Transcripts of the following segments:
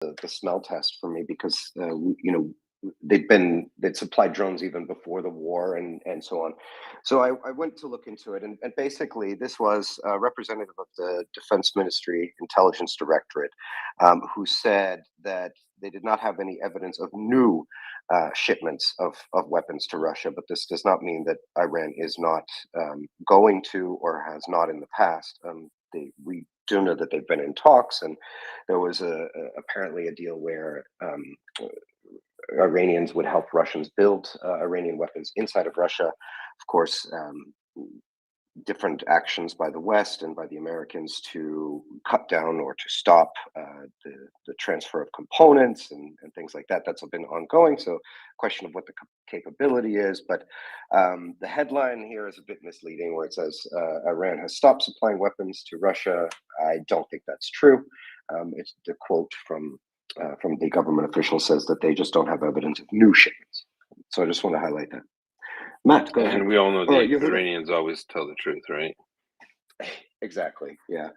the smell test for me because they'd supplied drones even before the war and so on. So I went to look into it, and basically this was a representative of the Defense Ministry Intelligence Directorate who said that they did not have any evidence of new shipments of weapons to Russia, but this does not mean that Iran is not going to or has not in the past. We do know that they've been in talks, and there was apparently a deal where Iranians would help Russians build Iranian weapons inside of Russia. Of course, different actions by the West and by the Americans to cut down or to stop the transfer of components and things like that. That's been ongoing. So, question of what the capability is. But the headline here is a bit misleading, where it says Iran has stopped supplying weapons to Russia. I don't think that's true. It's the quote from the government official says that they just don't have evidence of new shipments. So I just want to highlight that. Matt, go ahead. And we all know the Iranians always tell the truth, right? Exactly. Yeah.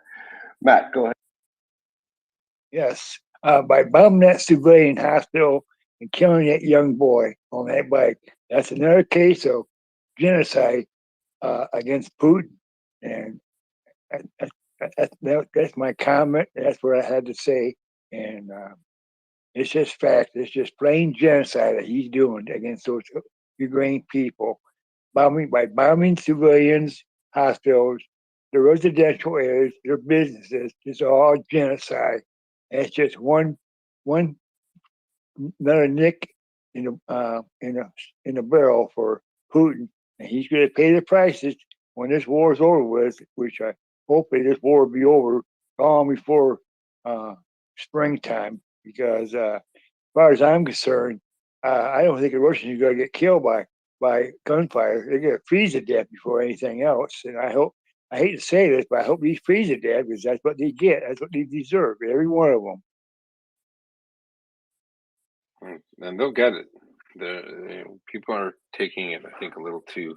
Matt, go ahead. Yes. By bombing that civilian hospital and killing that young boy on that bike. That's another case of genocide against Putin. And that's my comment. That's what I had to say. And it's just fact. It's just plain genocide that he's doing against those Ukrainian people. By bombing civilians, hospitals, the residential areas, their businesses. It's all genocide. And it's just one another nick in the barrel for Putin, and he's going to pay the prices when this war is over with. Which I hopefully this war will be over long before springtime. Because as far as I'm concerned, I don't think the Russians are going to get killed by gunfire. They're going to freeze to death before anything else. And I hate to say this, but I hope they freeze to death because that's what they get. That's what they deserve, every one of them. And they'll get it. People are taking it, I think, a little too,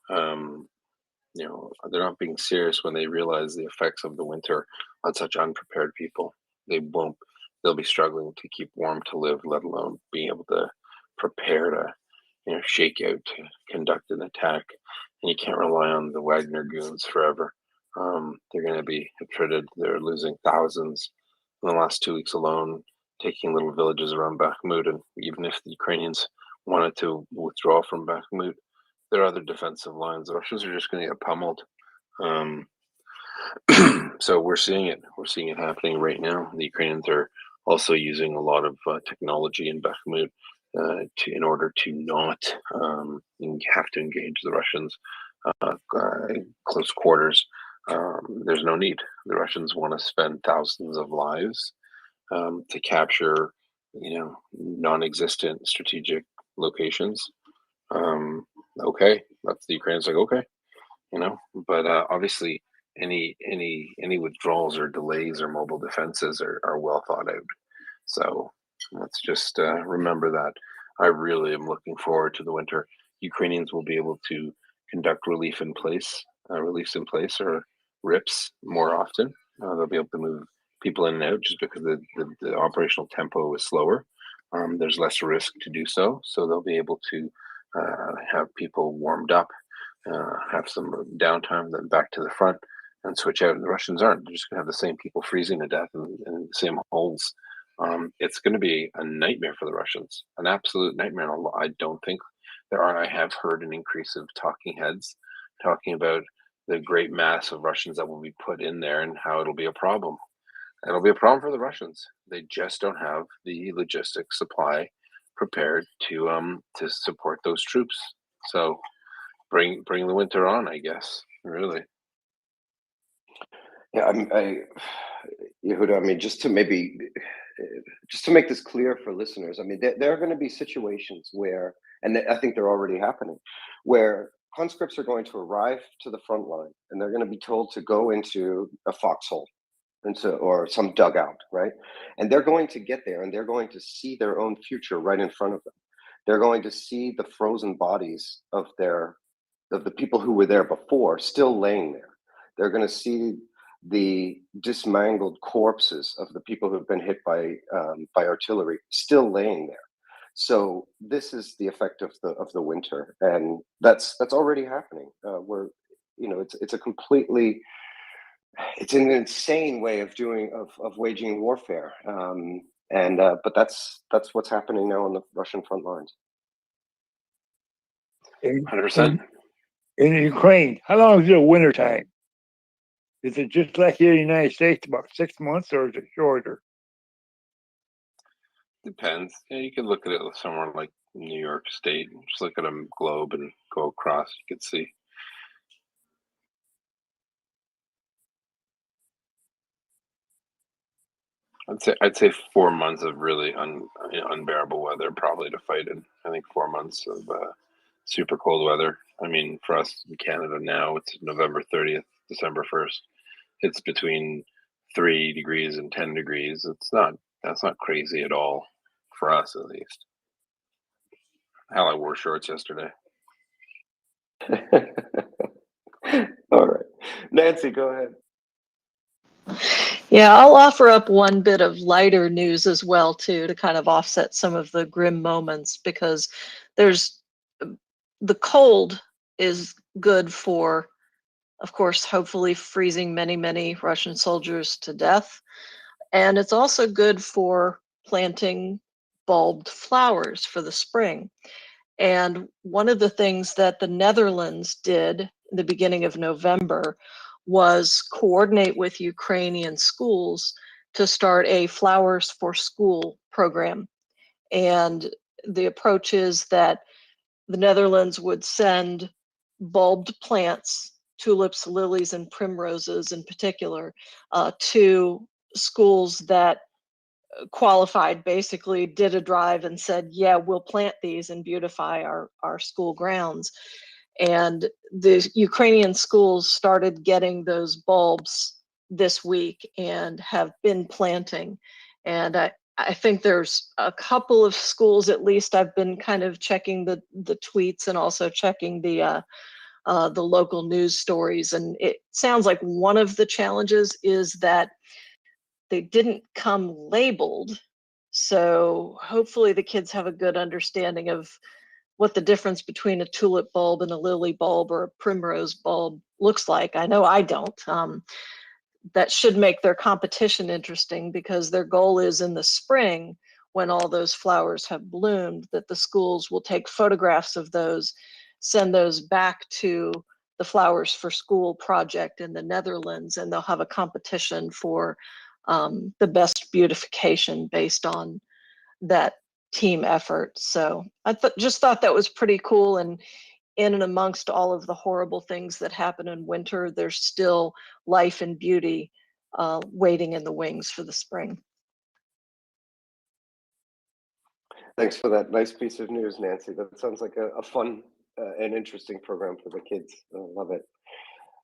they're not being serious when they realize the effects of the winter on such unprepared people. They'll be struggling to keep warm to live, let alone being able to prepare to, shake out to conduct an attack. And you can't rely on the Wagner goons forever. They're going to be hatred. They're losing thousands in the last 2 weeks alone, taking little villages around Bakhmut. And even if the Ukrainians wanted to withdraw from Bakhmut, there are other defensive lines. The Russians are just going to get pummeled. So we're seeing it. We're seeing it happening right now. The Ukrainians are also using a lot of technology in Bakhmut in order to not have to engage the Russians close quarters. There's no need. The Russians want to spend thousands of lives to capture, non-existent strategic locations. Okay, that's the Ukrainians like, okay, but obviously any withdrawals or delays or mobile defenses are well thought out. So let's just remember that. I really am looking forward to the winter. Ukrainians will be able to conduct reliefs in place or RIPs more often. They'll be able to move people in and out just because the operational tempo is slower. There's less risk to do so. So they'll be able to have people warmed up, have some downtime, then back to the front and switch out. And the Russians aren't. They're just going to have the same people freezing to death in the same holes. It's going to be a nightmare for the Russians, an absolute nightmare. I don't think I have heard an increase of talking heads talking about the great mass of Russians that will be put in there and how it'll be a problem. It'll be a problem for the Russians. They just don't have the logistic supply prepared to support those troops. So bring the winter on, I guess. Really. Yeah, Yehuda, I mean, just to make this clear for listeners, I mean, there are going to be situations where, and I think they're already happening, where conscripts are going to arrive to the front line and they're going to be told to go into a foxhole, or some dugout, right? And they're going to get there and they're going to see their own future right in front of them. They're going to see the frozen bodies of the people who were there before still laying there. They're going to see the dismangled corpses of the people who have been hit by artillery still laying there. So this is the effect of the winter, and that's already happening. We're, it's a completely, it's an insane way of waging warfare, but that's what's happening now on the Russian front lines. In, 100%. in Ukraine, how long is it winter time? Is it just like here in the United States, about 6 months, or is it shorter? Depends. Yeah, you could look at it somewhere like New York State. Just look at a globe and go across. You could see. I'd say 4 months of really unbearable weather probably to fight in. I think 4 months of super cold weather. I mean, for us in Canada now, it's November 30th, December 1st. It's between 3 degrees and 10 degrees. That's not crazy at all for us, at least. Hell, I wore shorts yesterday. All right, Nancy, go ahead. Yeah, I'll offer up one bit of lighter news as well, too, to kind of offset some of the grim moments, because there's the cold is good for, of course, hopefully freezing many, many Russian soldiers to death. And it's also good for planting bulbed flowers for the spring. And one of the things that the Netherlands did in the beginning of November was coordinate with Ukrainian schools to start a Flowers for School program. And the approach is that the Netherlands would send bulbed plants, tulips, lilies, and primroses in particular, to schools that qualified, basically did a drive and said, yeah, we'll plant these and beautify our school grounds. And the Ukrainian schools started getting those bulbs this week and have been planting. And I think there's a couple of schools, at least I've been kind of checking the tweets and also checking the local news stories. And it sounds like one of the challenges is that they didn't come labeled. So hopefully the kids have a good understanding of what the difference between a tulip bulb and a lily bulb or a primrose bulb looks like. I know I don't. That should make their competition interesting, because their goal is in the spring, when all those flowers have bloomed, that the schools will take photographs of those, send those back to the Flowers for School project in the Netherlands, and they'll have a competition for the best beautification based on that team effort. So I just thought that was pretty cool. And in and amongst all of the horrible things that happen in winter, there's still life and beauty waiting in the wings for the spring. Thanks for that nice piece of news, Nancy. That sounds like a fun and interesting program for the kids. I love it.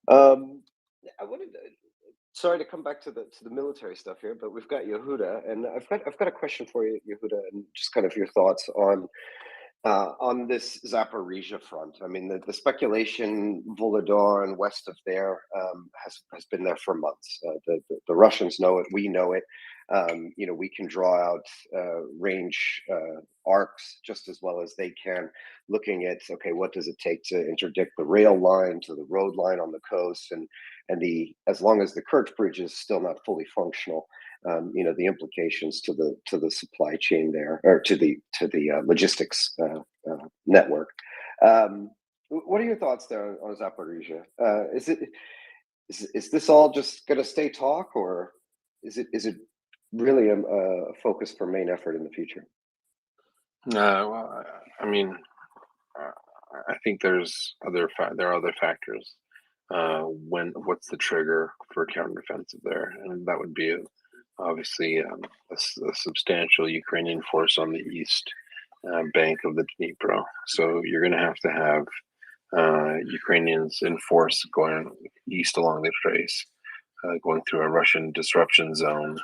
I wanted to, sorry to come back to the military stuff here, but we've got Yehuda, and I've got a question for you, Yehuda, and just kind of your thoughts on this Zaporizhia front. I mean, the speculation, Volodar and west of there, has been there for months. The Russians know it. We know it. We can draw out range arcs just as well as they can, looking at, okay, what does it take to interdict the rail line to the road line on the coast, and as long as the Kerch Bridge is still not fully functional, the implications to the supply chain there, or to the logistics network. What are your thoughts there on Zaporizhia? Is this all just going to stay talk, or is it really a focus for main effort in the future? Well, I mean, I think there are other factors. What's the trigger for counteroffensive there? And that would be obviously a substantial Ukrainian force on the east bank of the Dnipro. So you're going to have Ukrainians in force going east along the trace, going through a Russian disruption zone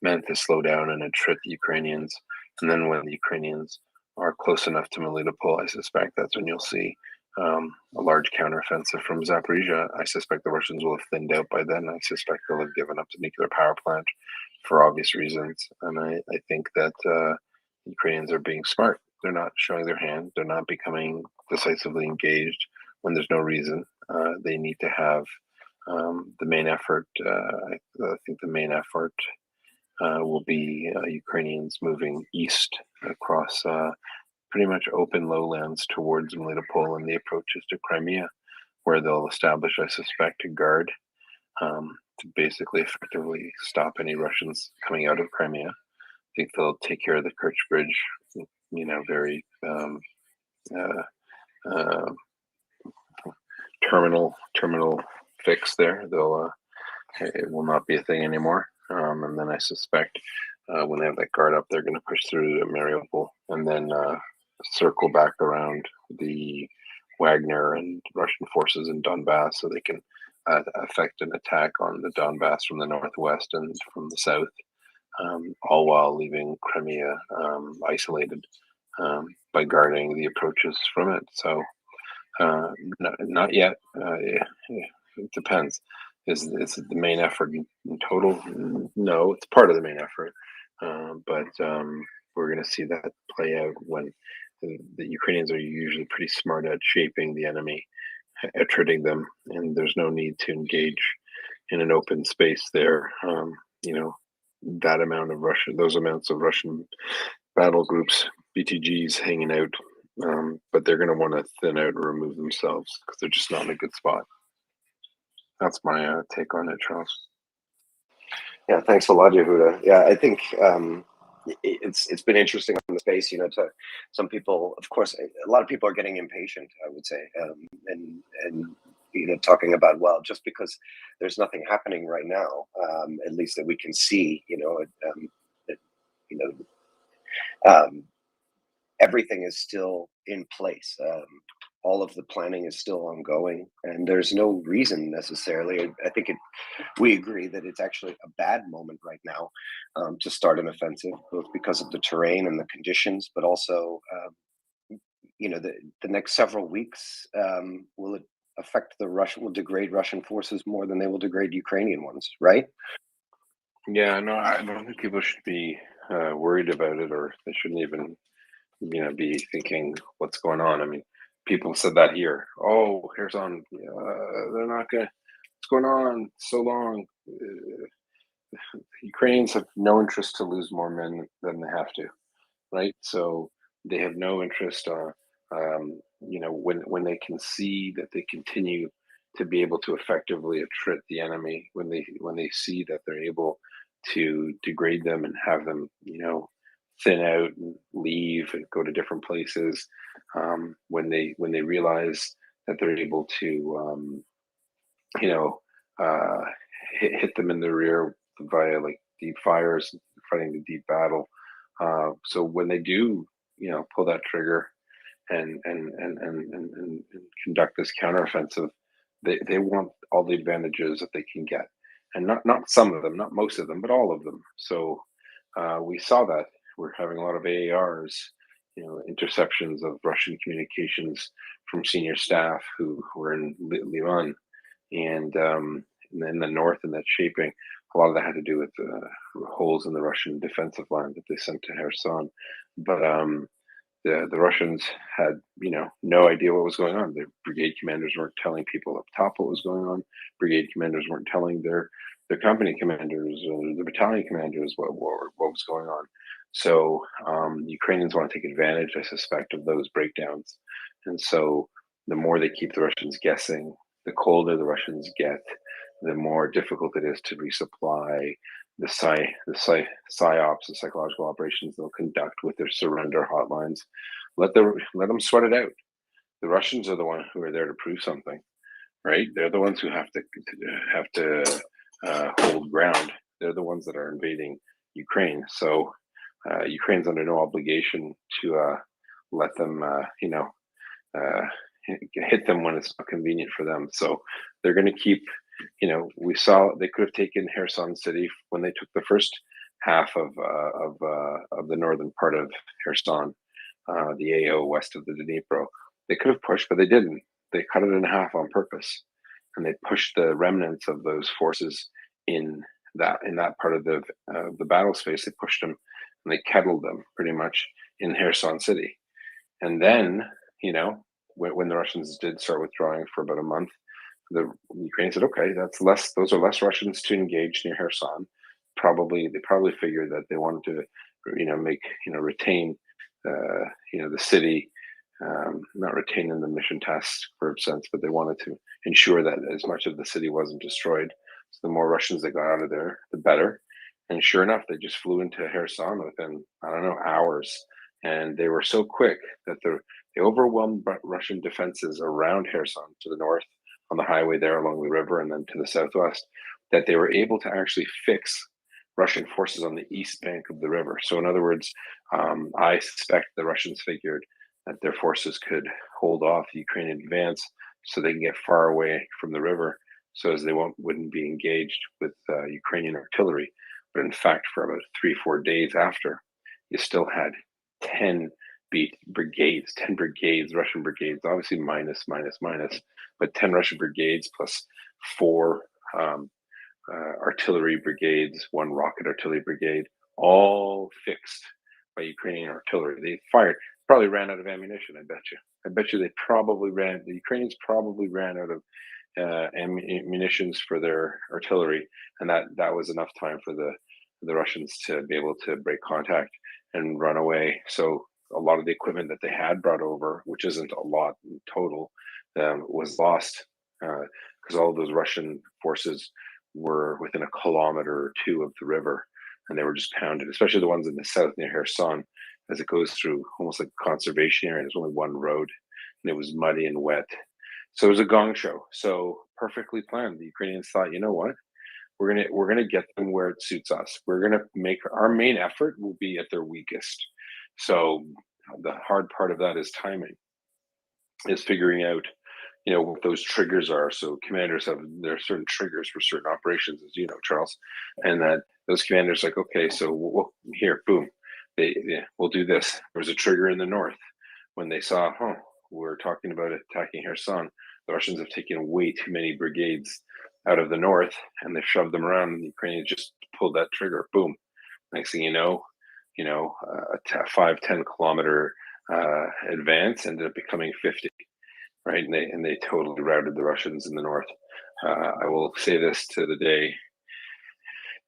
meant to slow down and attrit the Ukrainians. And then when the Ukrainians are close enough to Melitopol, I suspect that's when you'll see a large counteroffensive from Zaporizhia. I suspect the Russians will have thinned out by then. I suspect they'll have given up the nuclear power plant for obvious reasons. And I think that Ukrainians are being smart. They're not showing their hand. They're not becoming decisively engaged when there's no reason. They need to have the main effort. I think the main effort will be Ukrainians moving east across pretty much open lowlands towards Melitopol and the approaches to Crimea, where they'll establish, I suspect, a guard to basically effectively stop any Russians coming out of Crimea. I think they'll take care of the Kerch Bridge, very terminal fix there. They'll it will not be a thing anymore. And then I suspect when they have that guard up, they're going to push through to Mariupol and then circle back around the Wagner and Russian forces in Donbass so they can effect an attack on the Donbass from the northwest and from the south, all while leaving Crimea isolated by guarding the approaches from it. So not yet. It depends. Is the main effort in total? No, it's part of the main effort, but we're going to see that play out when the Ukrainians are usually pretty smart at shaping the enemy, attriting them, and there's no need to engage in an open space there. That amount of those amounts of Russian battle groups, BTGs hanging out, but they're going to want to thin out and remove themselves because they're just not in a good spot. That's my take on it, Charles. Yeah, thanks a lot, Yehuda. Yeah, I think it's been interesting on the space. To some people, of course, a lot of people are getting impatient, I would say, and talking about, well, just because there's nothing happening right now, at least that we can see, everything is still in place. All of the planning is still ongoing, and there's no reason necessarily. I think we agree that it's actually a bad moment right now to start an offensive, both because of the terrain and the conditions, but also, the next several weeks will degrade Russian forces more than they will degrade Ukrainian ones, right? Yeah, no, I don't think people should be worried about it, or they shouldn't even, be thinking what's going on. I mean, people said that here. Oh, Kherson, they're not gonna. What's going on? So long. Ukrainians have no interest to lose more men than they have to, right? So they have no interest. When they can see that they continue to be able to effectively attrit the enemy, when they see that they're able to degrade them and have them, thin out and leave and go to different places, when they realize that they're able to, hit them in the rear via like deep fires, fighting the deep battle. So when they do, pull that trigger and conduct this counteroffensive, they want all the advantages that they can get, and not some of them, not most of them, but all of them. So we saw that we're having a lot of AARs, interceptions of Russian communications from senior staff who were in Livan, and in the north, in that shaping. A lot of that had to do with holes in the Russian defensive line that they sent to Kherson, but the Russians had no idea what was going on. The brigade commanders weren't telling people up top what was going on. Brigade commanders weren't telling their company commanders or the battalion commanders what was going on. So Ukrainians want to take advantage, I suspect, of those breakdowns. And so the more they keep the Russians guessing, the colder the Russians get, the more difficult it is to resupply. The psyops, the psychological operations they'll conduct with their surrender hotlines. Let them sweat it out. The Russians are the ones who are there to prove something, right? They're the ones who have to hold ground. They're the ones that are invading Ukraine. So Ukraine's under no obligation to let them, hit them when it's not convenient for them. So they're going to keep. We saw they could have taken Kherson city when they took the first half of the northern part of Kherson, the AO west of the Dnipro. They could have pushed, but they didn't. They cut it in half on purpose, and they pushed the remnants of those forces in that part of the battle space. They pushed them, and they kettled them pretty much in Kherson City. And then, you know, when the Russians did start withdrawing for about a month, the Ukrainians said, "Okay, that's less. Those are less Russians to engage near Kherson." They probably figured that they wanted to, retain, the city, not retain in the mission task verb sense, but they wanted to ensure that as much of the city wasn't destroyed. So the more Russians they got out of there, the better. And sure enough, they just flew into Kherson within, I don't know, hours. And they were so quick that they overwhelmed Russian defenses around Kherson to the north on the highway there along the river, and then to the southwest, that they were able to actually fix Russian forces on the east bank of the river. So in other words, I suspect the Russians figured that their forces could hold off the Ukrainian advance so they can get far away from the river, so as they wouldn't be engaged with Ukrainian artillery. But in fact, for about 3-4 days after, you still had 10 brigades, 10 brigades, Russian brigades, obviously minus, but 10 Russian brigades plus 4 artillery brigades, 1 rocket artillery brigade, all fixed by Ukrainian artillery. They probably ran out of ammunition, I bet you the Ukrainians probably ran out of munitions for their artillery, and that was enough time for the Russians to be able to break contact and run away. So a lot of the equipment that they had brought over, which isn't a lot in total, was lost because all of those Russian forces were within a kilometer or 2 of the river, and they were just pounded, especially the ones in the south near Kherson, as it goes through almost like a conservation area. There's only one road, and it was muddy and wet. So it was a gong show. So perfectly planned. The Ukrainians thought, you know what? We're gonna get them where it suits us. We're gonna make our main effort will be at their weakest. So the hard part of that is timing, is figuring out, what those triggers are. So commanders have there are certain triggers for certain operations, as you know, Charles, and that those commanders like, okay, so here, boom, we'll do this. There was a trigger in the north when they saw, we're talking about attacking Kherson. The Russians have taken way too many brigades out of the north, and they've shoved them around, and the Ukrainians just pulled that trigger. Boom. Next thing you know, a 5-10 kilometer advance ended up becoming 50, right? And they totally routed the Russians in the north. I will say this to the day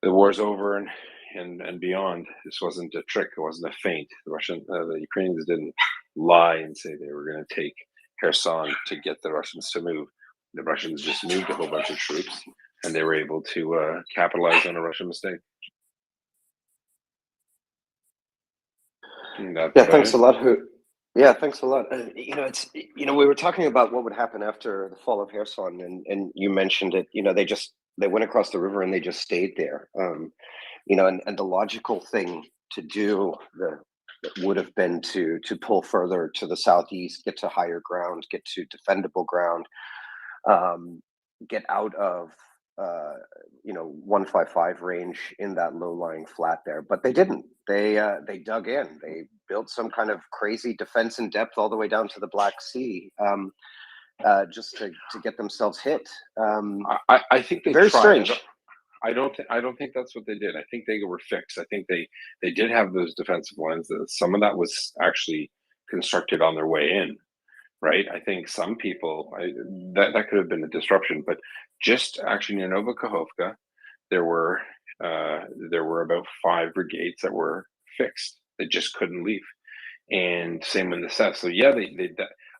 the war's over and beyond. This wasn't a trick. It wasn't a feint. The Ukrainians didn't lie and say they were going to take Kherson to get the Russians to move. The Russians just moved a whole bunch of troops, and they were able to capitalize on a Russian mistake. Yeah, thanks a lot. Yeah, thanks a lot. We were talking about what would happen after the fall of Kherson, and you mentioned it. They went across the river and they just stayed there. And the logical thing to do would have been to pull further to the southeast, get to higher ground, get to defendable ground, get out of 155 range in that low-lying flat there. But they didn't. They dug in. They built some kind of crazy defense in depth all the way down to the Black Sea, just to get themselves hit. I think they very tried. strange. I don't think that's what they did. I think they were fixed. I think they did have those defensive lines. Some of that was actually constructed on their way in, right? I think some people that could have been a disruption, but just actually near Novokhovka, there were about 5 brigades that were fixed. They just couldn't leave, and same in the south. So yeah,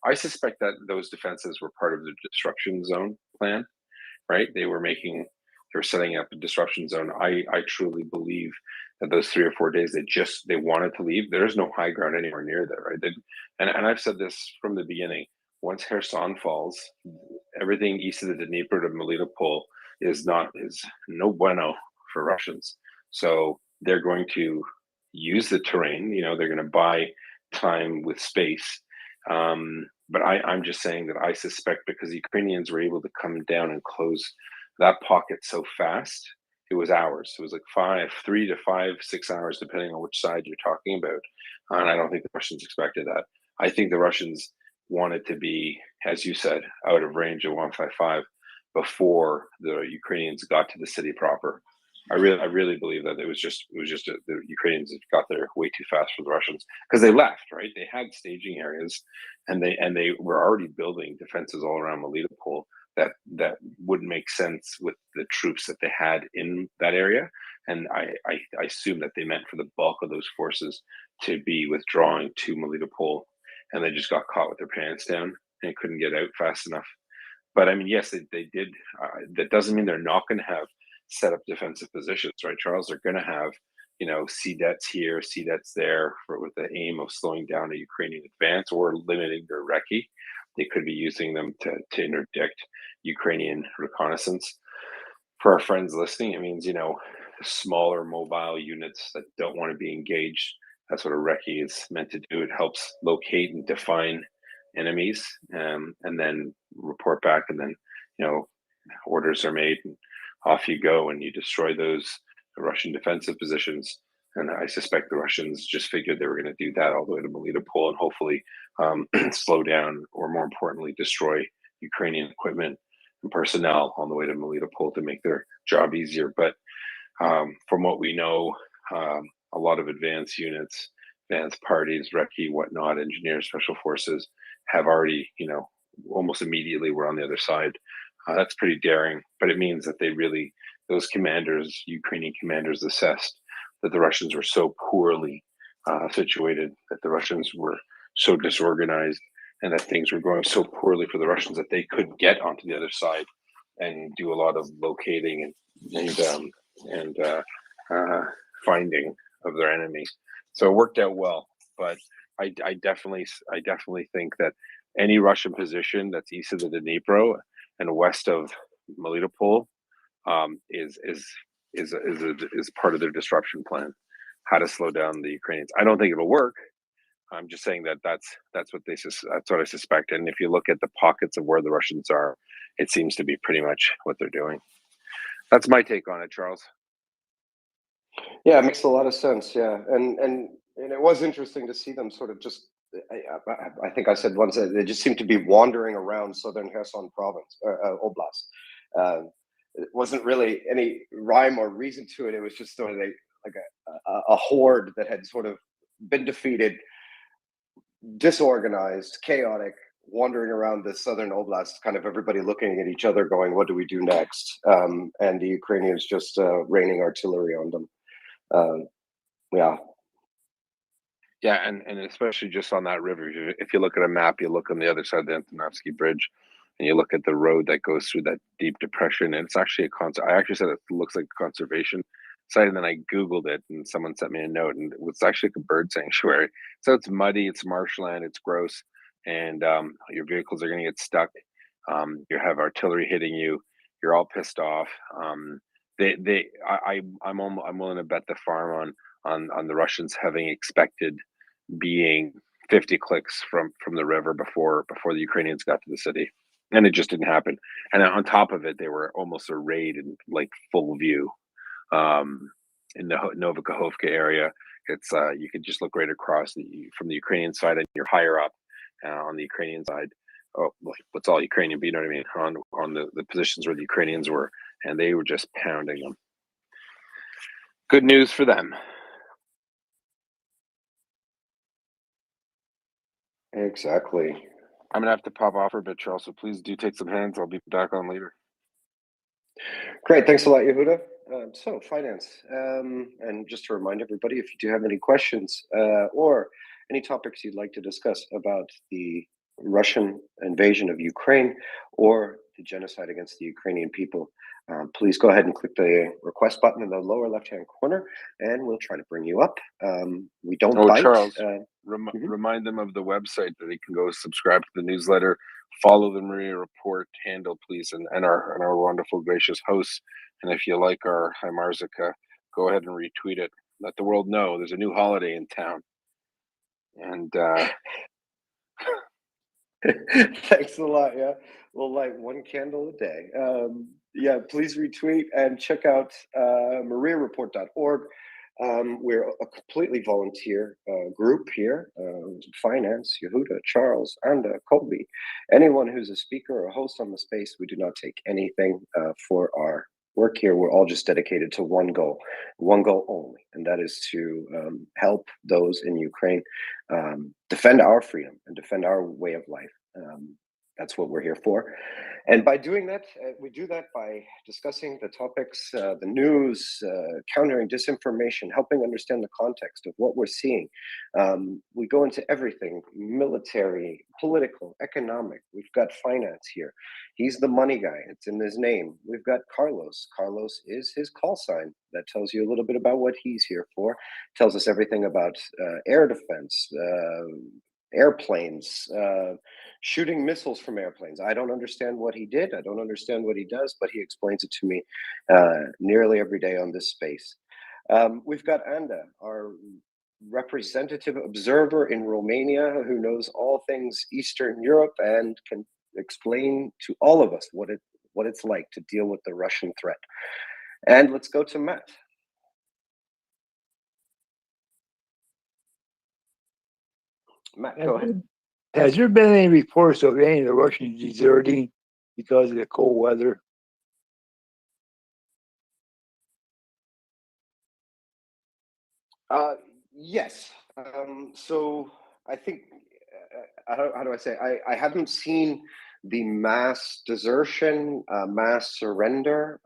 I suspect that those defenses were part of the disruption zone plan, right? They were setting up a disruption zone. I truly believe that those 3 or 4 days they wanted to leave. There is no high ground anywhere near there, right? And I've said this from the beginning. Once Kherson falls, everything east of the Dnieper to Melitopol is no bueno for Russians. So they're going to use the terrain. They're going to buy time with space. But I'm just saying that I suspect because the Ukrainians were able to come down and close that pocket so fast, it was hours. It was like 3 to 5, 6 hours, depending on which side you're talking about. And I don't think the Russians expected that. I think the Russians wanted to be, as you said, out of range of 155 before the Ukrainians got to the city proper. I really believe that it was just the Ukrainians got there way too fast for the Russians, because they left, right? They had staging areas, and they were already building defenses all around Melitopol that wouldn't make sense with the troops that they had in that area. And I assume that they meant for the bulk of those forces to be withdrawing to Melitopol, and they just got caught with their pants down and couldn't get out fast enough. But I mean, yes, they did. That doesn't mean they're not going to have set up defensive positions, right, Charles? They're going to have, CDETs here, CDETs there, with the aim of slowing down a Ukrainian advance or limiting their recce. They could be using them to interdict Ukrainian reconnaissance. For our friends listening, it means, smaller mobile units that don't want to be engaged. That's what a recce is meant to do. It helps locate and define enemies, and then report back, and then, orders are made, and off you go, and you destroy those Russian defensive positions. And I suspect the Russians just figured they were going to do that all the way to Melitopol, and hopefully slow down, or more importantly, destroy Ukrainian equipment and personnel on the way to Melitopol to make their job easier. But from what we know, a lot of advanced units, advanced parties, recce, whatnot, engineers, special forces have already, almost immediately were on the other side. That's pretty daring, but it means that those commanders, Ukrainian commanders, assessed that the Russians were so poorly situated, that the Russians were so disorganized, and that things were going so poorly for the Russians that they couldn't get onto the other side and do a lot of locating and finding of their enemy. So it worked out well, but I definitely think that any Russian position that's east of the Dnipro and west of Melitopol is part of their disruption plan. How to slow down the Ukrainians? I don't think it'll work. I'm just saying that's what I suspect. And if you look at the pockets of where the Russians are, it seems to be pretty much what they're doing. That's my take on it, Charles. Yeah, it makes a lot of sense. Yeah, and it was interesting to see them sort of just. I think I said once that they just seem to be wandering around southern Kherson province, oblast. It wasn't really any rhyme or reason to it. It was just sort of a horde that had sort of been defeated, disorganized, chaotic, wandering around the southern oblast, kind of everybody looking at each other going, what do we do next? And the Ukrainians just raining artillery on them. Yeah, and especially just on that river. If you look at a map, you look on the other side of the Antonovsky Bridge, and you look at the road that goes through that deep depression, and it's actually I actually said it looks like a conservation site, and then I Googled it, and someone sent me a note, and it was actually like a bird sanctuary. So it's muddy, it's marshland, it's gross, and your vehicles are going to get stuck. You have artillery hitting you. You're all pissed off. I'm willing to bet the farm on the Russians having expected being 50 clicks from the river before the Ukrainians got to the city, and it just didn't happen. And on top of it, they were almost arrayed in like full view in the Novokhovka area. It's you could just look right across from the Ukrainian side, and you're higher up on the Ukrainian side. Oh, what's all Ukrainian? But you know what I mean, on the positions where the Ukrainians were, and they were just pounding them. Good news for them. Exactly. I'm gonna have to pop off for a bit, Charles. So please do take some hands. I'll be back on later. Great, thanks a lot, Yehuda. So finance, and just to remind everybody, if you do have any questions or any topics you'd like to discuss about the Russian invasion of Ukraine or the genocide against the Ukrainian people, please go ahead and click the request button in the lower left-hand corner, and we'll try to bring you up. We don't bite. Charles, remind them of the website that they can go subscribe to the newsletter, follow the MriyaReport handle, please, and our wonderful, gracious hosts. And if you like our Hi Marzica, go ahead and retweet it. Let the world know there's a new holiday in town. And thanks a lot. Yeah, we'll light one candle a day. Yeah, please retweet and check out MriyaReport.org. We're a completely volunteer group here. Finance, Yehuda, Charles, Anda, Colby, anyone who's a speaker or a host on the space, we do not take anything for our work here. We're all just dedicated to one goal only, and that is to help those in Ukraine defend our freedom and defend our way of life. That's what we're here for. And by doing that, we do that by discussing the topics, the news, countering disinformation, helping understand the context of what we're seeing. We go into everything: military, political, economic. We've got finance here. He's the money guy. It's in his name. We've got Carlos. Carlos is his call sign. That tells you a little bit about what he's here for. Tells us everything about air defense, airplanes, shooting missiles from airplanes. I don't understand what he did. I don't understand what he does, but he explains it to me nearly every day on this space. We've got Anda, our representative observer in Romania, who knows all things Eastern Europe and can explain to all of us what it's like to deal with the Russian threat. And let's go to Matt. Matt, go ahead. Has there been any reports of any of the Russians deserting because of the cold weather? Yes. So I think, how do I say? I haven't seen the mass desertion, mass surrender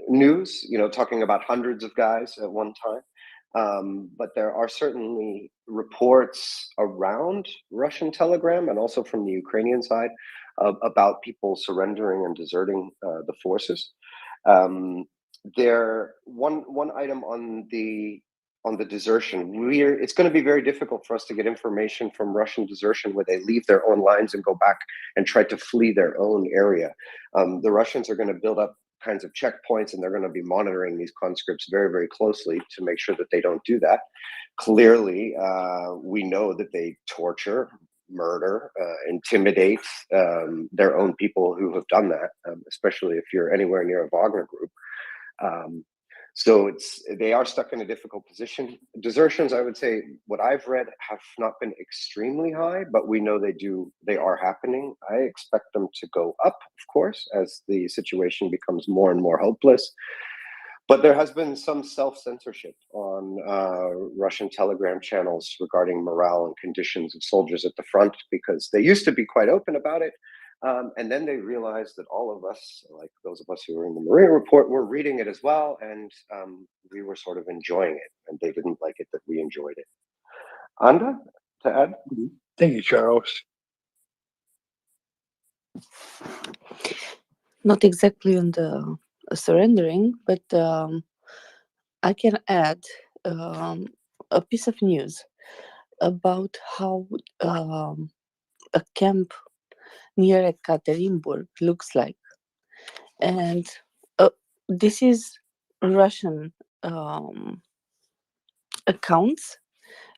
news, talking about hundreds of guys at one time. But there are certainly reports around Russian Telegram and also from the Ukrainian side about people surrendering and deserting the forces. One item on the desertion, it's going to be very difficult for us to get information from Russian desertion where they leave their own lines and go back and try to flee their own area. The Russians are going to build up kinds of checkpoints, and they're going to be monitoring these conscripts very, very closely to make sure that they don't do that. Clearly, we know that they torture, murder, intimidate their own people who have done that, especially if you're anywhere near a Wagner group. So they are stuck in a difficult position. Desertions, I would say, what I've read, have not been extremely high, but we know they are happening. I expect them to go up, of course, as the situation becomes more and more hopeless. But there has been some self-censorship on Russian Telegram channels regarding morale and conditions of soldiers at the front, because they used to be quite open about it. And then they realized that all of us, like those of us who were in the MriyaReport, were reading it as well, and we were sort of enjoying it, and they didn't like it that we enjoyed it. Anda, to add? Thank you, Charles. Not exactly on the surrendering, but I can add a piece of news about how a camp near Ekaterinburg looks like. And this is Russian accounts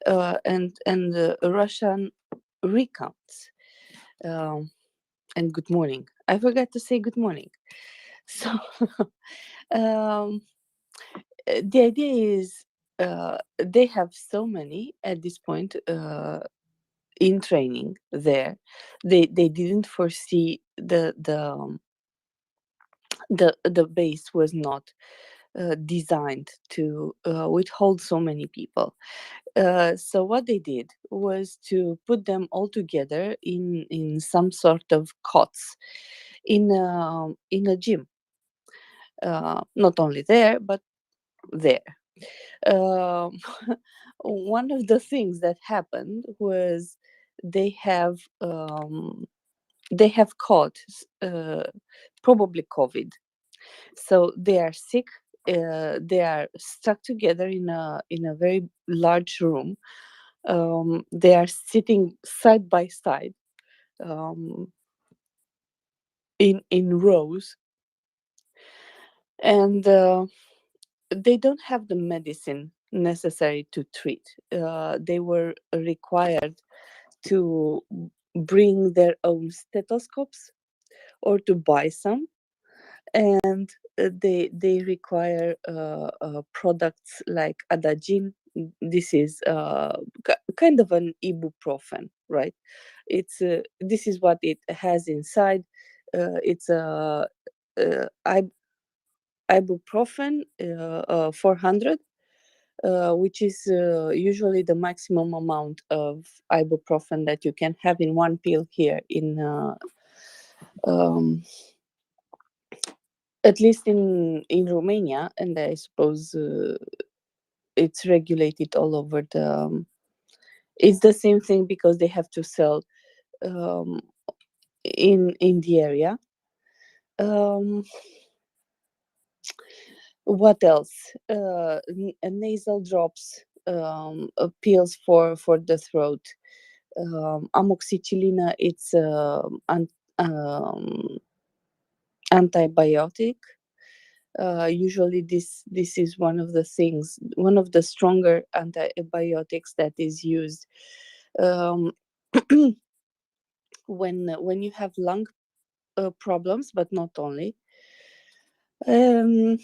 and Russian recounts. And good morning. I forgot to say good morning. So the idea is they have so many at this point in training there. They didn't foresee the base was not designed to withhold so many people. So what they did was to put them all together in some sort of cots in a gym. Not only there, but there. One of the things that happened was they have caught probably COVID. So they are sick. They are stuck together in a very large room. They are sitting side by side in rows, and they don't have the medicine necessary to treat. They were required to bring their own stethoscopes or to buy some. and they require products like adagin. This is kind of an ibuprofen, right? It's this is what it has inside. It's a ibuprofen 400, which is usually the maximum amount of ibuprofen that you can have in one pill here in um, at least in Romania, and I suppose it's regulated all over the. It's the same thing because they have to sell um, in the area. What else? Nasal drops, pills for the throat. Amoxicillin, it's um, antibiotic. Usually, this is one of the things, one of the stronger antibiotics that is used um, when you have lung problems, but not only. Um,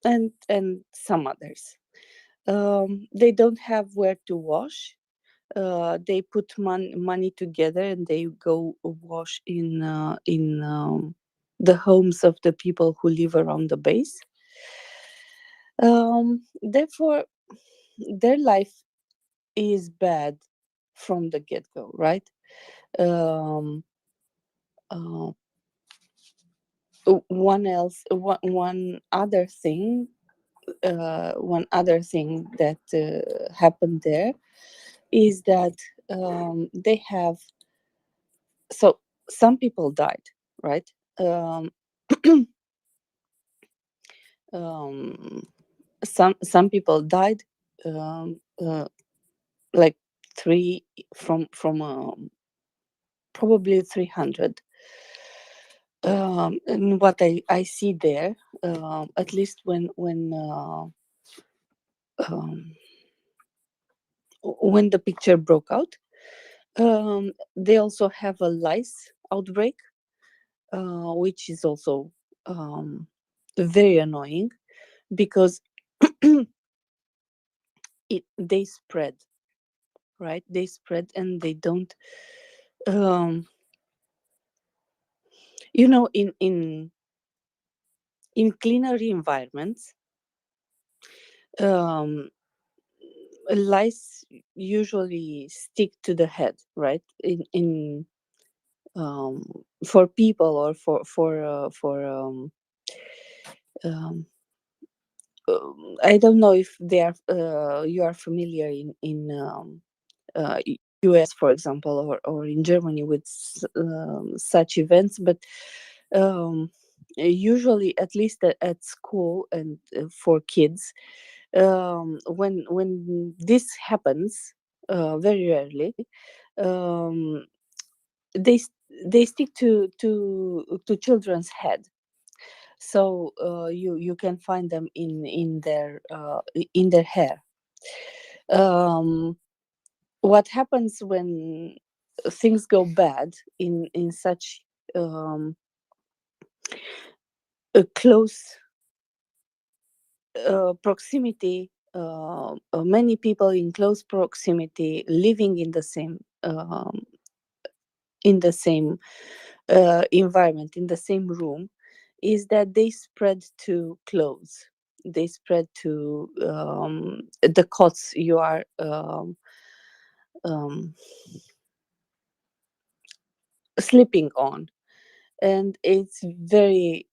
and some others. They don't have where to wash. They put money together and they go wash in the homes of the people who live around the base. Therefore, their life is bad from the get go, right? Um, uh, one other thing that happened there is that they have, so some people died, right? um, um, some people died, um, uh, like three from probably 300. And what I see there, at least um, when the picture broke out, they also have a lice outbreak, which is also very annoying because they spread, right? They spread and they don't, um, in cleaner environments, um, lice usually stick to the head, right? In For people or for um, I don't know if they are you are familiar in US, for example, or in Germany with such events, but um, usually, at least at school and for kids, when this happens, very rarely, um, they they stick to children's head. So you can find them in their hair. Um, what happens when things go bad in such um, a close proximity, many people in close proximity living in the same environment, in the same room, is that they spread to clothes, they spread to the cots you are um, sleeping on, and it's very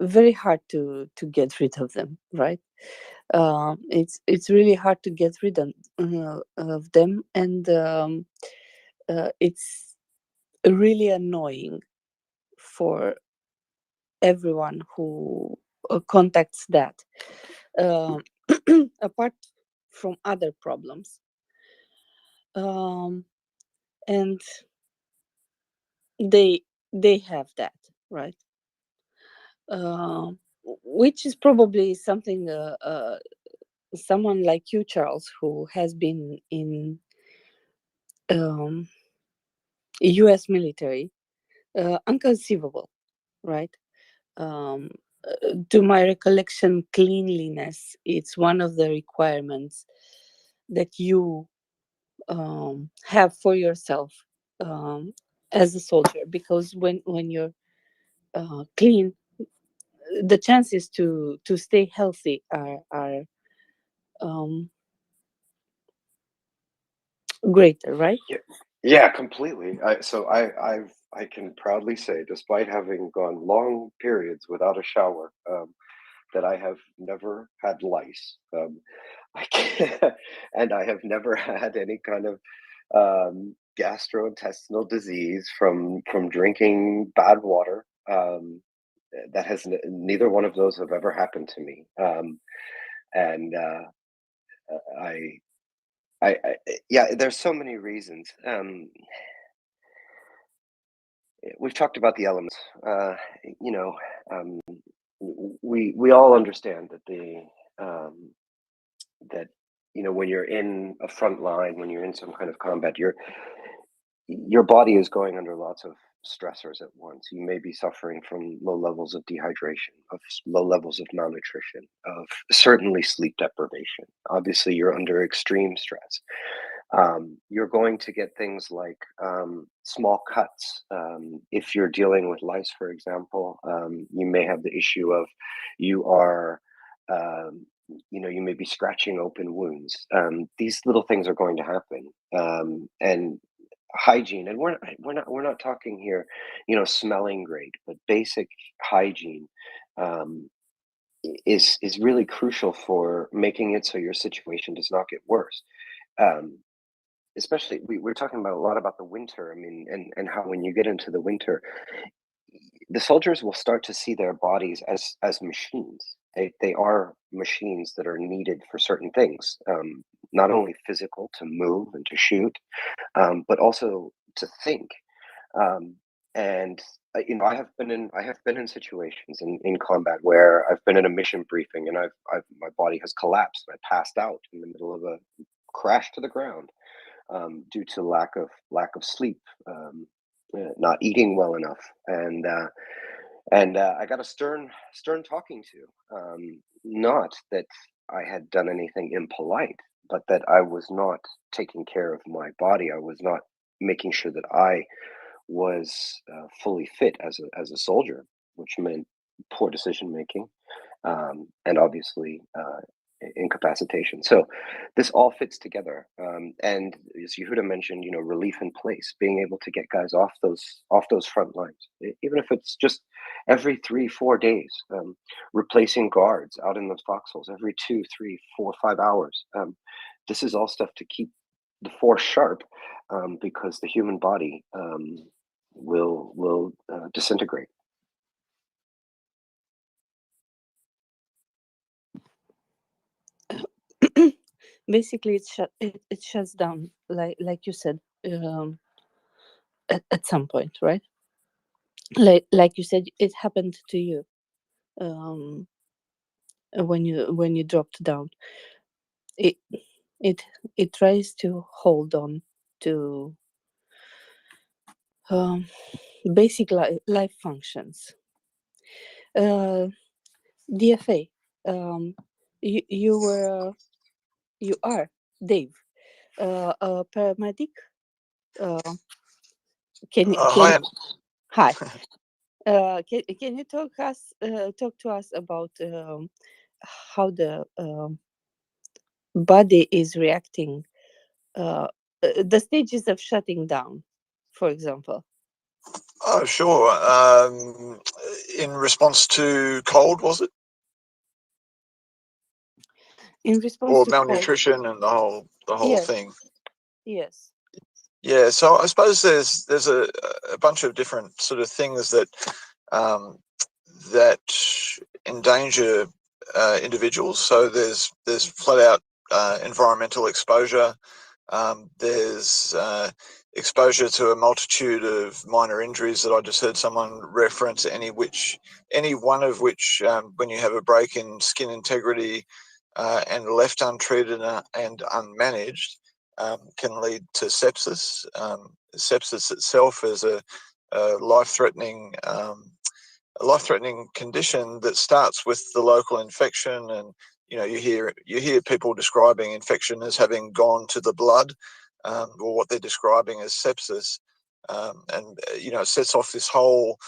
very hard to get rid of them, right? It's really hard to get rid of them, and it's really annoying for everyone who contacts that. Um, Apart from other problems, um, and they have that, right? Which is probably something someone like you, Charles, who has been in um, US military, inconceivable, right? To my recollection, cleanliness, it's one of the requirements that you have for yourself um, as a soldier, because when you're clean, the chances to stay healthy are greater, right? Yeah, yeah, completely. I can proudly say, despite having gone long periods without a shower, that I have never had lice. I can't, and I have never had any kind of gastrointestinal disease from drinking bad water. That has neither one of those have ever happened to me. And I, yeah, there's so many reasons. We've talked about the elements. You know, um, we all understand that um, that when you're in a front line, when you're in some kind of combat, your body is going under lots of stressors at once. You may be suffering from low levels of dehydration, of low levels of malnutrition, of certainly sleep deprivation. Obviously, you're under extreme stress. You're going to get things like small cuts. If you're dealing with lice, for example, you may have the issue of you are, you may be scratching open wounds. These little things are going to happen, and hygiene. And we're not talking here, smelling great, but basic hygiene um, is really crucial for making it so your situation does not get worse. Um, Especially we're talking about a lot about the winter. I mean, and how when you get into the winter, the soldiers will start to see their bodies as machines. They are machines that are needed for certain things, not only physical to move and to shoot, but also to think. Um, and I have been in situations in combat where I've been in a mission briefing and my body has collapsed. I passed out in the middle of a crash to the ground due to lack of sleep, not eating well enough, and I got a stern talking to. Not that I had done anything impolite, but that I was not taking care of my body. I was not making sure that I was fully fit as a soldier, which meant poor decision making, and obviously incapacitation. So this all fits together. And as Yehuda mentioned, relief in place, being able to get guys off those front lines, even if it's just every 3-4 days, replacing guards out in those foxholes every 2-3-4-5 hours. This is all stuff to keep the force sharp, because the human body will disintegrate. Basically, it shuts down, like you said, at some point, right? Like you said, it happened to you um, when you dropped down. It it it tries to hold on to um, basic life functions. DFA, you are Dave, a paramedic. Uh, can Hi, hi? Can you talk to us about how the body is reacting, the stages of shutting down, for example? oh, sure. In response to cold, was it, In response or to cold. malnutrition and the whole Yes. thing? Yes. Yeah. So I suppose there's a bunch of different sort of things um, that endanger individuals. So there's flat out environmental exposure. There's exposure to a multitude of minor injuries that I just heard someone reference, any one of which, when you have a break in skin integrity and left untreated and unmanaged, can lead to sepsis. Sepsis itself is a life-threatening life-threatening condition that starts with the local infection, and you hear people describing infection as having gone to the blood, or what they're describing as sepsis, and it sets off this whole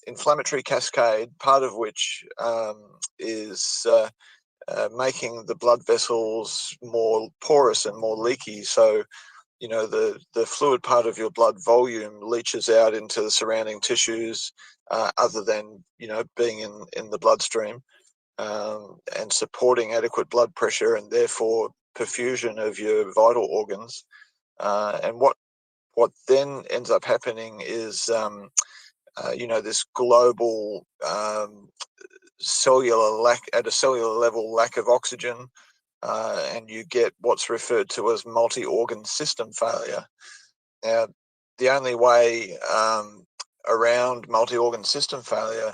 inflammatory cascade, part of which is making the blood vessels more porous and more leaky. So the fluid part of your blood volume leaches out into the surrounding tissues, other than being in the bloodstream, and supporting adequate blood pressure and therefore perfusion of your vital organs. And what then ends up happening is this global at a cellular level lack of oxygen, and you get what's referred to as multi-organ system failure. Now, the only way around multi-organ system failure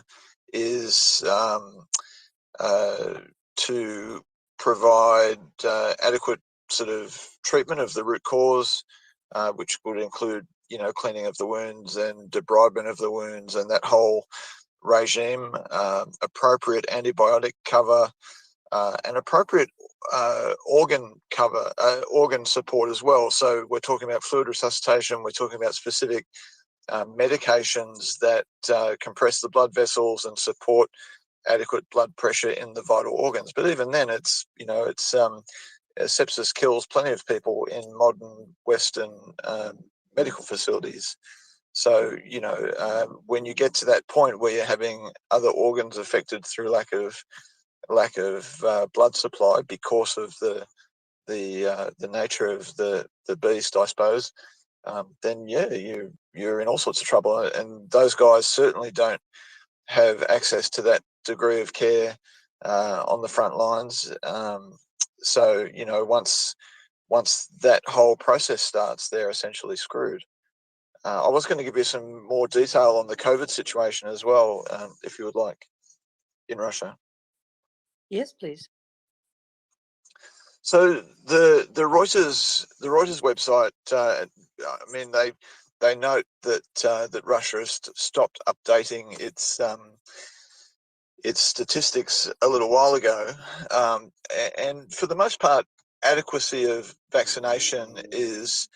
is to provide adequate sort of treatment of the root cause, which would include cleaning of the wounds and debridement of the wounds and that whole regime, appropriate antibiotic cover, and appropriate organ cover, organ support as well. So we're talking about fluid resuscitation, we're talking about specific medications that compress the blood vessels and support adequate blood pressure in the vital organs. But even then, sepsis kills plenty of people in modern Western medical facilities. So when you get to that point where you're having other organs affected through lack of blood supply because of the nature of the beast, I suppose, then you're in all sorts of trouble. And those guys certainly don't have access to that degree of care on the front lines. So once that whole process starts, they're essentially screwed. I was going to give you some more detail on the COVID situation as well, if you would like, in Russia. Yes, please. So the Reuters website, I mean, they note that that Russia has stopped updating its statistics a little while ago, and for the most part, adequacy of vaccination is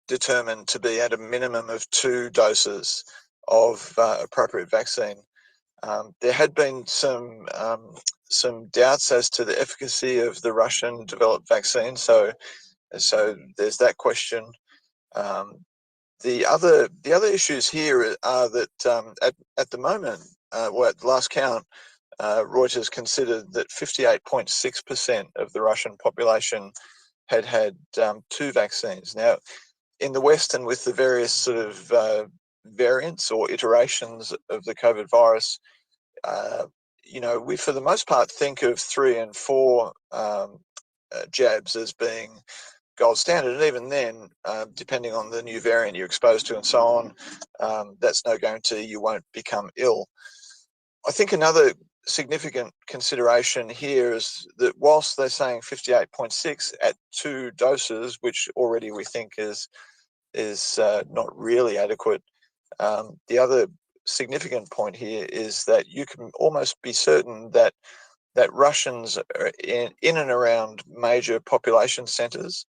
determined to be at a minimum of 2 doses of appropriate vaccine. There had been some doubts as to the efficacy of the Russian developed vaccine, so there's that question. The other issues here are that at the moment, well, at the last count, Reuters considered that 58.6% of the Russian population had 2 vaccines. Now, in the West and with the various sort of variants or iterations of the COVID virus, we for the most part think of 3 and 4 jabs as being gold standard, and even then, depending on the new variant you're exposed to and so on, that's no guarantee you won't become ill. I think another significant consideration here is that whilst they're saying 58.6 at 2 doses, which already we think is not really adequate, the other significant point here is that you can almost be certain that Russians are in and around major population centres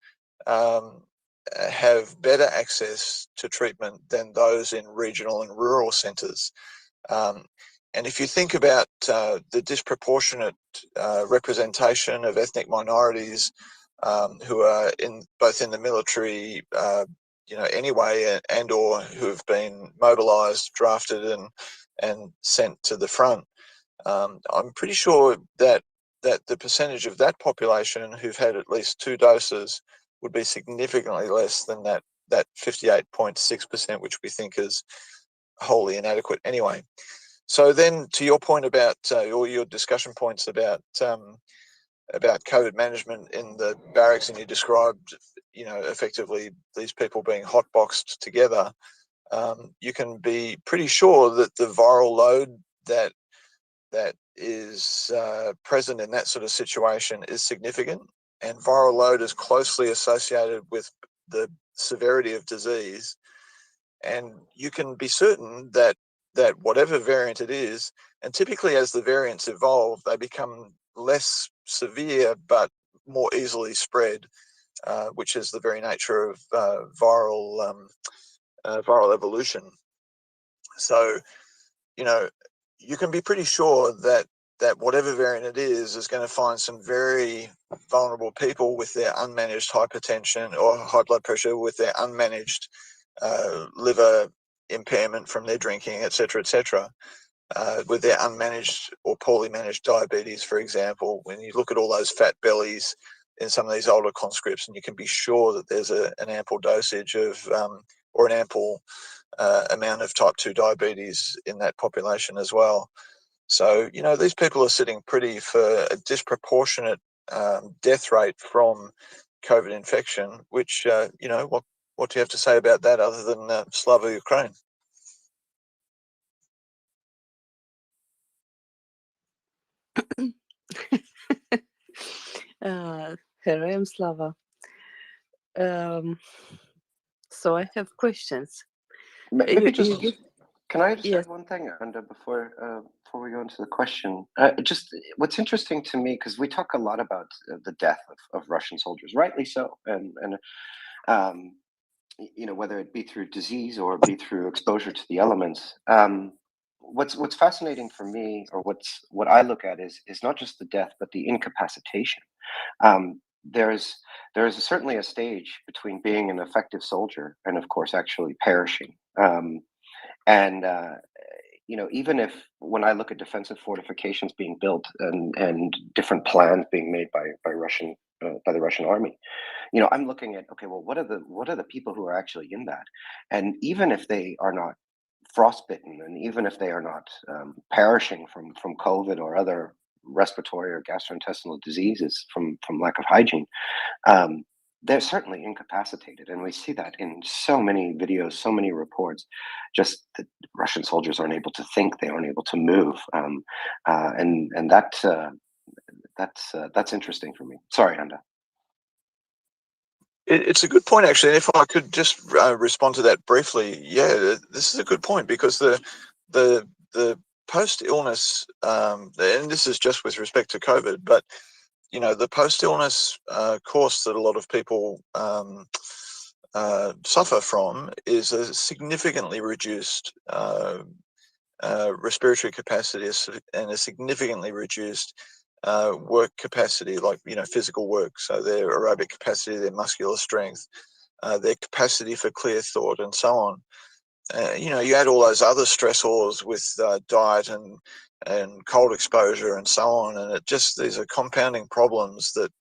have better access to treatment than those in regional and rural centres. And if you think about the disproportionate representation of ethnic minorities who are both in the military, anyway, and or who have been mobilised, drafted, and sent to the front, I'm pretty sure that the percentage of that population who've had at least 2 doses would be significantly less than that 58.6%, which we think is wholly inadequate anyway. So then, to your point about, or your discussion points about COVID management in the barracks, and you described, effectively these people being hotboxed together, you can be pretty sure that the viral load that is present in that sort of situation is significant, and viral load is closely associated with the severity of disease. And you can be certain that that whatever variant it is, and typically as the variants evolve, they become less severe but more easily spread, which is the very nature of viral evolution. So, you know, you can be pretty sure that whatever variant it is going to find some very vulnerable people with their unmanaged hypertension or high blood pressure, with their unmanaged liver impairment from their drinking, etc., etc., with their unmanaged or poorly managed diabetes, for example. When you look at all those fat bellies in some of these older conscripts, and you can be sure that there's an ample dosage of or an ample amount of type 2 diabetes in that population as well. So, you know, these people are sitting pretty for a disproportionate death rate from COVID infection, which, you know, what do you have to say about that other than Slava Ukraine? Heroyam Slava. So I have questions. Maybe just, You can I just yes. add one thing, Anda, before we go into the question? Just what's interesting to me, because we talk a lot about the death of Russian soldiers, rightly so, and you know, whether it be through disease or be through exposure to the elements. What's fascinating for me, or what I look at, is not just the death, but the incapacitation. There's certainly a stage between being an effective soldier and, of course, actually perishing. And you know, even if, when I look at defensive fortifications being built and different plans being made by the Russian army, you know, I'm looking at, okay, well, what are the people who are actually in that? And even if they are not frostbitten, and even if they are not perishing from COVID or other respiratory or gastrointestinal diseases from lack of hygiene, they're certainly incapacitated, and we see that in so many videos, so many reports. Just that Russian soldiers aren't able to think, they aren't able to move, and that's interesting for me. Sorry, Anda. It's a good point, actually. And if I could just respond to that briefly, yeah, this is a good point, because the post illness, and this is just with respect to COVID, but you know, the post illness course that a lot of people suffer from is a significantly reduced respiratory capacity and a significantly reduced work capacity, like, you know, physical work. So their aerobic capacity, their muscular strength, their capacity for clear thought, and so on. You know, you add all those other stressors with diet and cold exposure and so on, and these are compounding problems that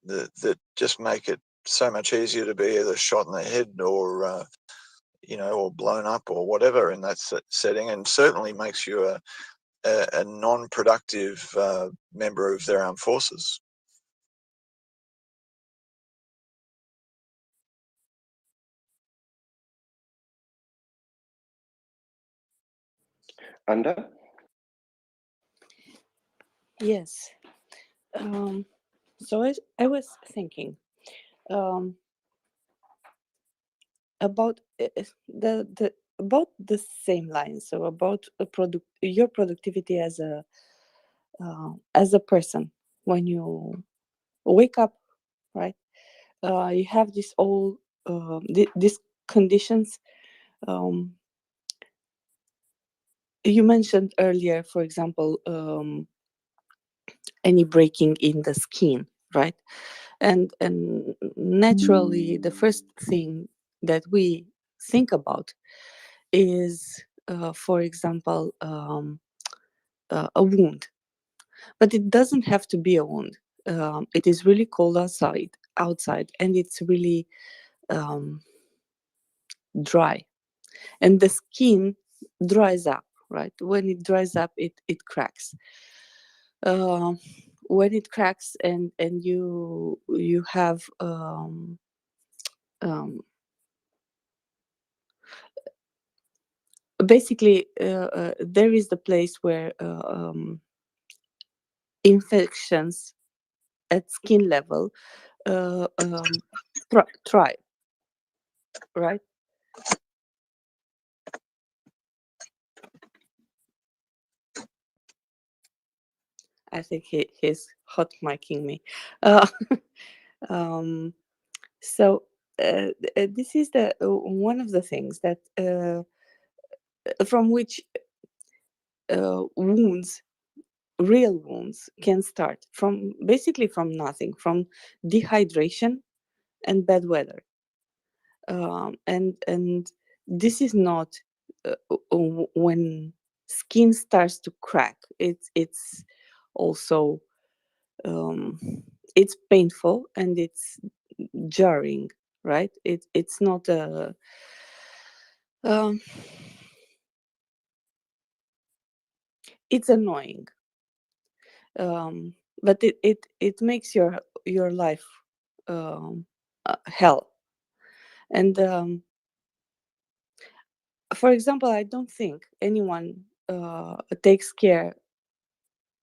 that just make it so much easier to be either shot in the head or you know, or blown up or whatever in that setting, and certainly makes you a non-productive member of their armed forces. Anda? Yes. So I was thinking about the about the same line. So about your productivity as a person when you wake up, right? You have this all these conditions. You mentioned earlier, for example, any breaking in the skin, right? And naturally, the first thing that we think about is, for example, a wound. But it doesn't have to be a wound. It is really cold outside, and it's really dry, and the skin dries up. Right, when it dries up, it cracks. When it cracks, and you have basically there is the place where infections at skin level thrive, right? I think he's hot micing me. Uh, um, so this is the one of the things that from which wounds, real wounds, can start from basically from nothing, from dehydration and bad weather. And this is not when skin starts to crack. It's also it's painful and it's jarring, right? It's not a um, it's annoying, but it makes your life hell. And for example, I don't think anyone takes care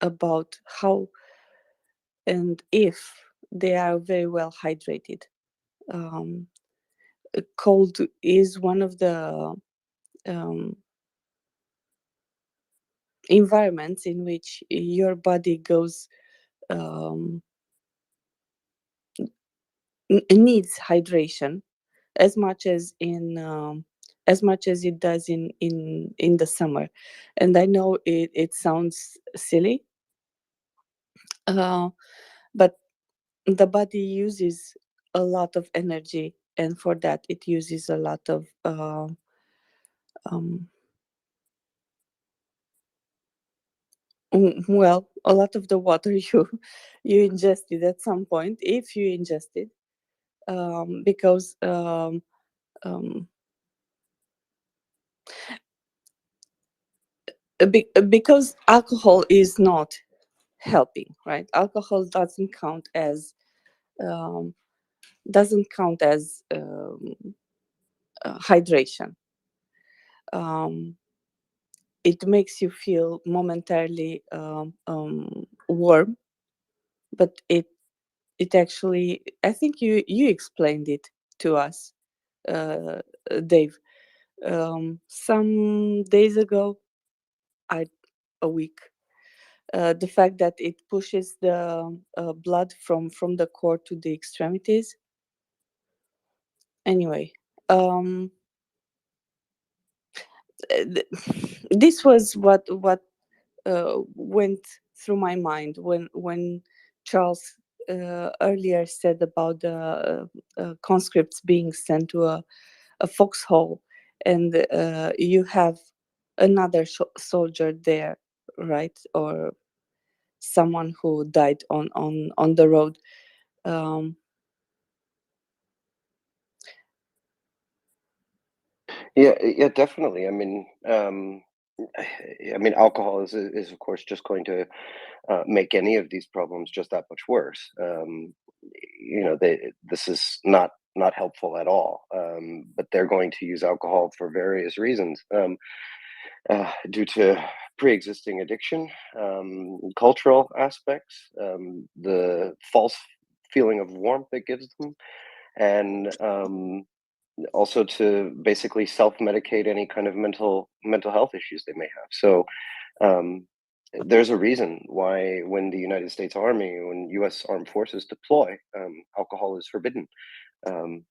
about how and if they are very well hydrated. Um, Cold is one of the um, environments in which your body goes um, needs hydration as much as as much as it does in the summer. And I know it sounds silly, uh, but the body uses a lot of energy, and for that it uses a lot of um, well, a lot of the water you ingested at some point, if you ingested, because um, because alcohol is not helping, right? Alcohol um, doesn't count as hydration. Um, it makes you feel momentarily warm, but it actually, I think you explained it to us, uh, Dave, some days ago, I a week. The fact that it pushes the blood from the core to the extremities. Anyway, um, this was what went through my mind when Charles earlier said about the conscripts being sent to a foxhole, and you have another soldier there, right? Or someone who died on the road. Um, Yeah, definitely. I mean, alcohol is of course just going to make any of these problems just that much worse. This is not helpful at all. But they're going to use alcohol for various reasons, due to pre-existing addiction, cultural aspects, the false feeling of warmth it gives them, and also to basically self-medicate any kind of mental health issues they may have. So um, there's a reason why when the United States Army, when U.S. Armed Forces deploy, alcohol is forbidden. Um,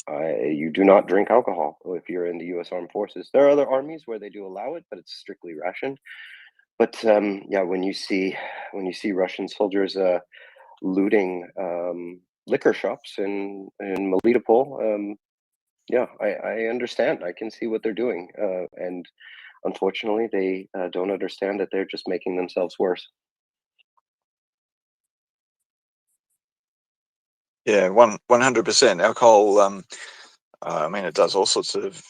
you do not drink alcohol if you're in the U.S. Armed Forces. There are other armies where they do allow it, but it's strictly rationed. But yeah, when you see Russian soldiers looting liquor shops in Melitopol, yeah, I understand. I can see what they're doing, and unfortunately, they don't understand that they're just making themselves worse. Yeah, 100%. Alcohol, I mean, it does all sorts of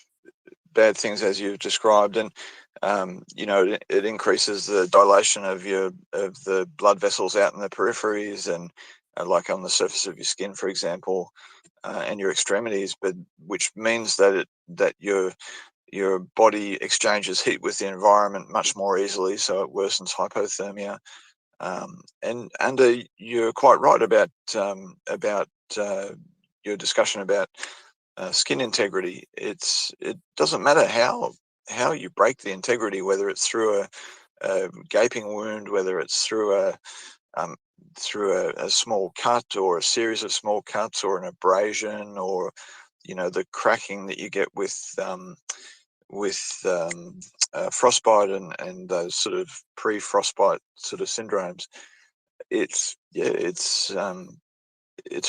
bad things as you've described, and it increases the dilation of the blood vessels out in the peripheries and like on the surface of your skin, for example, and your extremities, but which means that your body exchanges heat with the environment much more easily, so it worsens hypothermia. And you're quite right about your discussion about skin integrity. It doesn't matter how you break the integrity, whether it's through a gaping wound, whether it's through a small cut or a series of small cuts or an abrasion, or the cracking that you get with frostbite and those sort of pre-frostbite sort of syndromes. It's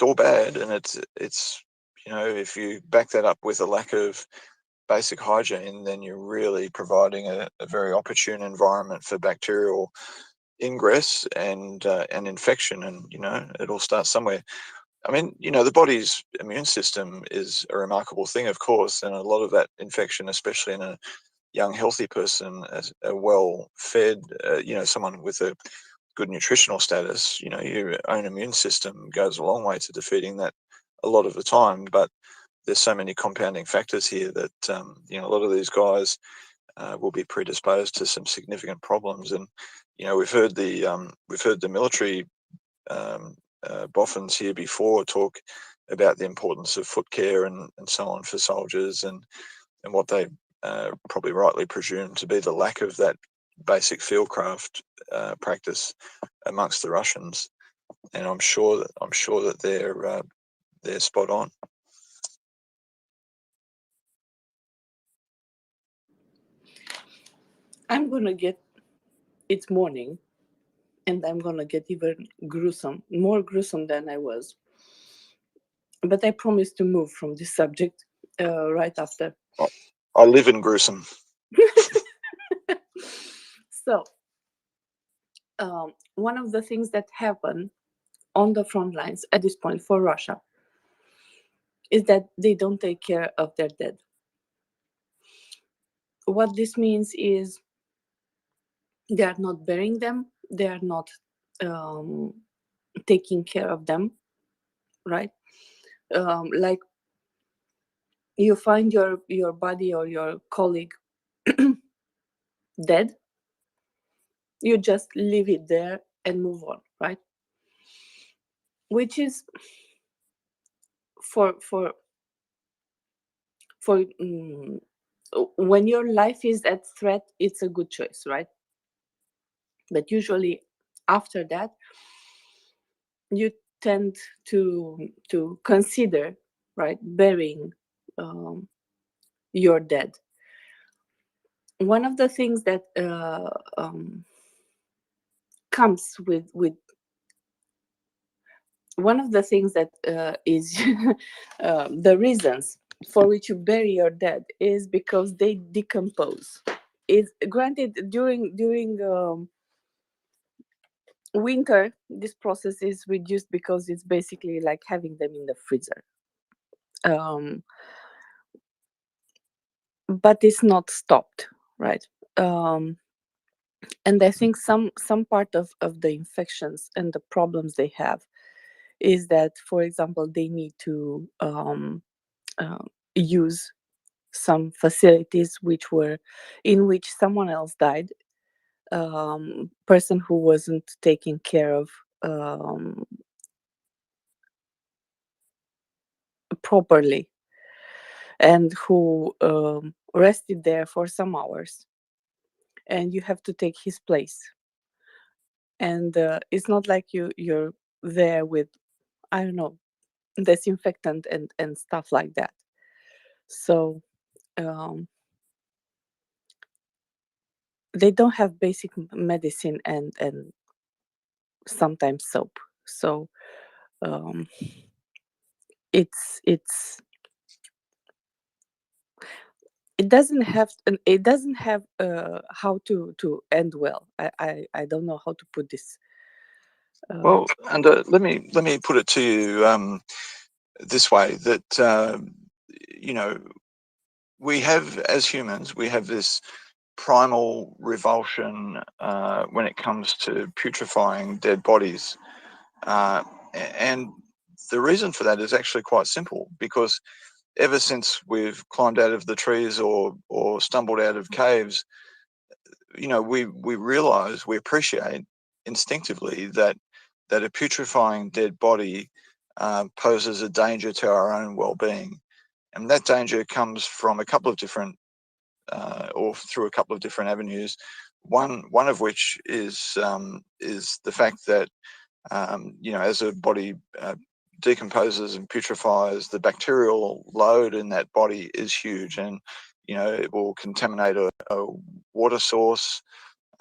all bad, and it's if you back that up with a lack of basic hygiene, then you're really providing a very opportune environment for bacterial ingress and infection, and it all starts somewhere. I mean, the body's immune system is a remarkable thing, of course, and a lot of that infection, especially in a young, healthy person, as a well-fed, someone with a good nutritional status, your own immune system goes a long way to defeating that a lot of the time. But there's so many compounding factors here that, a lot of these guys will be predisposed to some significant problems. And, we've heard the military boffins here before talk about the importance of foot care and so on for soldiers, and what they probably rightly presume to be the lack of that basic fieldcraft practice amongst the Russians. And I'm sure that they're spot on. I'm gonna get, it's morning, and I'm gonna get even more gruesome than I was. But I promise to move from this subject right after. I live in gruesome. So, one of the things that happen on the front lines at this point for Russia is that they don't take care of their dead. What this means is they are not burying them, they are not taking care of them, right? Like you find your buddy or your colleague dead, you just leave it there and move on, right? Which is for when your life is at threat, it's a good choice, right? But usually after that, you tend to consider, right, burying your dead. One of the things that comes with one of the things that is the reasons for which you bury your dead is because they decompose. It's granted during winter, this process is reduced because it's basically like having them in the freezer. But it's not stopped, right? And I think some part of the infections and the problems they have is that, for example, they need to use some facilities in which someone else died, person who wasn't taken care of properly, and who rested there for some hours, and you have to take his place. And it's not like you're there with, I don't know, disinfectant and stuff like that. So they don't have basic medicine and sometimes soap. So it doesn't have how to end well. I don't know how to put this. Well, and let me put it to you this way, that we have, as humans, we have this primal revulsion when it comes to putrefying dead bodies, and the reason for that is actually quite simple, because ever since we've climbed out of the trees or stumbled out of caves, we realize, we appreciate instinctively that a putrefying dead body poses a danger to our own well-being, and that danger comes from a couple of different or through a couple of different avenues. one of which is the fact that as a body decomposes and putrefies, the bacterial load in that body is huge, and it will contaminate a water source.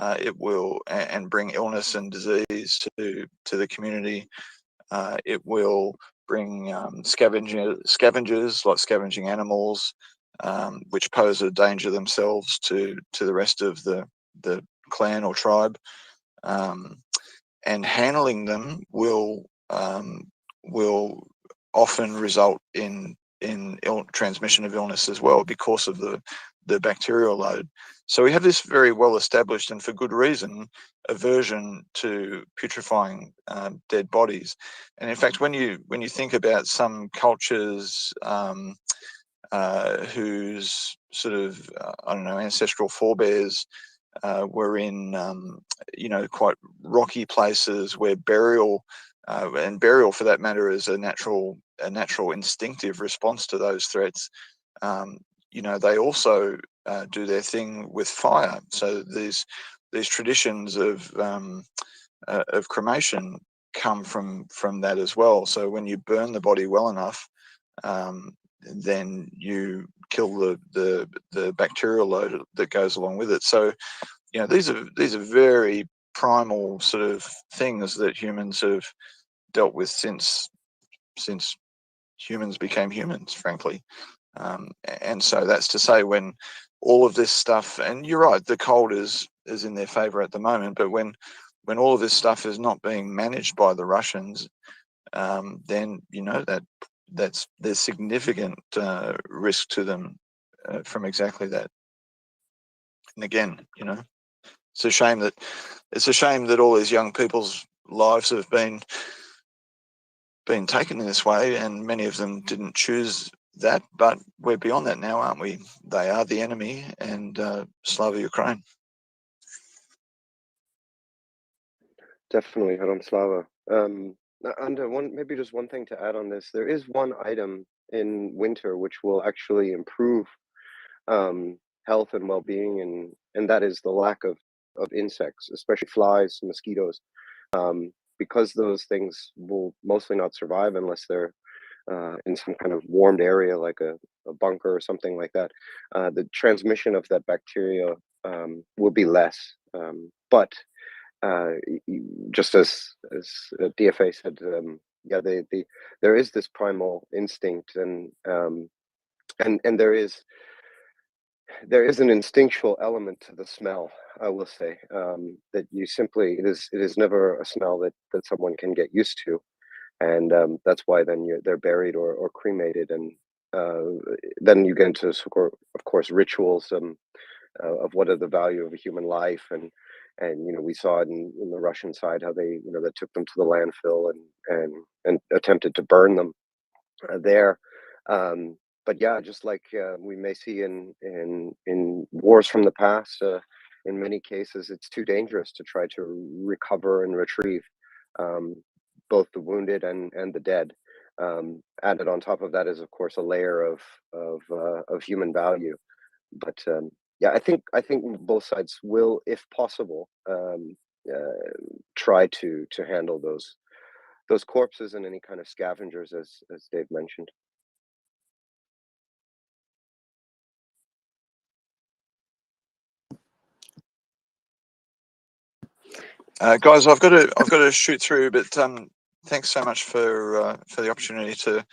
It will and bring illness and disease to the community. It will bring scavengers like scavenging animals, which pose a danger themselves to the rest of the clan or tribe. And handling them will often result in transmission of illness as well because of the bacterial load. So we have this very well established, and for good reason, aversion to putrefying dead bodies. And in fact, when you think about some cultures whose sort of ancestral forebears were in quite rocky places where burial and burial for that matter is a natural instinctive response to those threats. They also do their thing with fire. So these traditions of cremation come from that as well. So when you burn the body well enough, then you kill the bacterial load that goes along with it. So these are very primal sort of things that humans have dealt with since humans became humans, frankly. And so that's to say, when all of this stuff, and you're right, the cold is in their favor at the moment, but when all of this stuff is not being managed by the Russians, then there's significant risk to them from exactly that. And again, it's a shame that all these young people's lives have been taken in this way, and many of them didn't choose that. But we're beyond that now, aren't we? They are the enemy, and Slava Ukraine. Definitely, Haram Slava. And maybe just one thing to add on this. There is one item in winter which will actually improve health and well-being, and that is the lack of insects, especially flies, mosquitoes, because those things will mostly not survive unless they're in some kind of warmed area like a bunker or something like that. The transmission of that bacteria will be less, but just as DFA said, yeah, there is this primal instinct, and there is an instinctual element to the smell. I will say that it is never a smell that someone can get used to, and that's why then they're buried or cremated, and then you get into of course rituals of what are the value of a human life, and we saw it in the Russian side how they they took them to the landfill and attempted to burn them there. But yeah, just like we may see in wars from the past, in many cases it's too dangerous to try to recover and retrieve um, both the wounded and the dead. Added on top of that is of course a layer of human value. But yeah, I think both sides will, if possible, try to handle those corpses and any kind of scavengers, as Dave mentioned. Guys, I've got to shoot through, but thanks so much for the opportunity to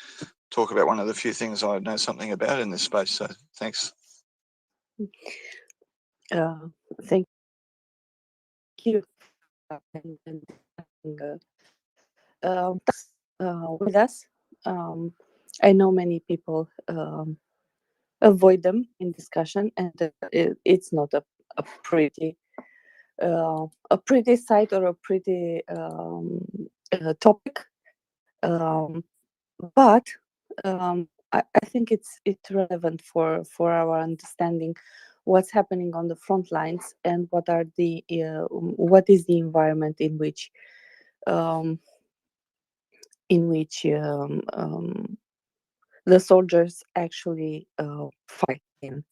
talk about one of the few things I know something about in this space. So thanks. Thank you. With us, I know many people avoid them in discussion, and it's not a pretty sight or a pretty topic, but I think it's relevant for our understanding what's happening on the front lines and what is the environment in which the soldiers actually fight in.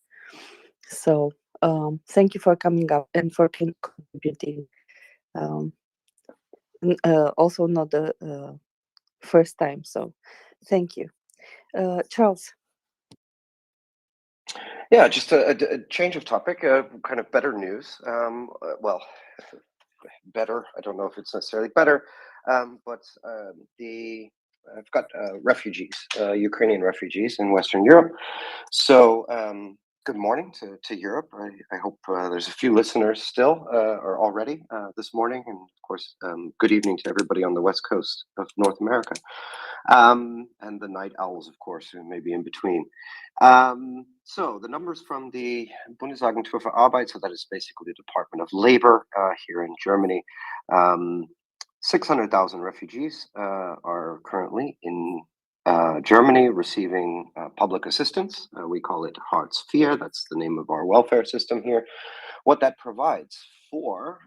So Thank you for coming up and for contributing. Um, Also, not the first time, so thank you. Charles. Yeah, just a change of topic, kind of better news. Well, better. I don't know if it's necessarily better, but I've got refugees, Ukrainian refugees in Western Europe. So good morning to Europe. I hope there's a few listeners still or already this morning, and of course, good evening to everybody on the west coast of North America, and the night owls, of course, who may be in between. So the numbers from the Bundesagentur für Arbeit, so that is basically the Department of Labor here in Germany. 600,000 refugees are currently in Germany receiving public assistance. We call it Hartz IV. That's the name of our welfare system here. What that provides for,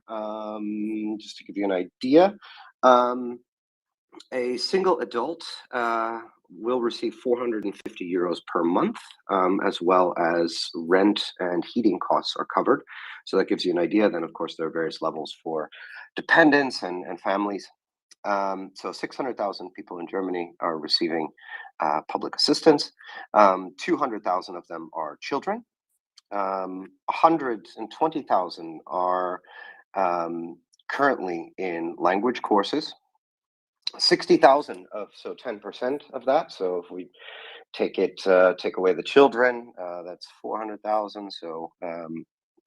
just to give you an idea, a single adult will receive 450 euros per month, as well as rent and heating costs are covered. So that gives you an idea. Then, of course, there are various levels for dependents and families. So 600,000 people in Germany are receiving public assistance. 200,000 of them are children. 120,000 are currently in language courses. 60,000 of, so 10% of that. So if we take away the children, that's 400,000. So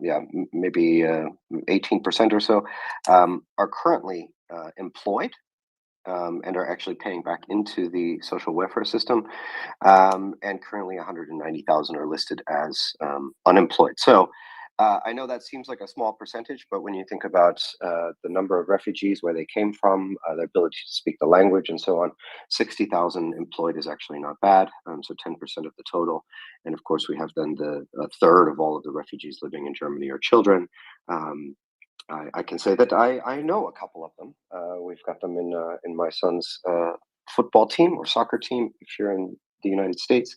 yeah, maybe 18% or so are currently employed and are actually paying back into the social welfare system. And currently 190,000 are listed as unemployed. So I know that seems like a small percentage, but when you think about the number of refugees, where they came from, their ability to speak the language and so on, 60,000 employed is actually not bad. So 10% of the total. And of course, we have then a third of all of the refugees living in Germany are children. I can say that I know a couple of them. We've got them in my son's football team or soccer team if you're in the United States.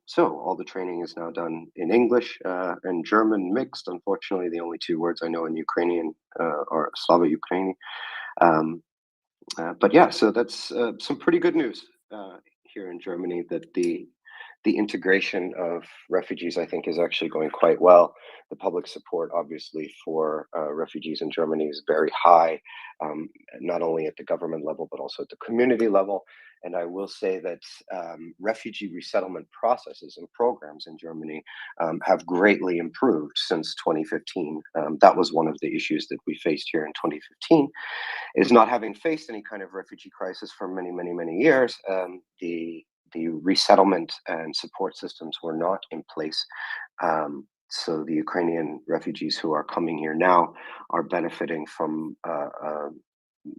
So all the training is now done in English and German mixed. Unfortunately, the only two words I know in Ukrainian are Slava Ukraini. But yeah, so that's some pretty good news here in Germany, that the integration of refugees, I think, is actually going quite well. The public support, obviously, for refugees in Germany is very high, not only at the government level, but also at the community level. And I will say that refugee resettlement processes and programs in Germany have greatly improved since 2015. That was one of the issues that we faced here in 2015, is not having faced any kind of refugee crisis for many, many, many years. The resettlement and support systems were not in place. So the Ukrainian refugees who are coming here now are benefiting from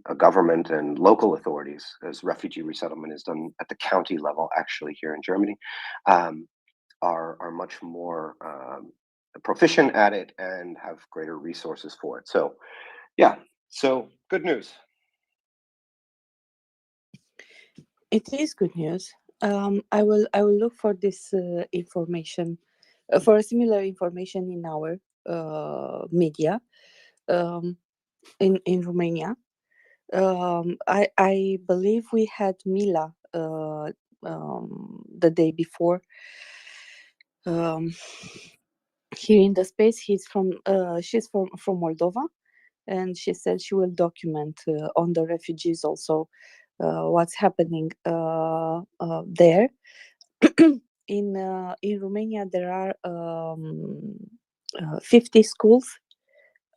a government and local authorities, as refugee resettlement is done at the county level, actually here in Germany, are much more proficient at it and have greater resources for it. So yeah, so good news. It is good news. I will look for this information, for a similar information in our media in Romania. I believe we had Mila the day before here in the space. She's from Moldova, and she said she will document on the refugees also what's happening there. In Romania, there are 50 schools,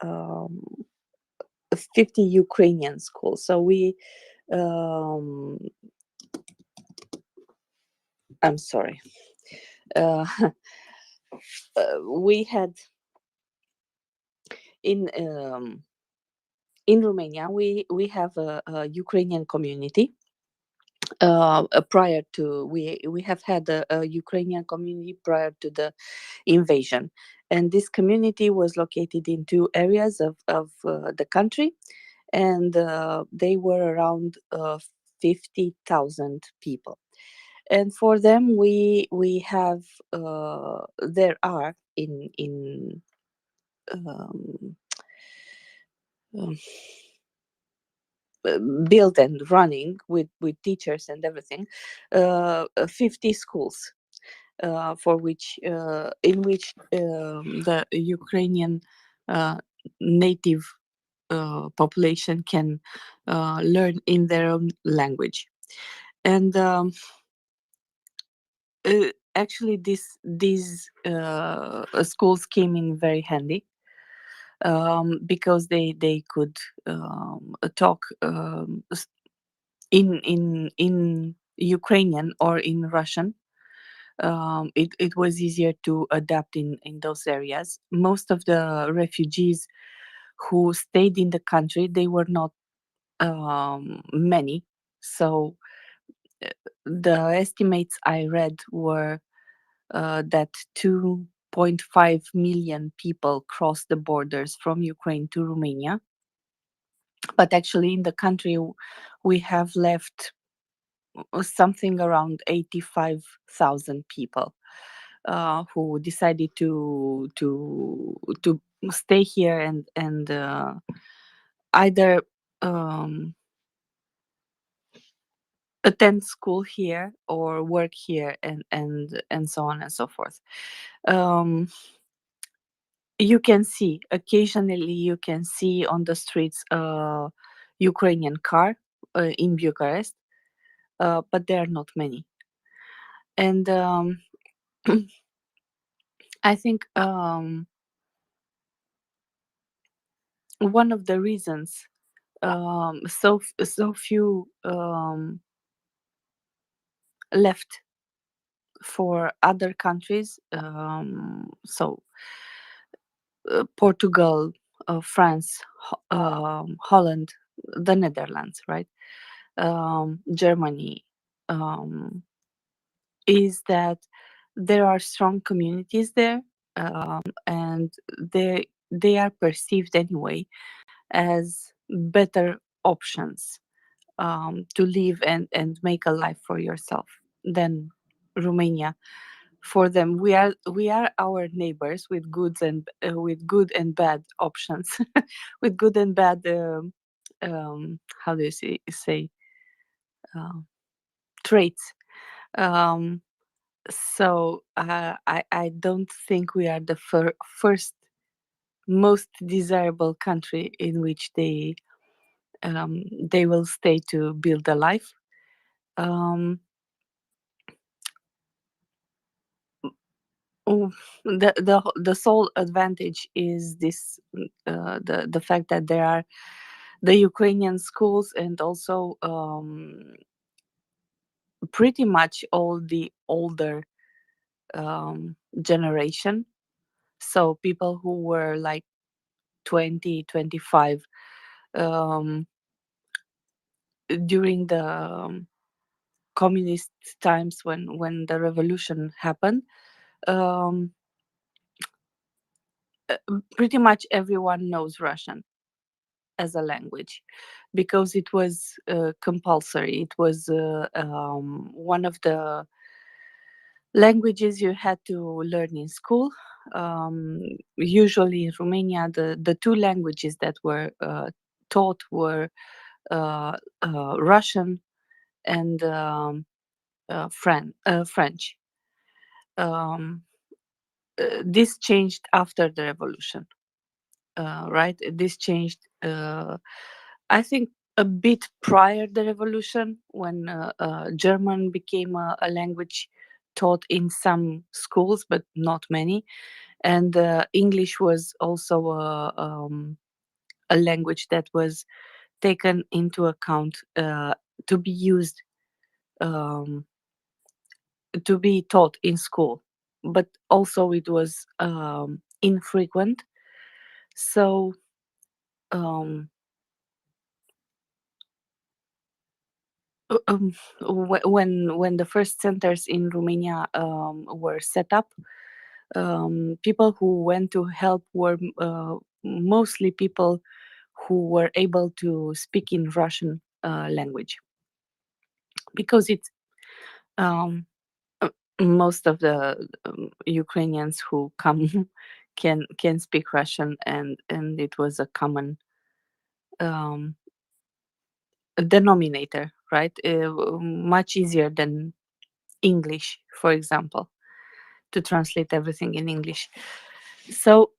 50 Ukrainian schools. So I'm sorry. We had in Romania, we have a Ukrainian community. Prior to we have had a Ukrainian community prior to the invasion, and this community was located in two areas of the country, and they were around 50,000 people. And for them, we have there are in um, um, built and running with teachers and everything, 50 schools for which in which the Ukrainian native population can learn in their own language. And actually, these schools came in very handy because they could talk in Ukrainian or in Russian. It was easier to adapt in those areas. Most of the refugees who stayed in the country, they were not many. So the estimates I read were that 2.5 million people crossed the borders from Ukraine to Romania. But actually, in the country, we have left something around 85,000 people who decided to stay here and either attend school here or work here and so on and so forth. You can see occasionally you can see on the streets a Ukrainian car in Bucharest, but there are not many. And I think one of the reasons so few left for other countries, so Portugal, France, Holland, the Netherlands, right, Germany, is that there are strong communities there, and they are perceived anyway as better options to live and make a life for yourself than Romania. For them, we are our neighbors with goods and with good and bad options, with good and bad. How do you say traits? Um, so I don't think we are the first most desirable country in which they will stay to build a life. The sole advantage is this, the fact that there are the Ukrainian schools and also pretty much all the older generation, so people who were like 20, 25 during the communist times when the revolution happened. um, Pretty much everyone knows Russian as a language because it was compulsory. It was one of the languages you had to learn in school. Usually in Romania, the two languages that were taught were Russian and French. Um, this changed after the revolution, right? This changed, I think, a bit prior the revolution, when German became a language taught in some schools, but not many, and English was also a language that was taken into account to be used, um, to be taught in school, but also it was infrequent. So um, when the first centers in Romania were set up, people who went to help were mostly people who were able to speak in Russian language, because Um, Most of the Ukrainians who come can speak Russian, and it was a common um, denominator, right? Much easier than English, for example, to translate everything in English. So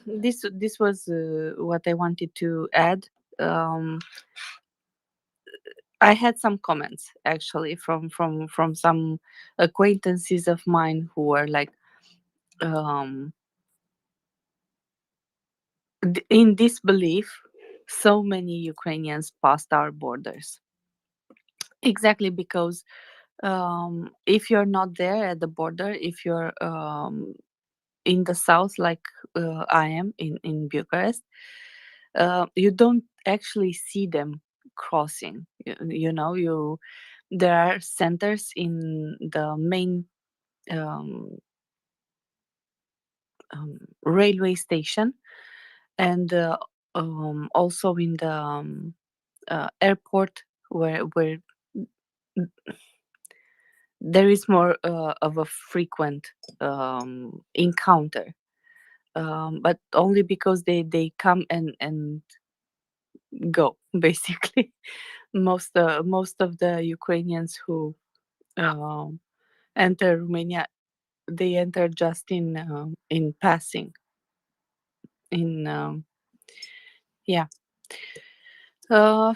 this was what I wanted to add. Um, I had some comments actually from some acquaintances of mine who were like, um, in disbelief. So many Ukrainians passed our borders exactly because if you're not there at the border, if you're in the south, like I am in Bucharest, you don't actually see them crossing. You know, there are centers in the main um, railway station, and also in the airport, where there is more of a frequent encounter, but only because they come and go basically. Most of the Ukrainians who um, enter Romania, they enter just in passing. In Yeah, uh,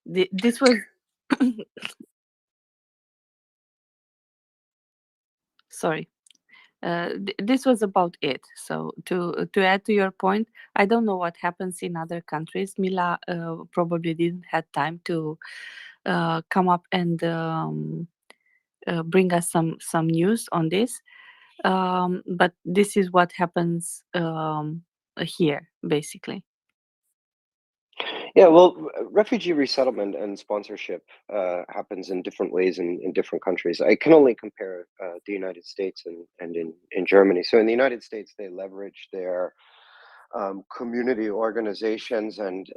this was sorry. This was about it. So to add to your point, I don't know what happens in other countries. Mila probably didn't had time to come up and bring us some news on this. But this is what happens here, basically. Yeah, well, refugee resettlement and sponsorship happens in different ways in different countries. I can only compare the United States and in Germany. So in the United States, they leverage their community organizations and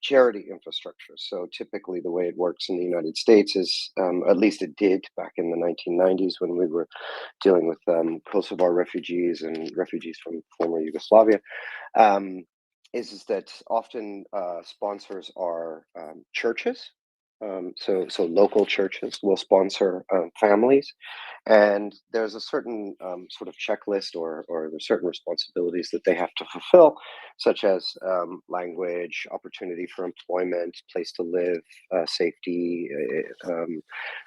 charity infrastructure. So typically, the way it works in the United States is, at least it did back in the 1990s when we were dealing with Kosovo refugees and refugees from former Yugoslavia. Um, is that often sponsors are churches. So local churches will sponsor families, and there's a certain sort of checklist or there's certain responsibilities that they have to fulfill, such as language, opportunity for employment, place to live, safety,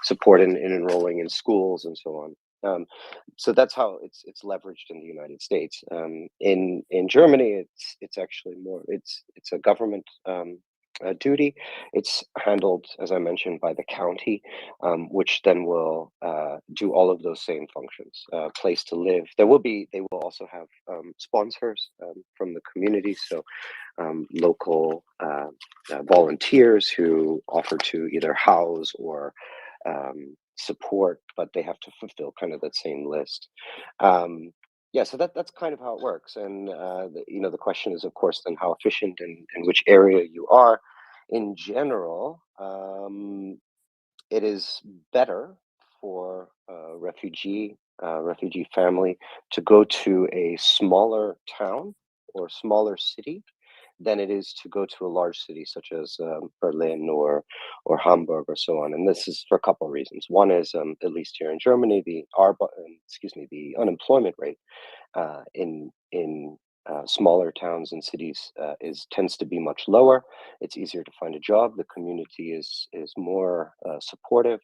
support in enrolling in schools, and so on. So that's how it's leveraged in the United States. In Germany, it's actually more. It's a government duty. It's handled, as I mentioned, by the county, which then will do all of those same functions. Place to live. They will also have sponsors from the community. So local volunteers who offer to either house or support, but they have to fulfill kind of that same list. Yeah, so that's kind of how it works. And the question is, of course, then how efficient and in which area you are. In general, it is better for a refugee family to go to a smaller town or smaller city than it is to go to a large city such as Berlin or Hamburg or so on. And this is for a couple of reasons. One is, at least here in Germany, the unemployment rate in smaller towns and cities tends to be much lower. It's easier to find a job. The community is more supportive,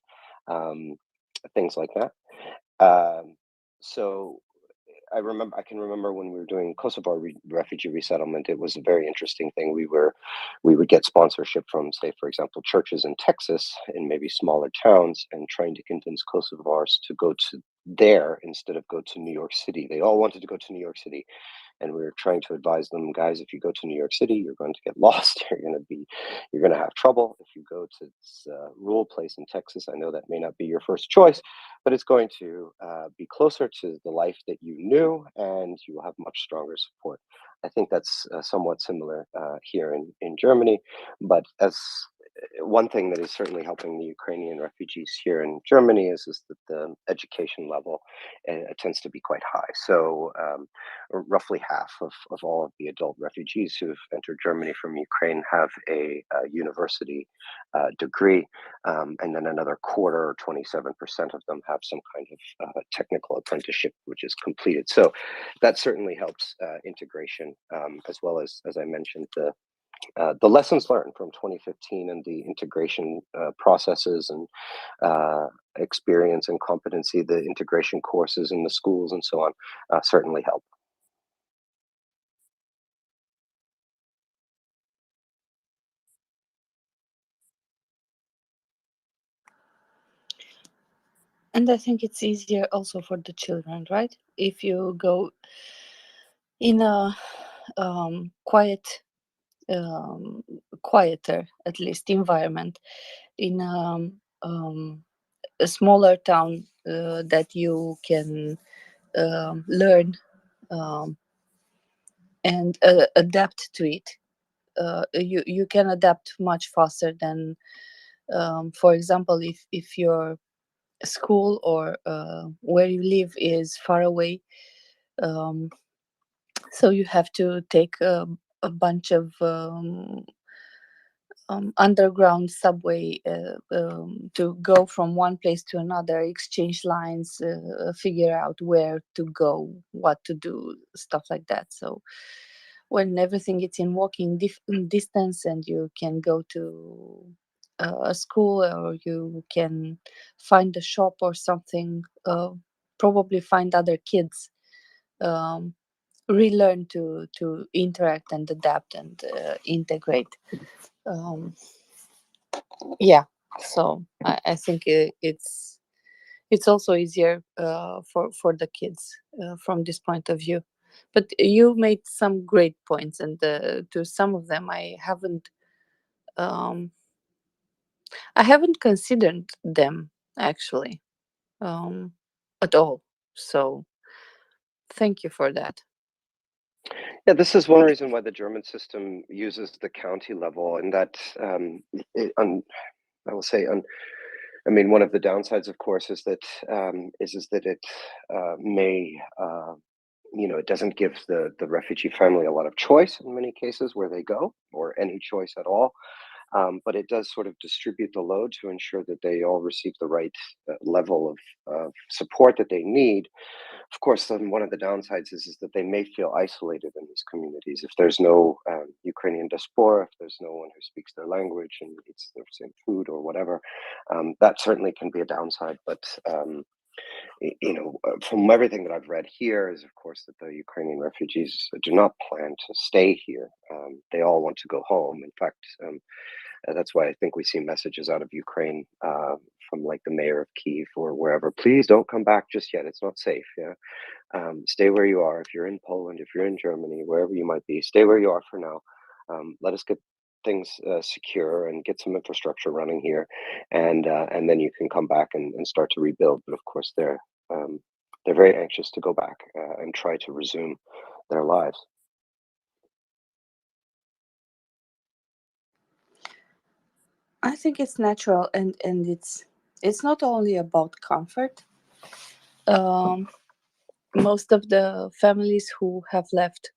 um, things like that. So I can remember when we were doing Kosovo refugee resettlement, it was a very interesting thing. We would get sponsorship from, say, for example, churches in Texas in maybe smaller towns, and trying to convince Kosovars to go to there instead of go to New York City. They all wanted to go to New York City, and we were trying to advise them, guys, if you go to New York City, you're going to get lost. You're going to have trouble. If you go to this rural place in Texas, I know that may not be your first choice, but it's going to be closer to the life that you knew, and you will have much stronger support. I think that's somewhat similar here in Germany, but as one thing that is certainly helping the Ukrainian refugees here in Germany is that the education level tends to be quite high. So roughly half of all of the adult refugees who've entered Germany from Ukraine have a university degree, and then another quarter, 27% of them have some kind of technical apprenticeship which is completed. So that certainly helps integration, as well as I mentioned, the lessons learned from 2015 and the integration processes and experience and competency, the integration courses in the schools and so on, certainly help. And I think it's easier also for the children, right? If you go in a quiet, quieter, at least, environment, in a smaller town that you can learn and adapt to it. You can adapt much faster than, for example, if your school or where you live is far away, so you have to take a bunch of underground subway to go from one place to another, exchange lines, figure out where to go, what to do, stuff like that. So when everything is in walking distance and you can go to a school, or you can find a shop or something, probably find other kids, relearn to interact and adapt and integrate. Yeah, so I think it's also easier for the kids from this point of view. But you made some great points, and to some of them I haven't considered them, actually, at all. So thank you for that. Yeah, this is one reason why the German system uses the county level, and that I will say, I mean, one of the downsides, of course, is that is that it may it doesn't give the refugee family a lot of choice in many cases where they go, or any choice at all. But it does sort of distribute the load to ensure that they all receive the right level of support that they need. Of course, then one of the downsides is that they may feel isolated in these communities. If there's no Ukrainian diaspora, if there's no one who speaks their language and eats the same food or whatever, that certainly can be a downside. But from everything that I've read here, is of course that the Ukrainian refugees do not plan to stay here. They all want to go home. In fact, that's why I think we see messages out of Ukraine from like the mayor of Kyiv or wherever. Please don't come back just yet. It's not safe. Yeah, stay where you are. If you're in Poland, if you're in Germany, wherever you might be, stay where you are for now. Let us get things secure and get some infrastructure running here, and then you can come back and start to rebuild. But of course, they're very anxious to go back and try to resume their lives. I think it's natural, and it's not only about comfort. Most of the families who have left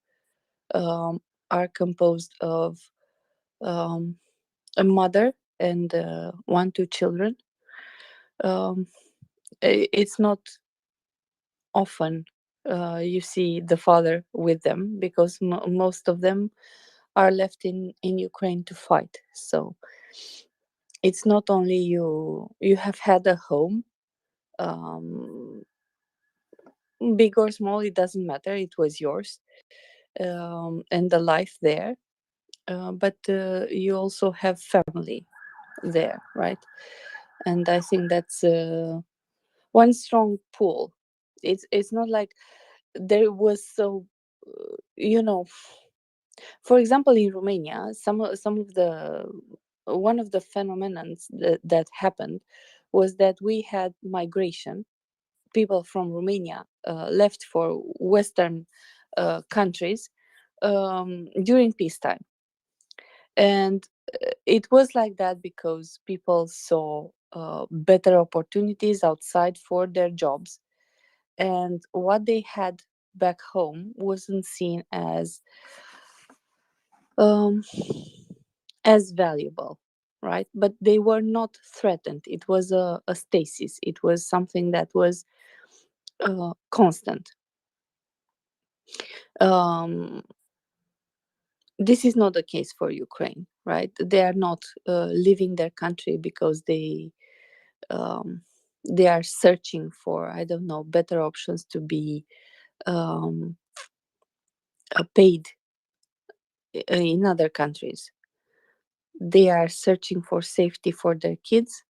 are composed of a mother and 1-2 children. It's not often you see the father with them, because most of them are left in Ukraine to fight. So it's not only you have had a home, big or small, it doesn't matter, it was yours, and the life there, but you also have family there, right? And I think that's one strong pull. It's not like there was, so for example, in Romania, some of the one of the phenomenons that happened was that we had migration. People from Romania left for Western countries during peacetime, and it was like that because people saw better opportunities outside for their jobs, and what they had back home wasn't seen um, as valuable, right? But they were not threatened. It was a stasis. It was something that was constant. Um, this is not the case for Ukraine, right? They are not leaving their country because um, they are searching for, I don't know, better options to be um, paid in other countries. They are searching for safety for their kids,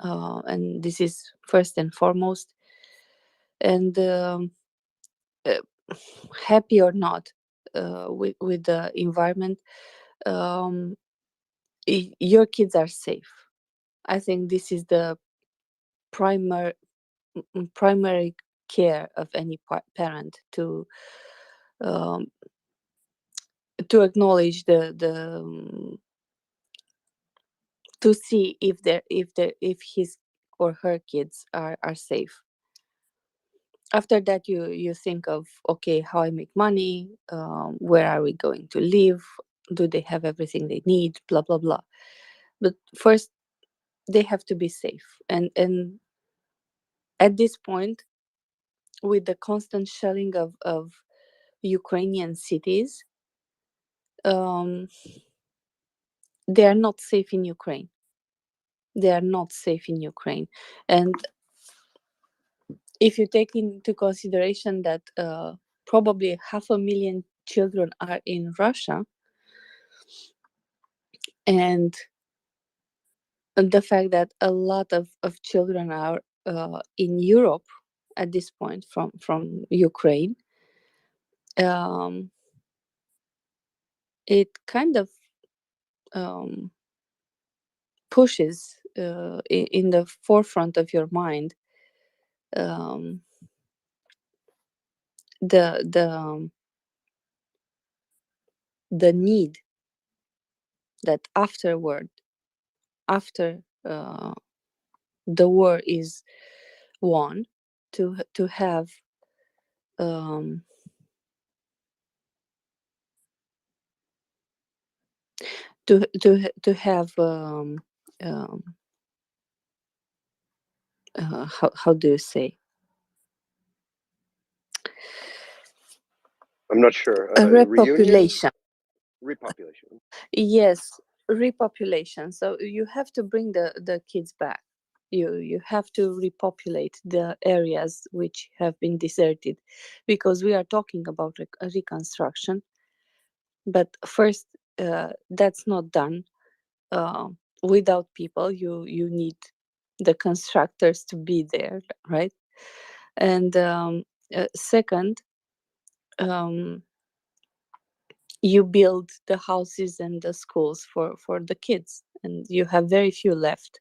and this is first and foremost. And uh, happy or not with the environment, um, your kids are safe. I think this is the primary primary care of any parent, um, to acknowledge the to see if his or her kids are safe. After that, you think of, okay, how I make money, where are we going to live, do they have everything they need, blah blah blah. But first they have to be safe. And at this point, with the constant shelling of Ukrainian cities, um, they are not safe in Ukraine. They are not safe in Ukraine. And if you take into consideration that probably 500,000 children are in Russia, and the fact that a lot of children are in Europe at this point from Ukraine, um, it kind of um, pushes in the forefront of your mind um, the the need that after the war is won, to have um, to have um, how do you say, I'm not sure. a Reunion, repopulation. repopulation. Yes, repopulation. So you have to bring the kids back. You have to repopulate the areas which have been deserted, because we are talking about reconstruction. But first, that's not done uh, without people. You need the constructors to be there, right? And second, um, you build the houses and the schools for the kids, and you have very few left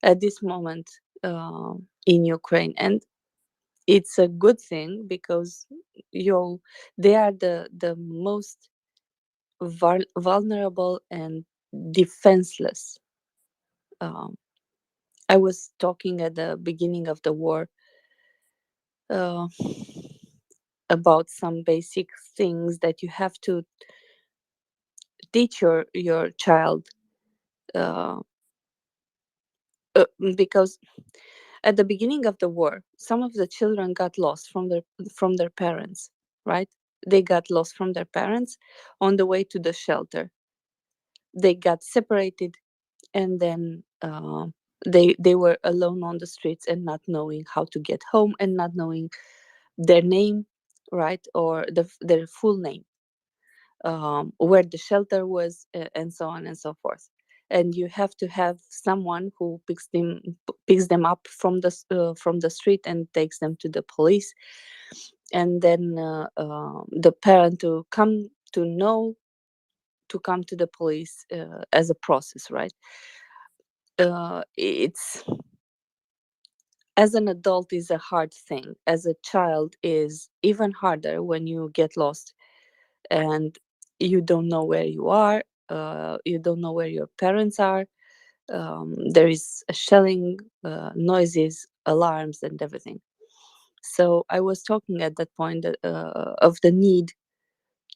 at this moment in Ukraine. And it's a good thing, because you they are the most vulnerable and defenseless. um, I was talking at the beginning of the war uh, about some basic things that you have to teach your child, uh, because at the beginning of the war, some of the children got lost from their parents, right? They got lost from their parents on the way to the shelter. They got separated, and then they were alone on the streets and not knowing how to get home, and not knowing their name, right, or their full name, where the shelter was, and so on and so forth. And you have to have someone who picks them up from the street and takes them to the police, and then the parent to come to the police as a process, right? It's, as an adult, is a hard thing. As a child is even harder when you get lost and you don't know where you are. you don't know where your parents are. There is a shelling, noises, alarms, and everything. So I was talking at that point of the need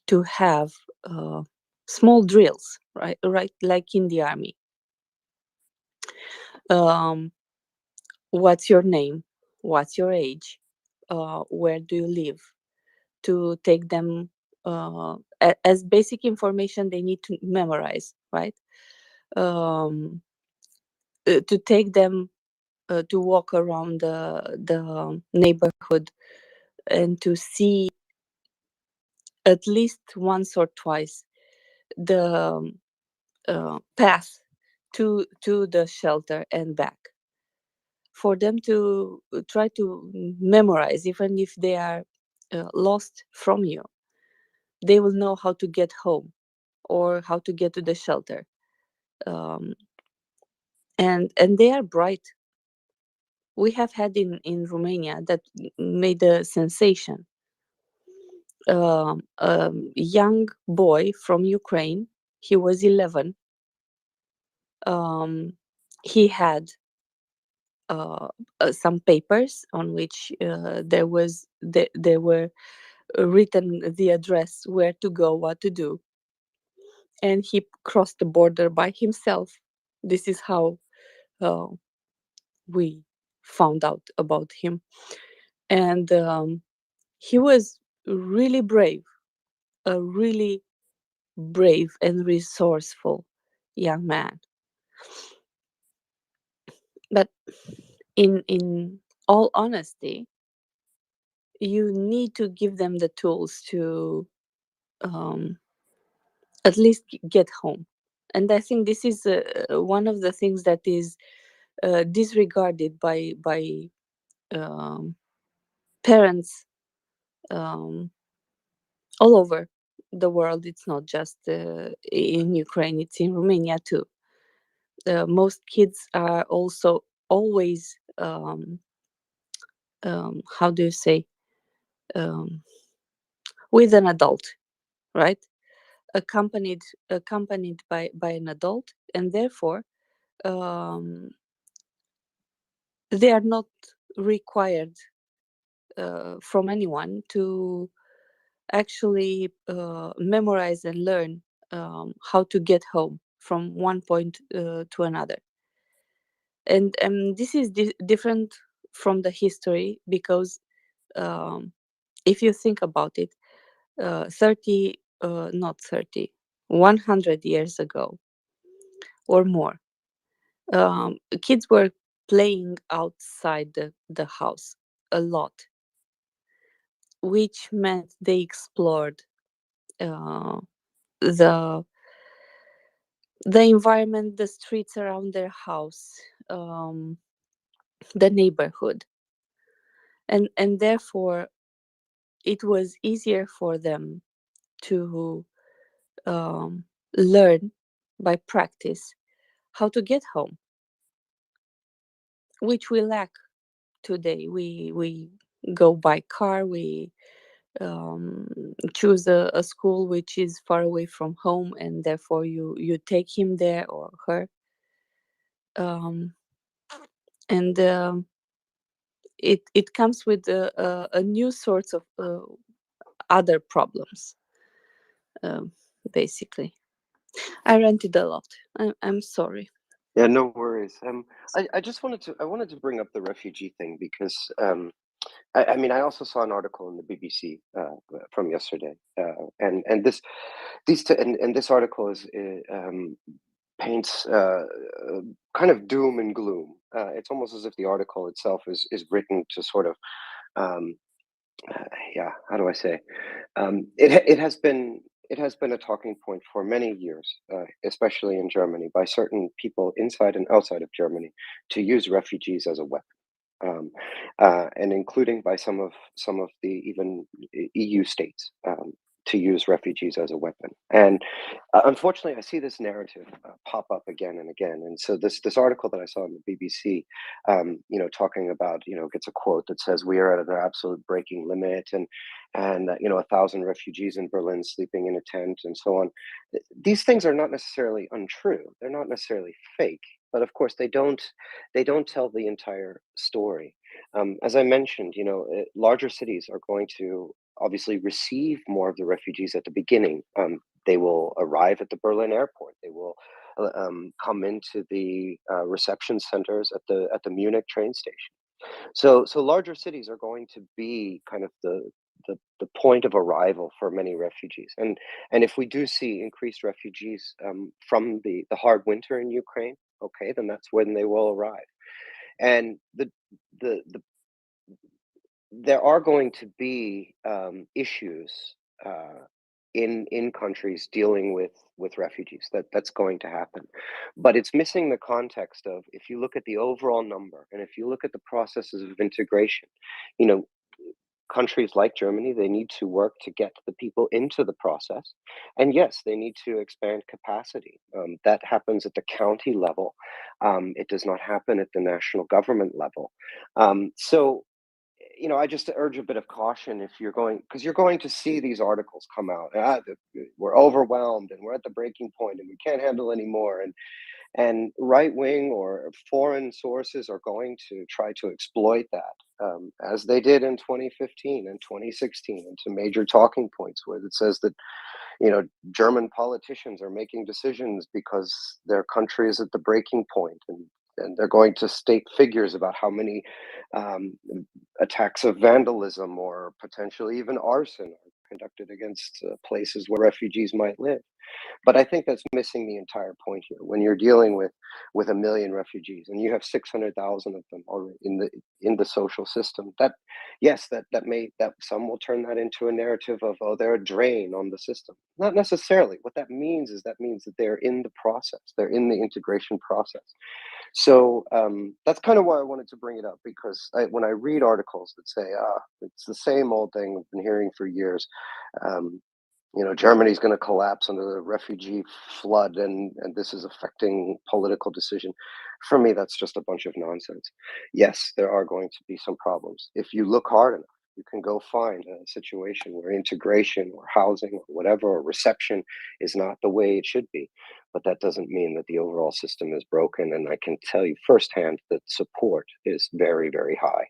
to have small drills, right, like in the army. What's your name? What's your age? Where do you live? To take them as basic information they need to memorize, right? To take them to walk around the neighborhood and to see at least once or twice the path to the shelter and back, for them to try to memorize, even if they are lost from you, they will know how to get home or how to get to the shelter. um, and they are bright. We have had in Romania that made a sensation. A young boy from Ukraine, he was 11. He had some papers on which there were written the address, where to go, what to do, and he crossed the border by himself. This is how uh, we found out about him, and he was really brave, a really brave and resourceful young man. But in all honesty, you need to give them the tools to um, at least get home. And I think this is one of the things that is disregarded by parents um, all over the world. It's not just in Ukraine; it's in Romania too. Most kids are also always how do you say, um, with an adult, right? Accompanied by an adult, and therefore um, they are not required from anyone to actually memorize and learn how to get home from one point to another. And this is different from the history, because um, if you think about it, 30 not 30, 100 years ago or more, kids were playing outside the house a lot, which meant they explored uh, the the environment, the streets around their house, um, the neighborhood, and therefore it was easier for them to learn by practice how to get home, which we lack today. We go by car. We um, choose a school which is far away from home, and therefore you take him there or her, um, and it comes with a new sorts of other problems. um, Basically, I ranted a lot. I'm sorry. Yeah, no worries. I just wanted to bring up the refugee thing because I mean I also saw an article in the BBC from yesterday, and this article paints kind of doom and gloom. It's almost as if the article itself is written to sort of um, yeah, how do I say? It has been a talking point for many years, especially in Germany, by certain people inside and outside of Germany, to use refugees as a weapon, and including by some of the even EU states, to use refugees as a weapon. And unfortunately, I see this narrative pop up again and again. And so this article that I saw on the BBC, talking about, gets a quote that says we are at an absolute breaking limit, and 1,000 refugees in Berlin sleeping in a tent and so on. These things are not necessarily untrue. They're not necessarily fake, but of course they don't tell the entire story. As I mentioned, larger cities are going to obviously receive more of the refugees at the beginning. They will arrive at the Berlin airport. They will come into the reception centers at the Munich train station. So larger cities are going to be kind of the point of arrival for many refugees. And if we do see increased refugees from the hard winter in Ukraine, okay, then that's when they will arrive. And the there are going to be issues uh, in countries dealing with refugees. That's going to happen, but it's missing the context of, if you look at the overall number and if you look at the processes of integration, you know countries like Germany, they need to work to get the people into the process. And yes, they need to expand capacity. That happens at the county level. It does not happen at the national government level. So I just urge a bit of caution if you're going, because you're going to see these articles come out. We're overwhelmed and we're at the breaking point and we can't handle anymore. And right wing or foreign sources are going to try to exploit that, as they did in 2015 and 2016, into major talking points where it says that German politicians are making decisions because their country is at the breaking point, and they're going to state figures about how many um, attacks of vandalism or potentially even arson are conducted against places where refugees might live. But I think that's missing the entire point here. When you're dealing with 1 million refugees and you have 600,000 of them already in the social system, that yes, that some will turn that into a narrative of, oh, they're a drain on the system. Not necessarily. What that means is that they're in the process. They're in the integration process. So that's kind of why I wanted to bring it up, because when I read articles that say, it's the same old thing I've been hearing for years. Um, Germany's going to collapse under the refugee flood, and this is affecting political decision. For me, that's just a bunch of nonsense. Yes, there are going to be some problems. If you look hard enough, you can go find a situation where integration or housing or whatever, or reception is not the way it should be. But that doesn't mean that the overall system is broken. And I can tell you firsthand that support is very, very high.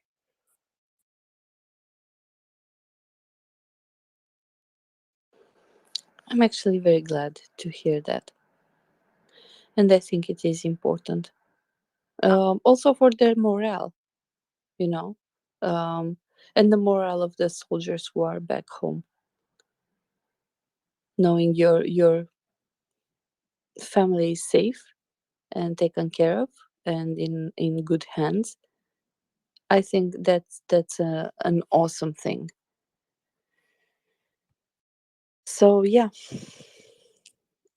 I'm actually very glad to hear that. And I think it is important. Also for their morale, you know, um, and the morale of the soldiers who are back home. Knowing your family is safe and taken care of and in good hands, I think that's an awesome thing. So yeah,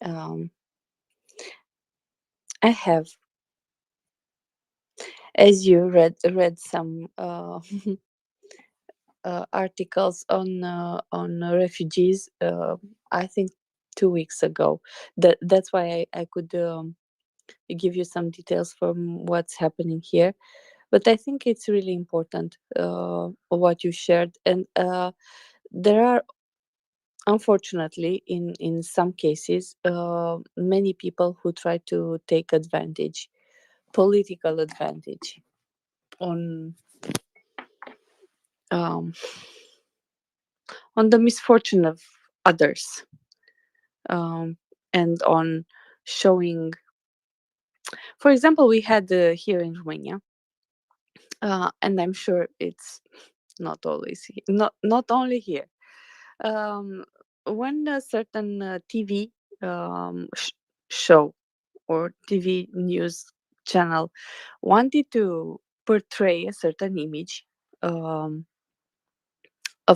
um, I have, as you read some articles on refugees. I think 2 weeks ago. That's why I could give you some details from what's happening here. But I think it's really important what you shared, and there are, unfortunately, in some cases, many people who try to take advantage, political advantage, on um, on the misfortune of others, and on showing. For example, we had here in Romania, and I'm sure it's not always not only here. Um, when a certain TV show or TV news channel wanted to portray a certain image of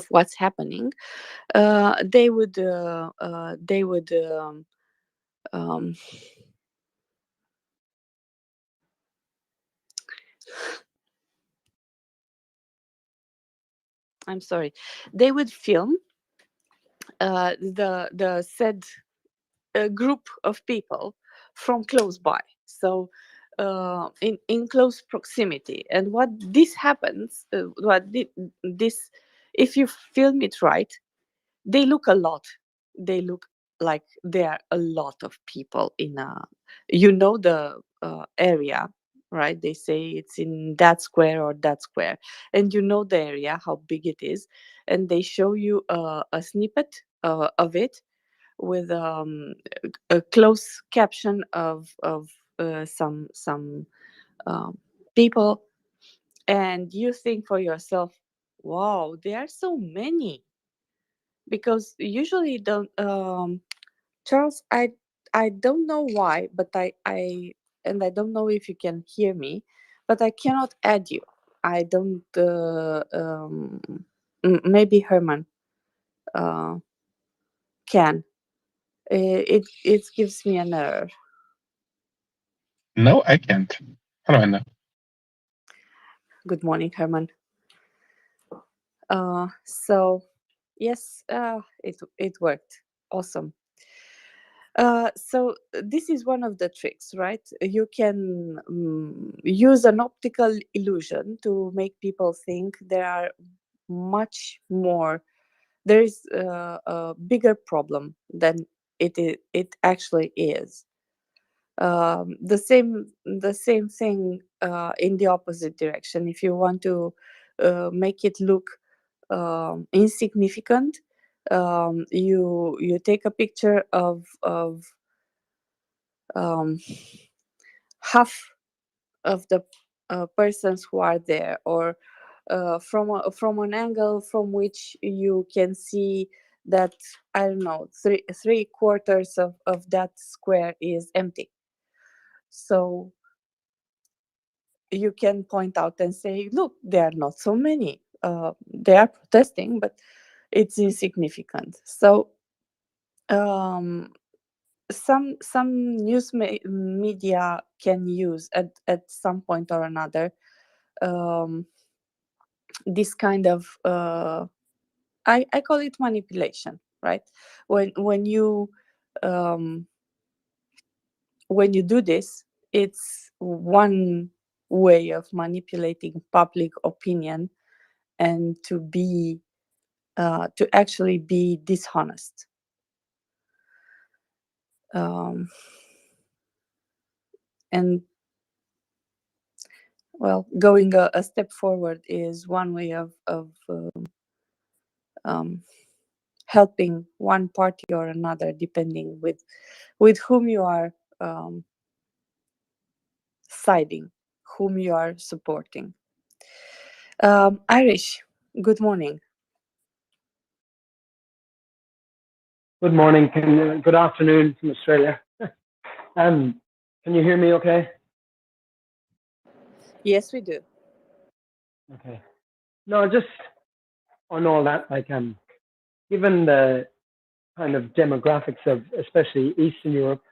what's happening, they would um, I'm sorry, they would film the said group of people from close by, so in close proximity. And what this happens, this if you film it right, they look a lot. They look like there are a lot of people in a, the area, right? They say it's in that square or that square, and the area, how big it is, and they show you a snippet of it with a close caption of some people, and you think for yourself, wow, there are so many. Because usually don't Charles, I don't know why, but I and I don't know if you can hear me, but I cannot add you. I don't maybe Herman can. It gives me an error. No, I can't. Hello, Anna. Good morning, Herman. So yes, it worked. Awesome. So this is one of the tricks, right? You can use an optical illusion to make people think there are much more. There is a bigger problem than it actually is. The same thing in the opposite direction. If you want to make it look insignificant, you take a picture of half of the persons who are there, or from an angle from which you can see that, I don't know, three quarters of that square is empty. So you can point out and say, look, there are not so many. They are protesting, but it's insignificant. So some news media can use at some point or another this kind of I call it manipulation, right? When you do this, it's one way of manipulating public opinion and to actually be dishonest. And well, going a step forward is one way of helping one party or another, depending with whom you are siding, whom you are supporting. Irish, good morning. Good morning. Good afternoon from Australia. Can you hear me okay? Yes, we do. Okay. No, just on all that, given the kind of demographics of especially Eastern Europe,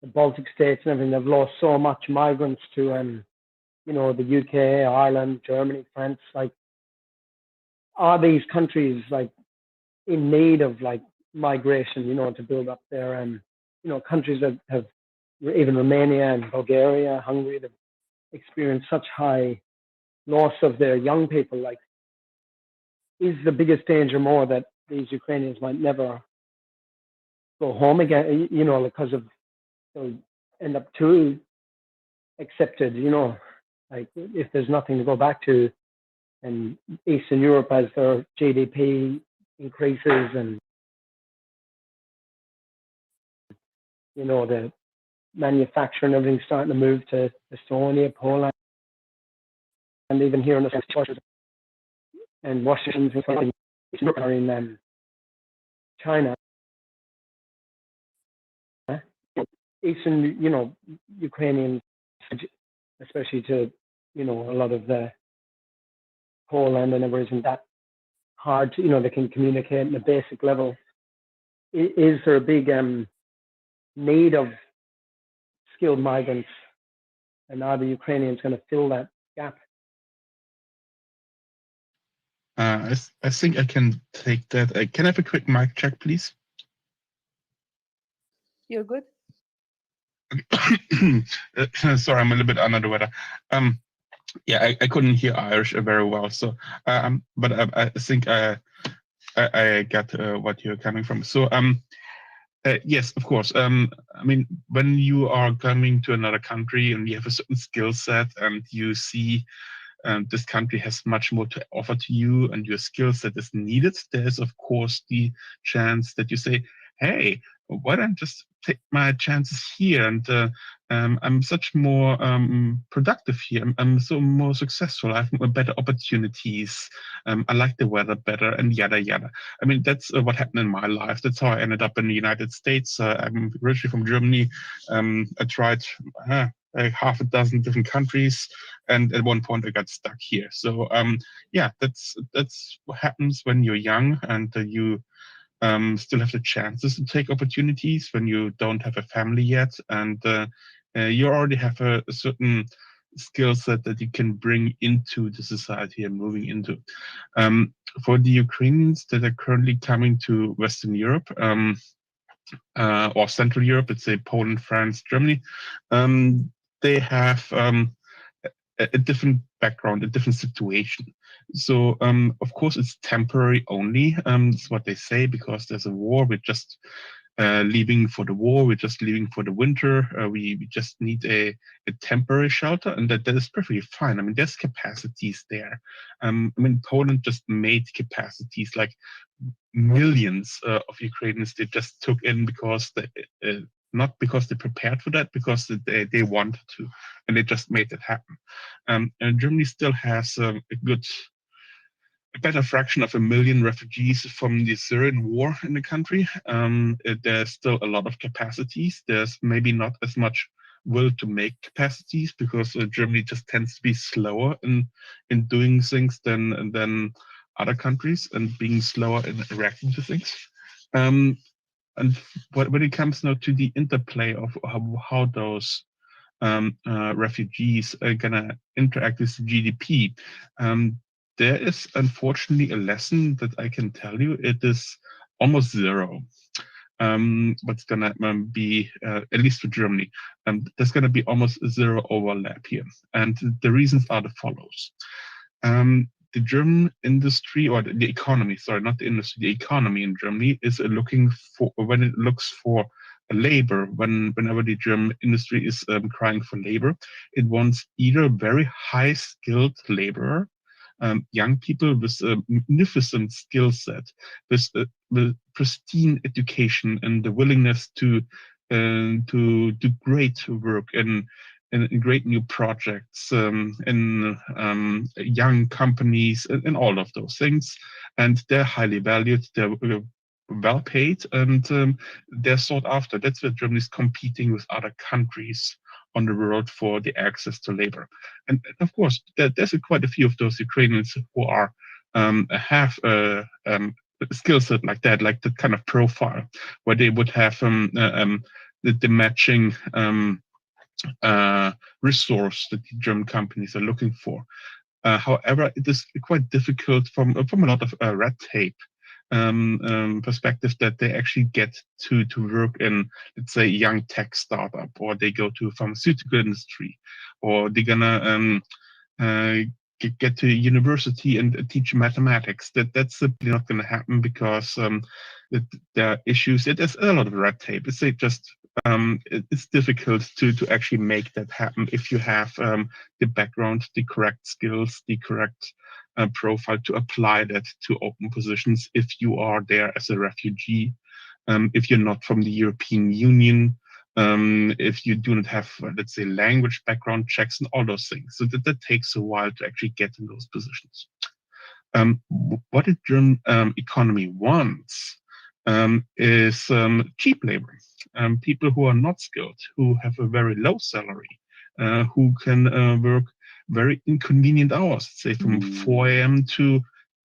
the Baltic states and everything, they've lost so much migrants to, the UK, Ireland, Germany, France. Like, are these countries in need of migration, to build up their, countries that have, even Romania and Bulgaria, Hungary, that experience such high loss of their young people? Like, is the biggest danger more that these Ukrainians might never go home again, because of they'll end up too accepted, if there's nothing to go back to, and Eastern Europe, as their GDP increases and, the manufacturing and everything's starting to move to Estonia, Poland, and even here in the States, and Washington are in China. Eastern, Ukrainians, especially to, a lot of the Poland and everything, isn't that hard to, they can communicate on a basic level. Is there a big need of skilled migrants, and are the Ukrainians going to fill that gap? I think I can take that. Can I have a quick mic check, please? You're good? Sorry, I'm a little bit under the weather. Yeah, I couldn't hear Irish very well, so but I think I got what you're coming from. So yes, of course. I mean, when you are coming to another country and you have a certain skill set and you see this country has much more to offer to you and your skill set is needed, there's of course the chance that you say, hey, why don't I just take my chances here? And I'm such more productive here. I'm so more successful. I have better opportunities. I like the weather better, and yada yada. I mean, that's what happened in my life. That's how I ended up in the United States. I'm originally from Germany. I tried like half a dozen different countries, and at one point I got stuck here. So yeah, that's what happens when you're young and you still have the chances to take opportunities when you don't have a family yet, and you already have a certain skill set that you can bring into the society and moving into. For the Ukrainians that are currently coming to Western Europe or Central Europe, let's say Poland, France, Germany, they have a different background, a different situation. So, of course, it's temporary only. That's what they say, because there's a war. We're just leaving for the war. We're just leaving for the winter. We just need a temporary shelter, and that is perfectly fine. I mean, there's capacities there. I mean, Poland just made capacities like millions of Ukrainians they just took in because they, not because they prepared for that, because they wanted to, and they just made it happen. And Germany still has a better fraction of 1 million refugees from the Syrian war in the country. There's still a lot of capacities. There's maybe not as much will to make capacities because Germany just tends to be slower in doing things than other countries and being slower in reacting to things. And when it comes now to the interplay of how those refugees are gonna interact with GDP, there is unfortunately a lesson that I can tell you. It is almost zero. What's gonna be, at least for Germany, there's gonna be almost zero overlap here. And the reasons are the follows. The German industry, or the economy, sorry, not the industry, the economy in Germany is looking for, when it looks for labor, whenever the German industry is crying for labor, it wants either very high skilled laborer, young people with a magnificent skill set, with pristine education and the willingness to do great work in great new projects, in young companies, and all of those things. And they're highly valued, they're well paid, and they're sought after. That's where Germany is competing with other countries on the world for the access to labor. And of course, there's quite a few of those Ukrainians who are have a skill set like that kind of profile, where they would have the matching resource that the German companies are looking for. However, it is quite difficult from a lot of red tape perspective that they actually get to work in, let's say, young tech startup, or they go to pharmaceutical industry, or they're gonna get to university and teach mathematics. That's simply not going to happen because there are issues. There's a lot of red tape. It's just it's difficult to actually make that happen if you have the background, the correct skills, the correct profile to apply that to open positions if you are there as a refugee, if you're not from the European Union, if you do not have, let's say, language background checks and all those things. So that takes a while to actually get in those positions. What the German economy wants is cheap labor, people who are not skilled, who have a very low salary, who can work very inconvenient hours, say from 4 a.m. to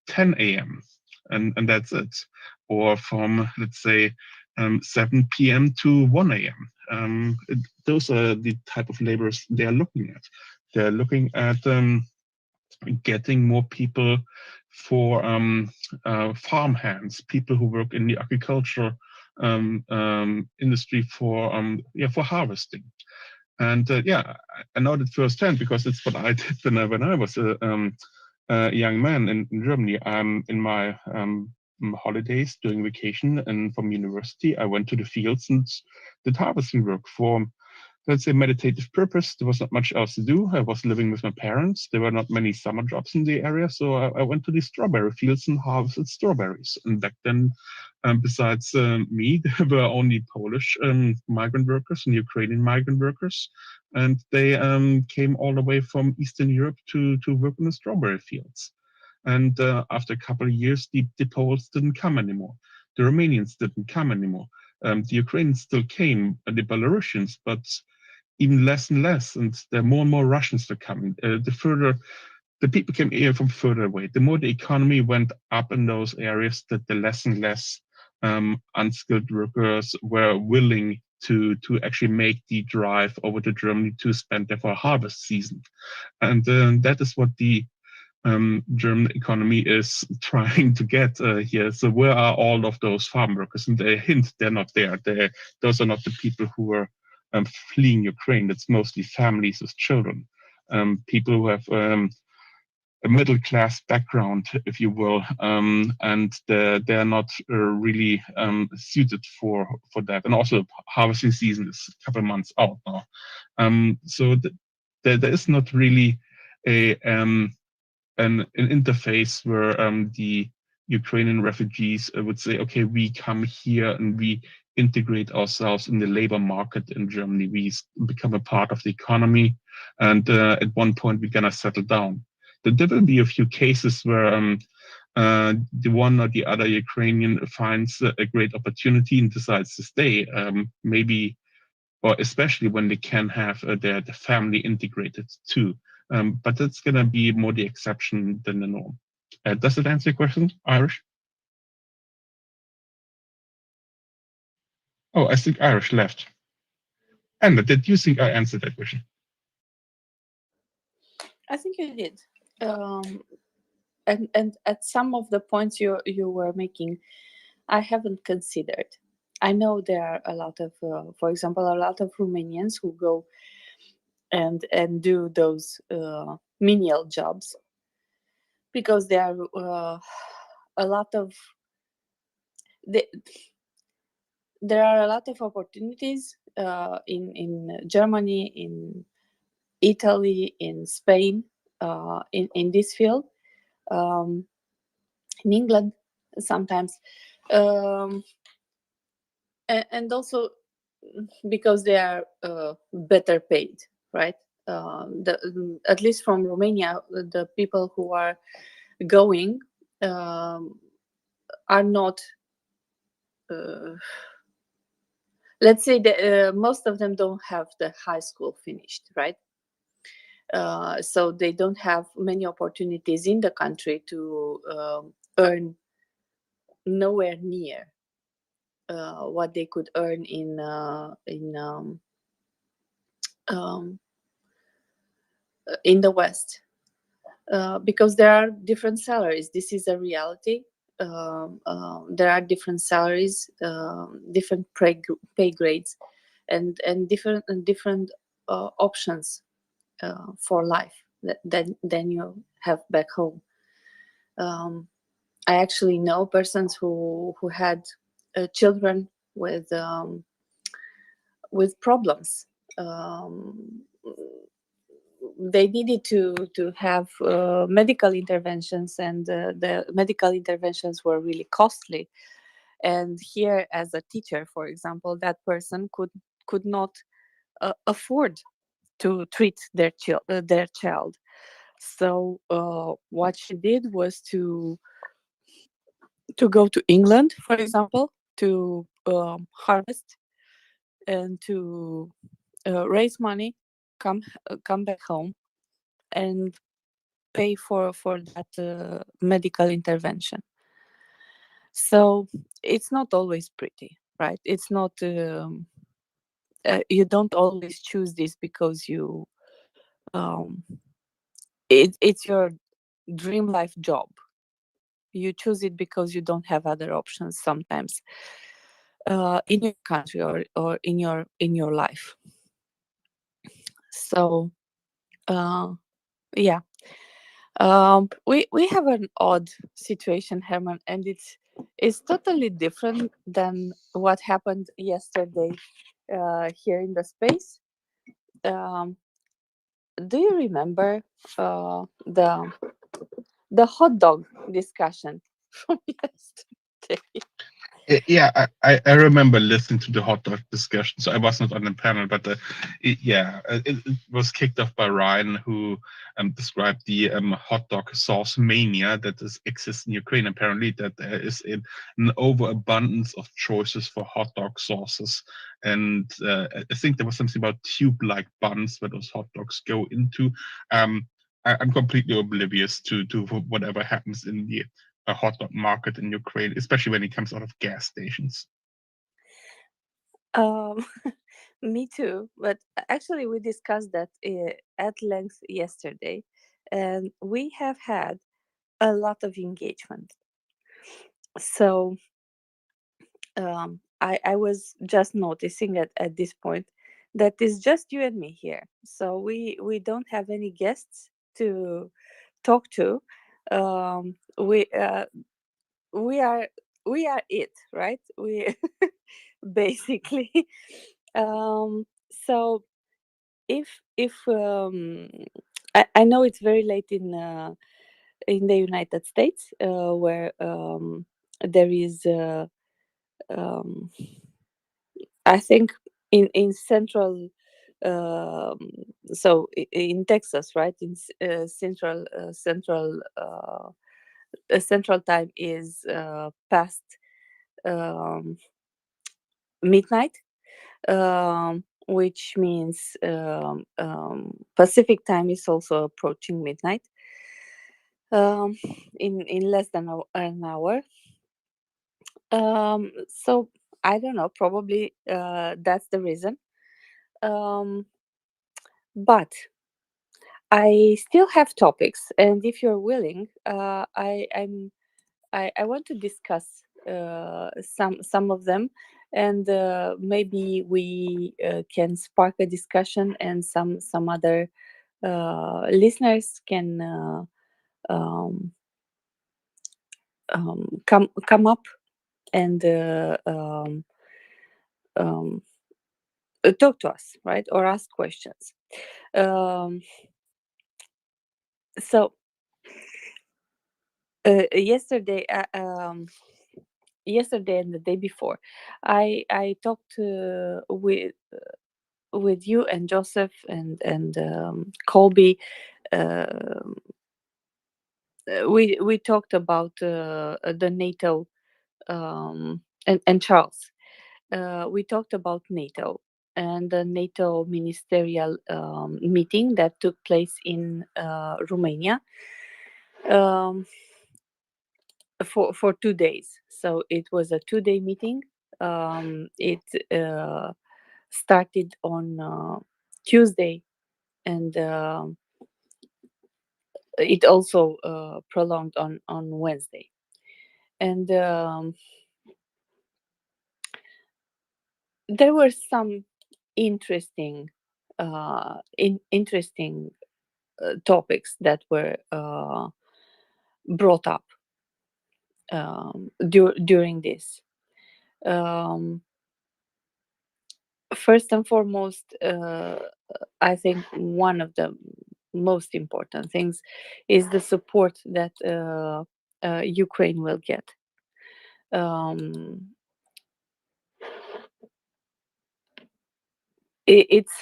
10 a.m. And that's it. Or from, let's say, 7 p.m. to 1 a.m. Those are the type of laborers they are looking at. They're looking at getting more people for farm hands, people who work in the agricultural industry for harvesting. And I know that firsthand because it's what I did when I was a young man in Germany. In my holidays during vacation, and from university, I went to the fields and did harvesting work for, let's say, meditative purpose. There was not much else to do. I was living with my parents. There were not many summer jobs in the area, so I went to the strawberry fields and harvested strawberries. And back then, besides me, there were only Polish migrant workers and Ukrainian migrant workers, and they came all the way from Eastern Europe to work in the strawberry fields. And after a couple of years, the Poles didn't come anymore. The Romanians didn't come anymore. The Ukrainians still came, the Belarusians, but even less and less. And there are more and more Russians that are coming. The people came here from further away. The more the economy went up in those areas, the less and less unskilled workers were willing to actually make the drive over to Germany to spend there for harvest season. And that is what the German economy is trying to get here. So where are all of those farm workers? And they hint they're not there. Those are not the people who are fleeing Ukraine. It's mostly families with children, people who have a middle class background, if you will, and they're not really suited for that. And also, harvesting season is a couple of months out now, so there is not really an interface where the Ukrainian refugees would say, okay, we come here and we integrate ourselves in the labor market in Germany. We become a part of the economy, and at one point we're gonna settle down. There will be a few cases where the one or the other Ukrainian finds a great opportunity and decides to stay, maybe, or especially when they can have their family integrated too. But that's going to be more the exception than the norm. Does it answer your question, Irish? Oh, I think Irish left. Anna, did you think I answered that question? I think you did. And at some of the points you were making, I haven't considered. I know there are a lot of, for example, a lot of Romanians who go and do those menial jobs because there are a lot of there are a lot of opportunities in Germany, in Italy, in Spain, in this field, in England sometimes, and also because they are better paid, right? At least from Romania, the people who are going are not. Let's say that most of them don't have the high school finished, right? So they don't have many opportunities in the country to earn nowhere near what they could earn in the West, because there are different salaries. This is a reality. There are different salaries, different pay grades, and different options for life than you have back home. I actually know persons who had children with problems. They needed to have medical interventions, and the medical interventions were really costly. And here, as a teacher, for example, that person could not afford to treat their child. So what she did was to go to England, for example, to harvest and to raise money, come back home, and pay for that medical intervention. So it's not always pretty, right? It's not. You don't always choose this because you. It's your dream life job. You choose it because you don't have other options sometimes in your country or in your life. So yeah, we have an odd situation, Herman, and is totally different than what happened yesterday here in the space. Um, do you remember the hot dog discussion from yesterday? Yeah, I remember listening to the hot dog discussion. So I was not on the panel, but it was kicked off by Ryan, who described the hot dog sauce mania that exists in Ukraine. Apparently, that there is an overabundance of choices for hot dog sauces, and I think there was something about tube-like buns where those hot dogs go into. I'm completely oblivious to whatever happens in the a hot dog market in Ukraine, especially when it comes out of gas stations. Me too. But actually, we discussed that at length yesterday, and we have had a lot of engagement. So I was just noticing at this point that it's just you and me here. So we don't have any guests to talk to. Um, we uh, we are we are it, right? We basically. So if I know it's very late in the United States, where there is um, I think in central, um, so in Texas, right? In central time is past um, midnight, which means Pacific time is also approaching midnight in less than an hour. So I don't know, probably that's the reason. But I still have topics, and if you're willing, I want to discuss some of them, and maybe we can spark a discussion, and some other listeners can come up and talk to us, right, or ask questions. So yesterday yesterday and the day before, I talked with you and Joseph and Colby. um we talked about the NATO, and Charles. We talked about NATO and the NATO ministerial meeting that took place in Romania for 2 days. So it was a 2-day meeting. It started on Tuesday, and it also prolonged on Wednesday. And there were some interesting interesting topics that were brought up during this. Um, First and foremost, I think one of the most important things is the support that Ukraine will get. It's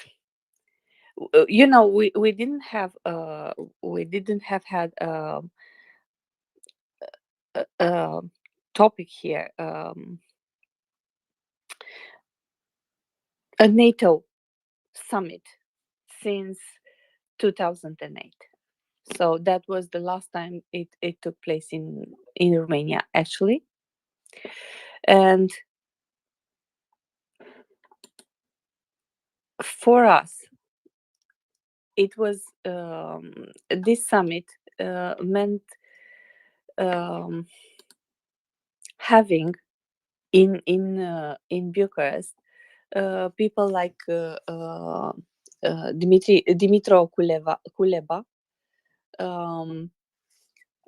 we didn't have had a topic here, a NATO summit since 2008. So that was the last time it took place in Romania, actually. And for us, it was this summit meant having in Bucharest people like Dimitro Kuleba,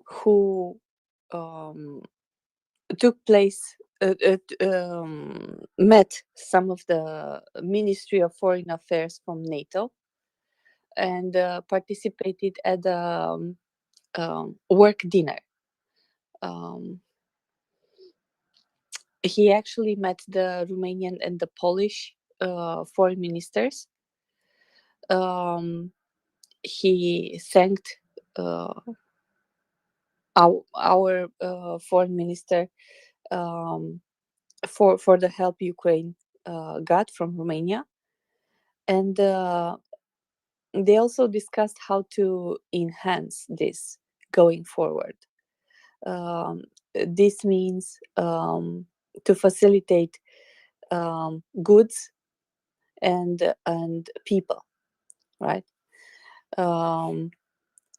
who took place, met some of the Ministry of Foreign Affairs from NATO, and participated at a work dinner. He actually met the Romanian and the Polish foreign ministers. He thanked our foreign minister for the help Ukraine got from Romania, and they also discussed how to enhance this going forward. This means to facilitate goods and people, right?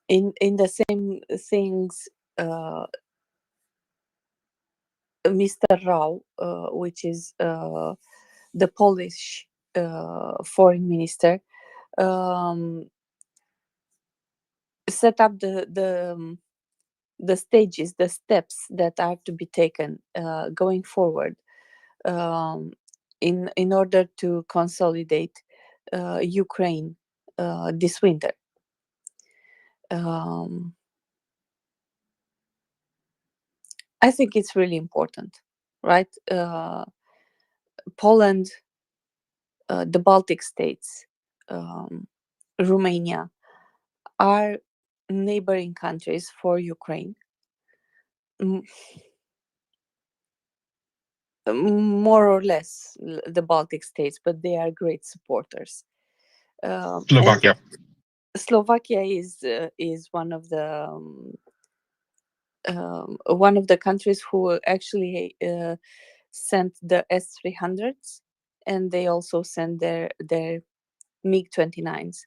In the same things, Mr. Rau, which is the Polish foreign minister, set up the stages, the steps that are to be taken going forward in order to consolidate Ukraine this winter. I think it's really important, right? Poland, the Baltic states, Romania are neighboring countries for Ukraine. More or less the Baltic states, but they are great supporters. Slovakia. Slovakia is one of the countries who actually sent the S-300s, and they also sent their MiG-29s.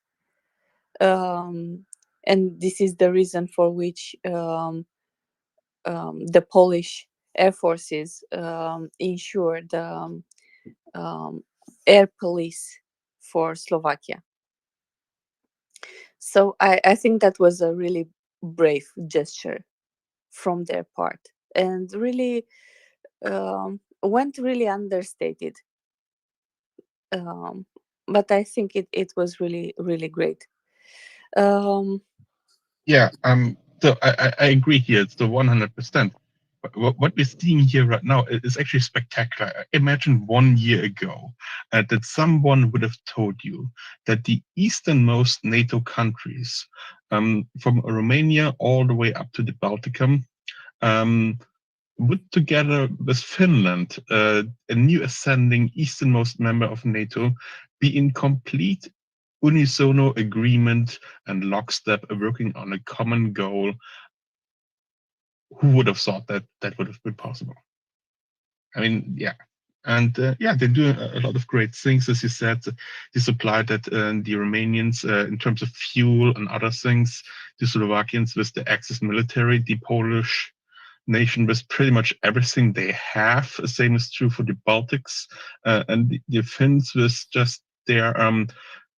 And this is the reason for which the Polish air forces ensure the air police for Slovakia. So I think that was a really brave gesture from their part, and really went really understated. But I think it was really, really great. Yeah, so I agree here. It's the 100%. What we're seeing here right now is actually spectacular. Imagine 1 year ago that someone would have told you that the easternmost NATO countries, from Romania all the way up to the Balticum, would together with Finland, a new ascending easternmost member of NATO, be in complete unisono agreement and lockstep working on a common goal. Who would have thought that that would have been possible? I mean, yeah. And yeah, they're doing a lot of great things. As you said, they supplied that the Romanians in terms of fuel and other things, the Slovakians with the Axis military, the Polish nation with pretty much everything they have. The same is true for the Baltics, and the Finns with just their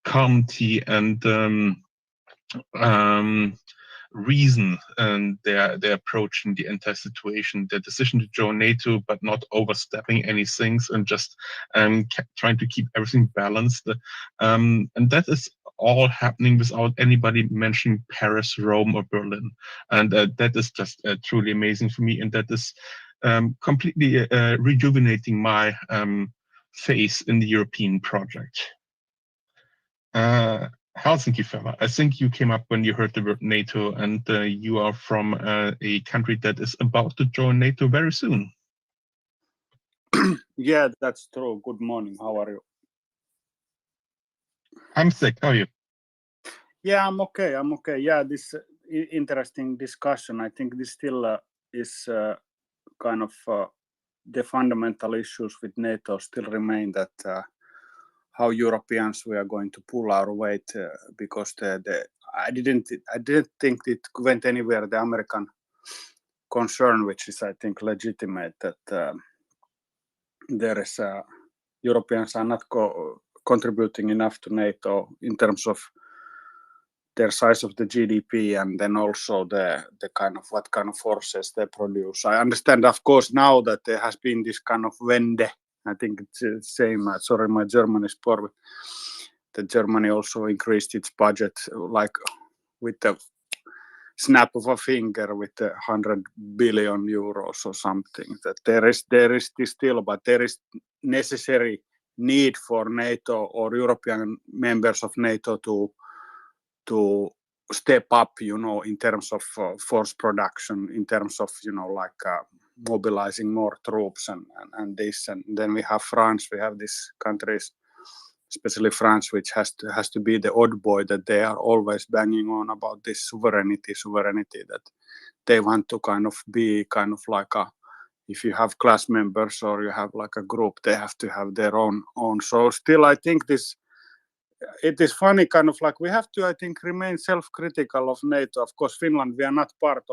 calmity and reason and their approach in the entire situation, their decision to join NATO but not overstepping any things and just trying to keep everything balanced, and that is all happening without anybody mentioning Paris, Rome, or Berlin, and that is just truly amazing for me, and that is completely rejuvenating my faith in the European project. Helsinki fella, I think you came up when you heard the word NATO, and you are from a country that is about to join NATO very soon. Yeah, that's true. Good morning. How are you? I'm sick. How are you? Yeah, I'm okay. I'm okay. Yeah, this interesting discussion. I think this still is kind of the fundamental issues with NATO still remain, that how Europeans we are going to pull our weight, because I didn't think it went anywhere. The American concern, which is I think legitimate, that there is Europeans are not contributing enough to NATO in terms of their size of the GDP, and then also the kind of what kind of forces they produce. I understand, of course, now that there has been this kind of Wende. I think it's the same. Sorry, my German is poor. That Germany also increased its budget like with the snap of a finger with 100 billion euros or something. That there is this still, but there is necessary need for NATO or European members of NATO to step up, in terms of force production, in terms of, mobilizing more troops and this. And then we have France, we have these countries, especially France, which has to be the odd boy, that they are always banging on about this sovereignty, that they want to kind of be kind of like if you have class members or you have like a group, they have to have their own. So still, I think it is funny, kind of like we have to, I think, remain self-critical of NATO. Of course, Finland, we are not part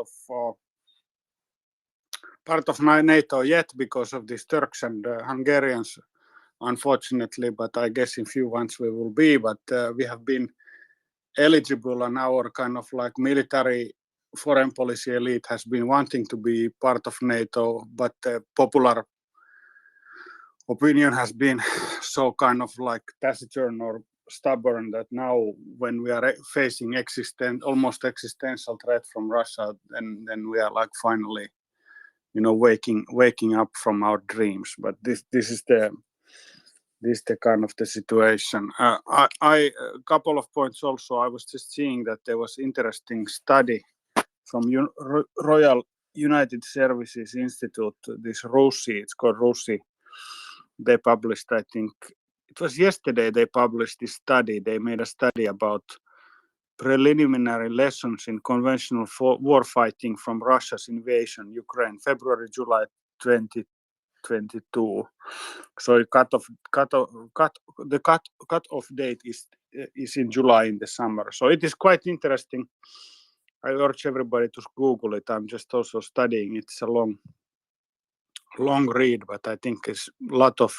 of NATO yet because of these Turks and Hungarians, unfortunately. But I guess in few months we will be. But we have been eligible, and our kind of like military foreign policy elite has been wanting to be part of NATO, but popular opinion has been so kind of like taciturn or stubborn that now when we are facing almost existential threat from Russia, then we are like finally, waking up from our dreams. But this is the kind of the situation. A couple of points also. I was just seeing that there was interesting study from Royal United Services Institute. This RUSI, it's called RUSI. They published, I think, it was yesterday, they published this study. They made a study about preliminary lessons in conventional war fighting from Russia's invasion Ukraine, February, July 2022. So the cut-off date is in July, in the summer. So it is quite interesting. I urge everybody to Google it. I'm just also studying. It's a long read, but I think it's a lot of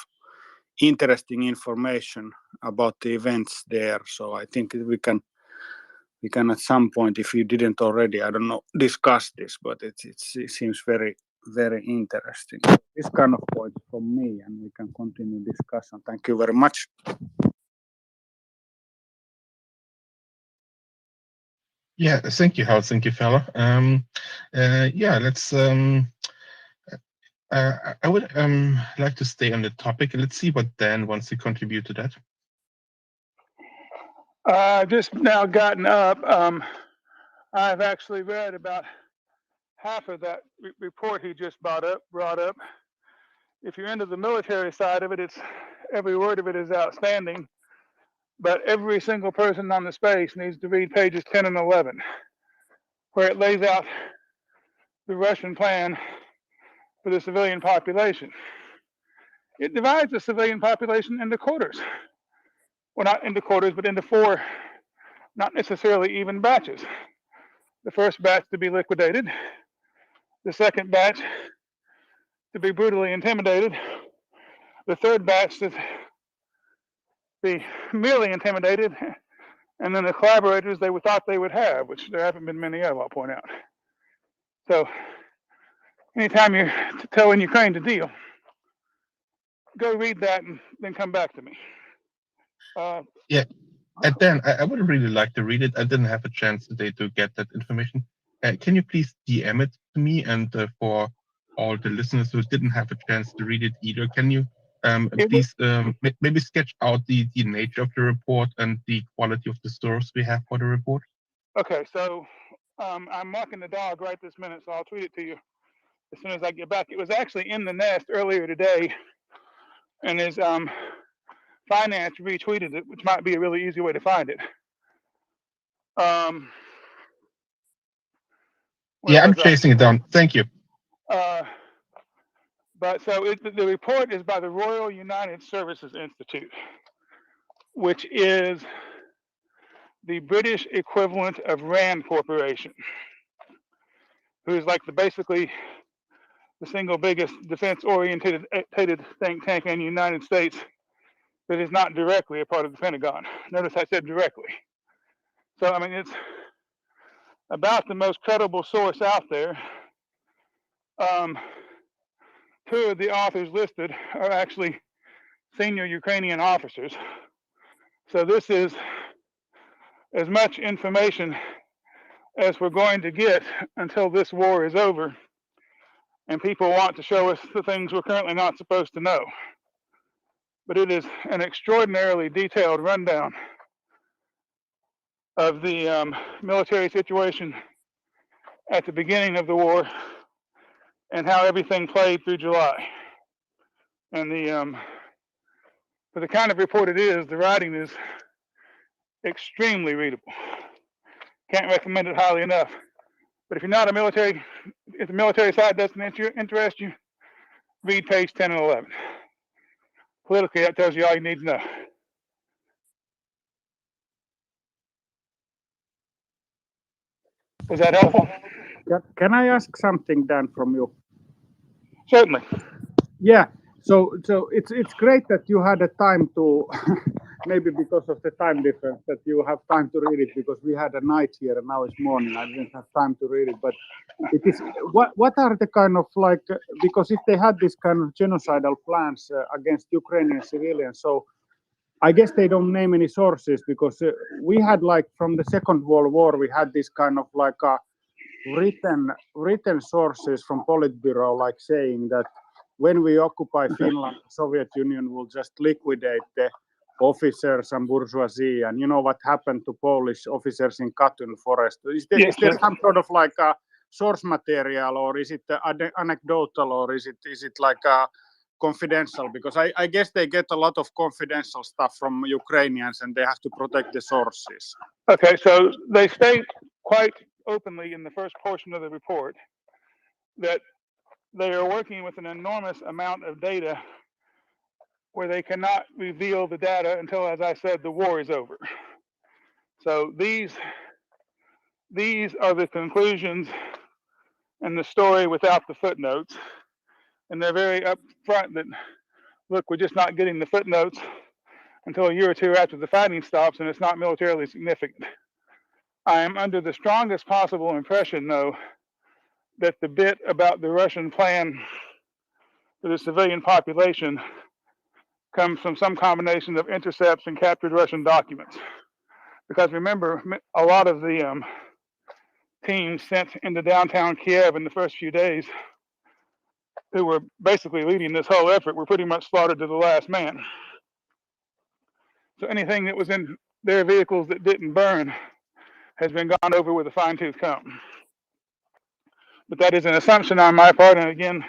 interesting information about the events there. So I think we can at some point, if you didn't already, I don't know, discuss this, but it seems very, very interesting. This kind of point from me, and we can continue discussion. Thank you very much. Yeah, thank you, Howard. Thank you, fella. Let's. I would like to stay on the topic. Let's see what Dan wants to contribute to that. Just now gotten up. I've actually read about half of that report he just brought up. If you're into the military side of it, every word of it is outstanding. But every single person on the space needs to read pages 10 and 11, where it lays out the Russian plan for the civilian population. It divides the civilian population into quarters. Well, not into quarters, but into four, not necessarily even batches. The first batch to be liquidated, the second batch to be brutally intimidated, the third batch to be merely intimidated, and then the collaborators they thought they would have, which there haven't been many of, I'll point out. So anytime you're telling Ukraine to deal, go read that and then come back to me. And then I would really like to read it. I didn't have a chance today to get that information. Can you please DM it to me? And for all the listeners who didn't have a chance to read it either, can you please maybe sketch out the nature of the report and the quality of the source we have for the report? Okay, so I'm walking the dog right this minute, so I'll tweet it to you as soon as I get back. It was actually in the nest earlier today, and his finance retweeted it, which might be a really easy way to find it. I'm chasing it down. Thank you. But so the report is by the Royal United Services Institute, which is the British equivalent of RAND Corporation, who's like basically the single biggest defense-oriented think tank in the United States that is not directly a part of the Pentagon. Notice I said directly. So, I mean, it's about the most credible source out there. Two of the authors listed are actually senior Ukrainian officers. So this is as much information as we're going to get until this war is over and people want to show us the things we're currently not supposed to know. But it is an extraordinarily detailed rundown of the military situation at the beginning of the war and how everything played through July. And for the kind of report it is, the writing is extremely readable. Can't recommend it highly enough. But if you're not a military, if the military side doesn't interest you, read page 10 and 11. Politically, that tells you all you need to know. Was that helpful? Can I ask something, Dan, from you? Certainly. Yeah. So it's great that you had a time to, maybe because of the time difference, that you have time to read it, because we had a night here and now it's morning. I didn't have time to read it, but it is what are the kind of like, because if they had this kind of genocidal plans against Ukrainian civilians, so I guess they don't name any sources, because we had, like, from the Second World War, we had this kind of like written sources from Politburo, like saying that when we occupy Finland, the Soviet Union will just liquidate the officers and bourgeoisie. And you know what happened to Polish officers in Katyn forest? Is there some sort of like a source material, or is it anecdotal, or is it like a confidential? Because I guess they get a lot of confidential stuff from Ukrainians and they have to protect the sources. Okay, so they state quite openly in the first portion of the report that they are working with an enormous amount of data where they cannot reveal the data until, as I said, the war is over. So these are the conclusions and the story without the footnotes. And they're very upfront that, look, we're just not getting the footnotes until a year or two after the fighting stops, and it's not militarily significant. I am under the strongest possible impression, though, that the bit about the Russian plan for the civilian population comes from some combination of intercepts and captured Russian documents. Because remember, a lot of the teams sent into downtown Kiev in the first few days, who were basically leading this whole effort, were pretty much slaughtered to the last man. So anything that was in their vehicles that didn't burn has been gone over with a fine-tooth comb. But that is an assumption on my part, and again,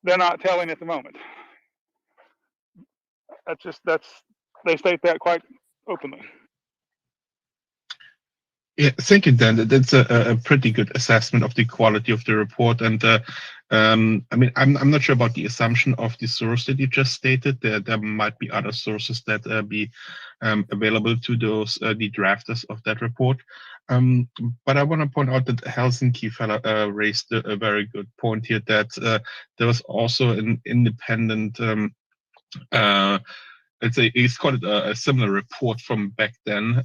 they're not telling at the moment. They state that quite openly. Yeah, thank you, Dan. That's a pretty good assessment of the quality of the report. And I mean, I'm not sure about the assumption of the source that you just stated. There might be other sources that be available to those the drafters of that report. But I want to point out that Helsinki fella raised a very good point here, that there was also an independent let's say it's called a similar report from back then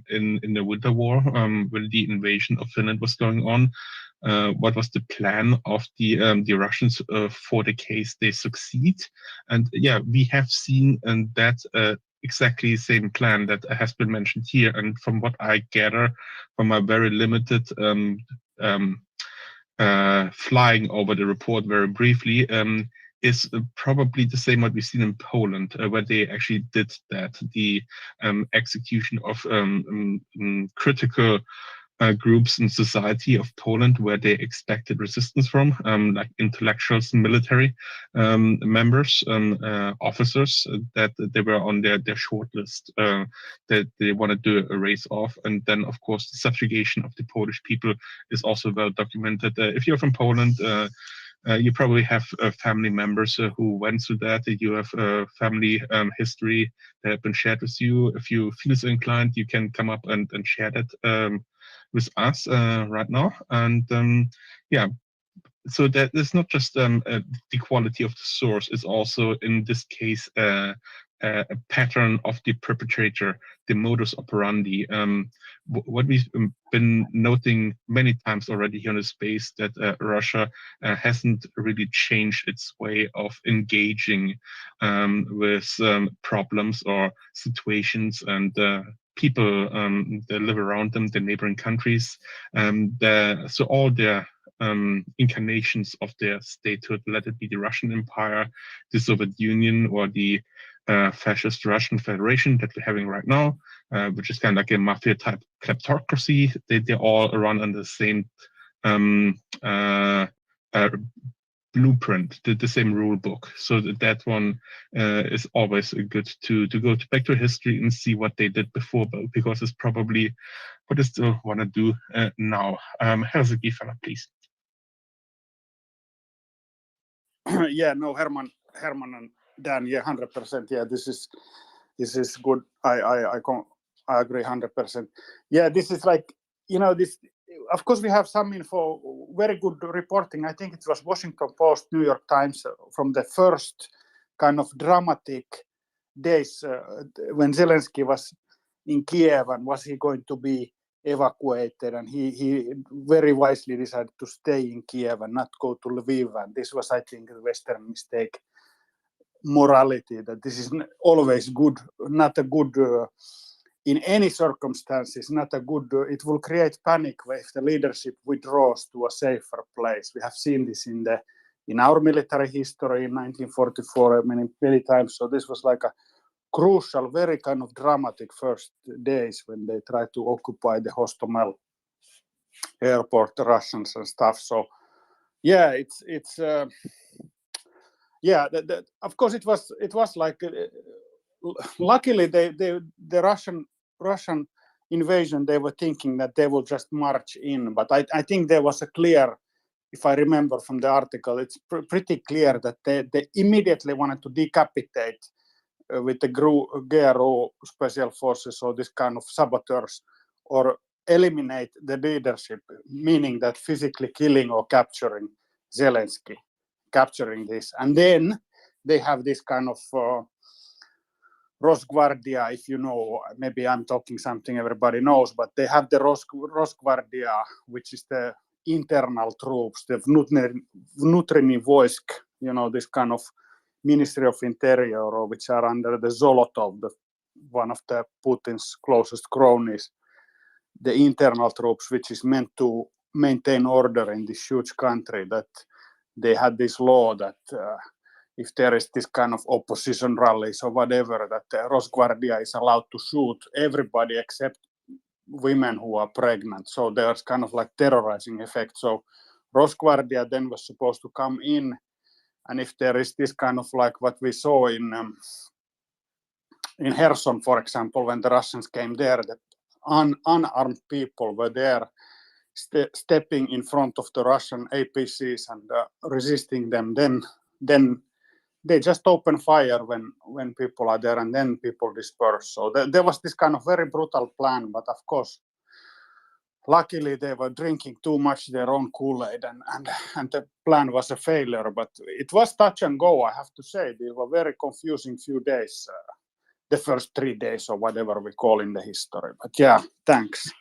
in the Winter War, when the invasion of Finland was going on. What was the plan of the Russians for the case they succeed? And yeah, we have seen that exactly the same plan that has been mentioned here. And from what I gather from a very limited flying over the report very briefly, is probably the same what we've seen in Poland, where they actually did that, the execution of critical groups in society of Poland, where they expected resistance from, like intellectuals, military members, officers, that they were on their short list, that they wanted to erase off. And then, of course, the subjugation of the Polish people is also well documented. If you're from Poland, you probably have family members who went through that. You have family history that have been shared with you. If you feel so inclined, you can come up and share that with us right now. And yeah, so that it's not just the quality of the source, it's also in this case a pattern of the perpetrator, the modus operandi. What we've been noting many times already here in the space, that Russia hasn't really changed its way of engaging with problems or situations and people that live around them, the neighboring countries. So all their incarnations of their statehood, let it be the Russian Empire, the Soviet Union, or the fascist Russian Federation that we're having right now, which is kind of like a mafia type kleptocracy. They all run under the same blueprint, the same rule book. So that one is always good to go back to history and see what they did before, because it's probably what they still want to do now. Helsinki fella, please. Yeah, no, Herman and Dan, yeah, 100%. Yeah, this is good. I agree 100%. Yeah, this is like, this. Of course, we have some info, very good reporting. I think it was Washington Post, New York Times, from the first kind of dramatic days when Zelensky was in Kiev, and was he going to be evacuated, and he very wisely decided to stay in Kiev and not go to Lviv. And this was, I think, a Western mistake morality, that this is always good, not a good in any circumstances, not a good, it will create panic if the leadership withdraws to a safer place. We have seen this in our military history in 1944 many times. So this was like a crucial, very kind of dramatic first days when they tried to occupy the Hostomel airport, the Russians and stuff. So yeah, it's yeah. Of course, it was like luckily the Russian invasion, they were thinking that they will just march in, but I think there was a clear, if I remember from the article, it's pretty clear that they immediately wanted to decapitate with the GRU special forces or this kind of saboteurs, or eliminate the leadership, meaning that physically killing or capturing Zelensky, capturing this. And then they have this kind of Rosguardia, if you know, maybe I'm talking something everybody knows, but they have the Rosguardia, which is the internal troops, the Vnutrенny Voisk, this kind of Ministry of Interior, which are under the Zolotov, one of the Putin's closest cronies, the internal troops, which is meant to maintain order in this huge country. That they had this law that if there is this kind of opposition rallies or whatever, that Rosguardia is allowed to shoot everybody except women who are pregnant. So there's kind of like terrorizing effect. So Rosguardia then was supposed to come in, and if there is this kind of like what we saw in Kherson, for example, when the Russians came there, that unarmed people were there stepping in front of the Russian APCs and resisting them, then they just open fire when people are there, and then people disperse. So there was this kind of very brutal plan, but of course, luckily they were drinking too much their own Kool-Aid, and the plan was a failure. But it was touch and go, I have to say. They were very confusing few days, the first 3 days or whatever we call in the history. But yeah, thanks.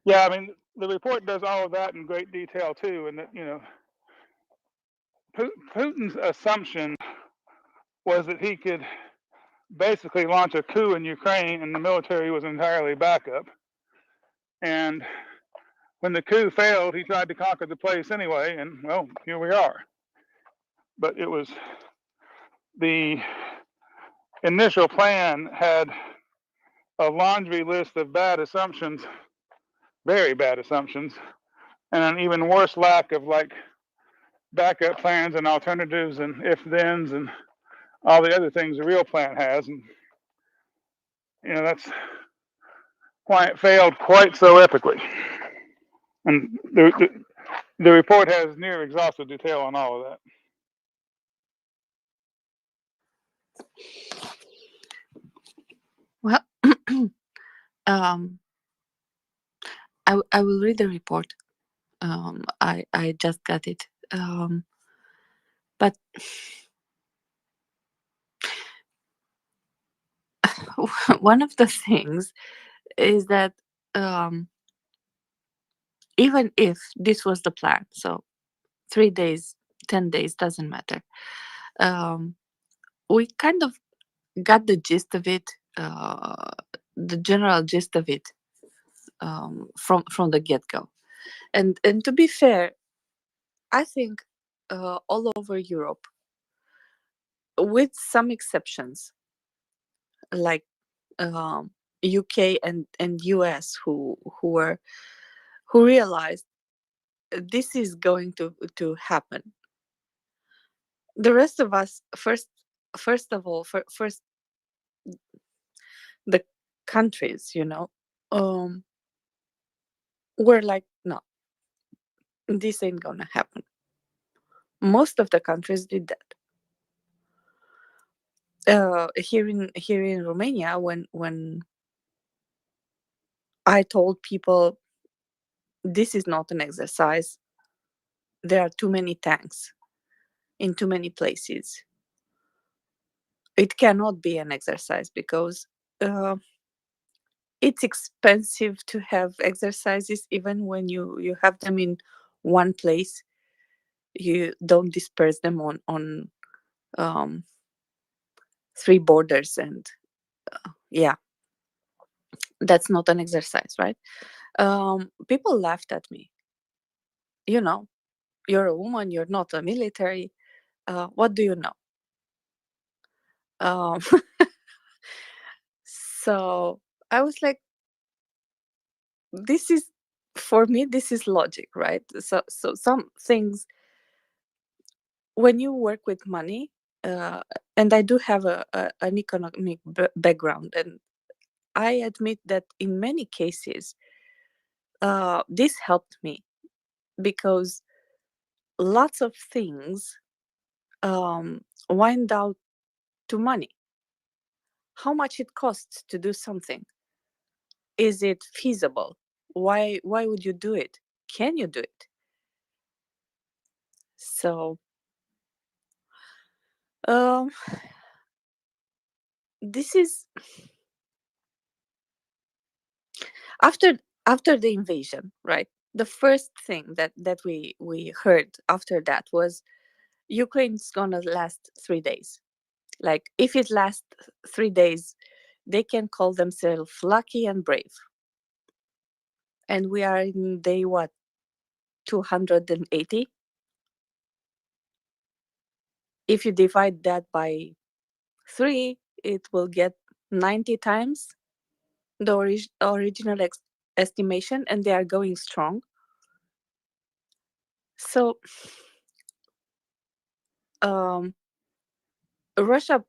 Yeah, I mean, the report does all of that in great detail too, and that, Putin's assumption was that he could basically launch a coup in Ukraine and the military was entirely backup. And when the coup failed, he tried to conquer the place anyway, and well, here we are. But it was, the initial plan had a laundry list of bad assumptions, very bad assumptions, and an even worse lack of like backup plans and alternatives and if-thens and all the other things the real plan has. And that's why it failed quite so epically. And the report has near exhaustive detail on all of that. Well, I will read the report. I just got it. But one of the things is that even if this was the plan, so 3 days, 10 days, doesn't matter. We kind of got the gist of it, the general gist of it, from the get-go. And to be fair, I think all over Europe, with some exceptions, like UK and US, who realized this is going to happen. The rest of us, first of all, first the countries, were like, no, this ain't gonna happen. Most of the countries did that. Here in Romania, when I told people this is not an exercise, there are too many tanks in too many places. It cannot be an exercise because it's expensive to have exercises, even when you have them in one place. You don't disperse them on 3 borders, and yeah, that's not an exercise, right? People laughed at me. You're a woman, you're not a military. What do you know? Um, so I was like, this is, for me, this is logic, right? So some things, when you work with money, and I do have an economic background, and I admit that in many cases, this helped me, because lots of things wind out to money. How much it costs to do something? Is it feasible? Why would you do it? Can you do it? So this is after the invasion, right? The first thing that we heard after that was Ukraine's gonna last 3 days. Like, if it lasts 3 days, they can call themselves lucky and brave. And we are in day what, 280? If you divide that by 3, it will get 90 times the original estimation, and they are going strong. So Russia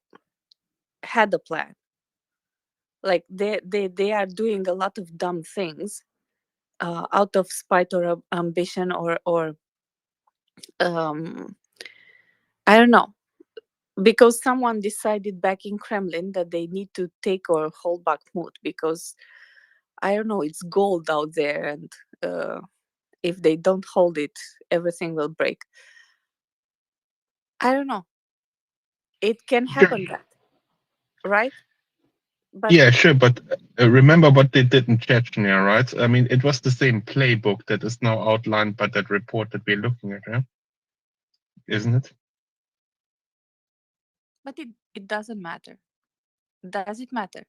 had a plan. Like, they are doing a lot of dumb things out of spite or ambition, or I don't know, because someone decided back in Kremlin that they need to take or hold Bakhmut because, I don't know, it's gold out there, and if they don't hold it, everything will break. I don't know. It can happen, that, right? But Yeah, sure, but remember what they did in Chechnya, right? I mean, it was the same playbook that is now outlined by that report that we're looking at, yeah? Isn't it? but it doesn't matter. Does it matter?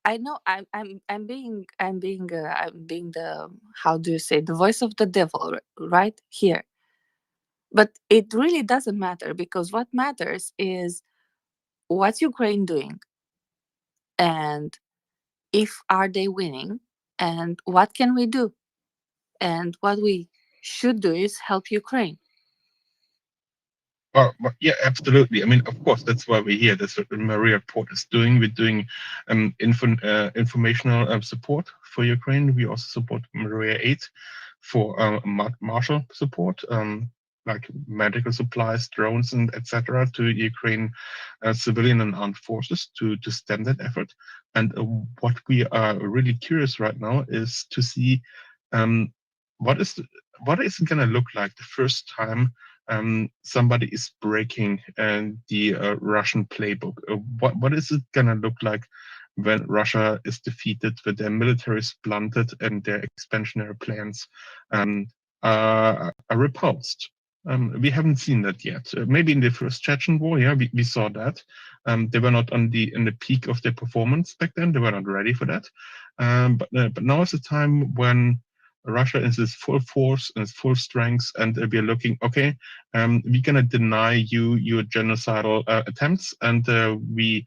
I know I'm being the, how do you say, the voice of the devil, right here. But it really doesn't matter, because what matters is what's Ukraine doing, and if are they winning, and what can we do, and what we should do is help Ukraine. Well, yeah, absolutely. I mean, of course, that's why we're here. That's what the MriyaReport is doing. We're doing informational support for Ukraine. We also support Maria 8 for martial support, like medical supplies, drones, and etc. to Ukraine civilian and armed forces to stem that effort. And what we are really curious right now is to see What is it going to look like the first time somebody is breaking the Russian playbook? What is it going to look like when Russia is defeated, with their military is blunted and their expansionary plans are repulsed? We haven't seen that yet. Maybe in the first Chechen war, yeah, we saw that. They were not in the peak of their performance back then. They were not ready for that. But now is the time when Russia is its full force and its full strength, and we are looking, okay, we're gonna deny you your genocidal attempts, and we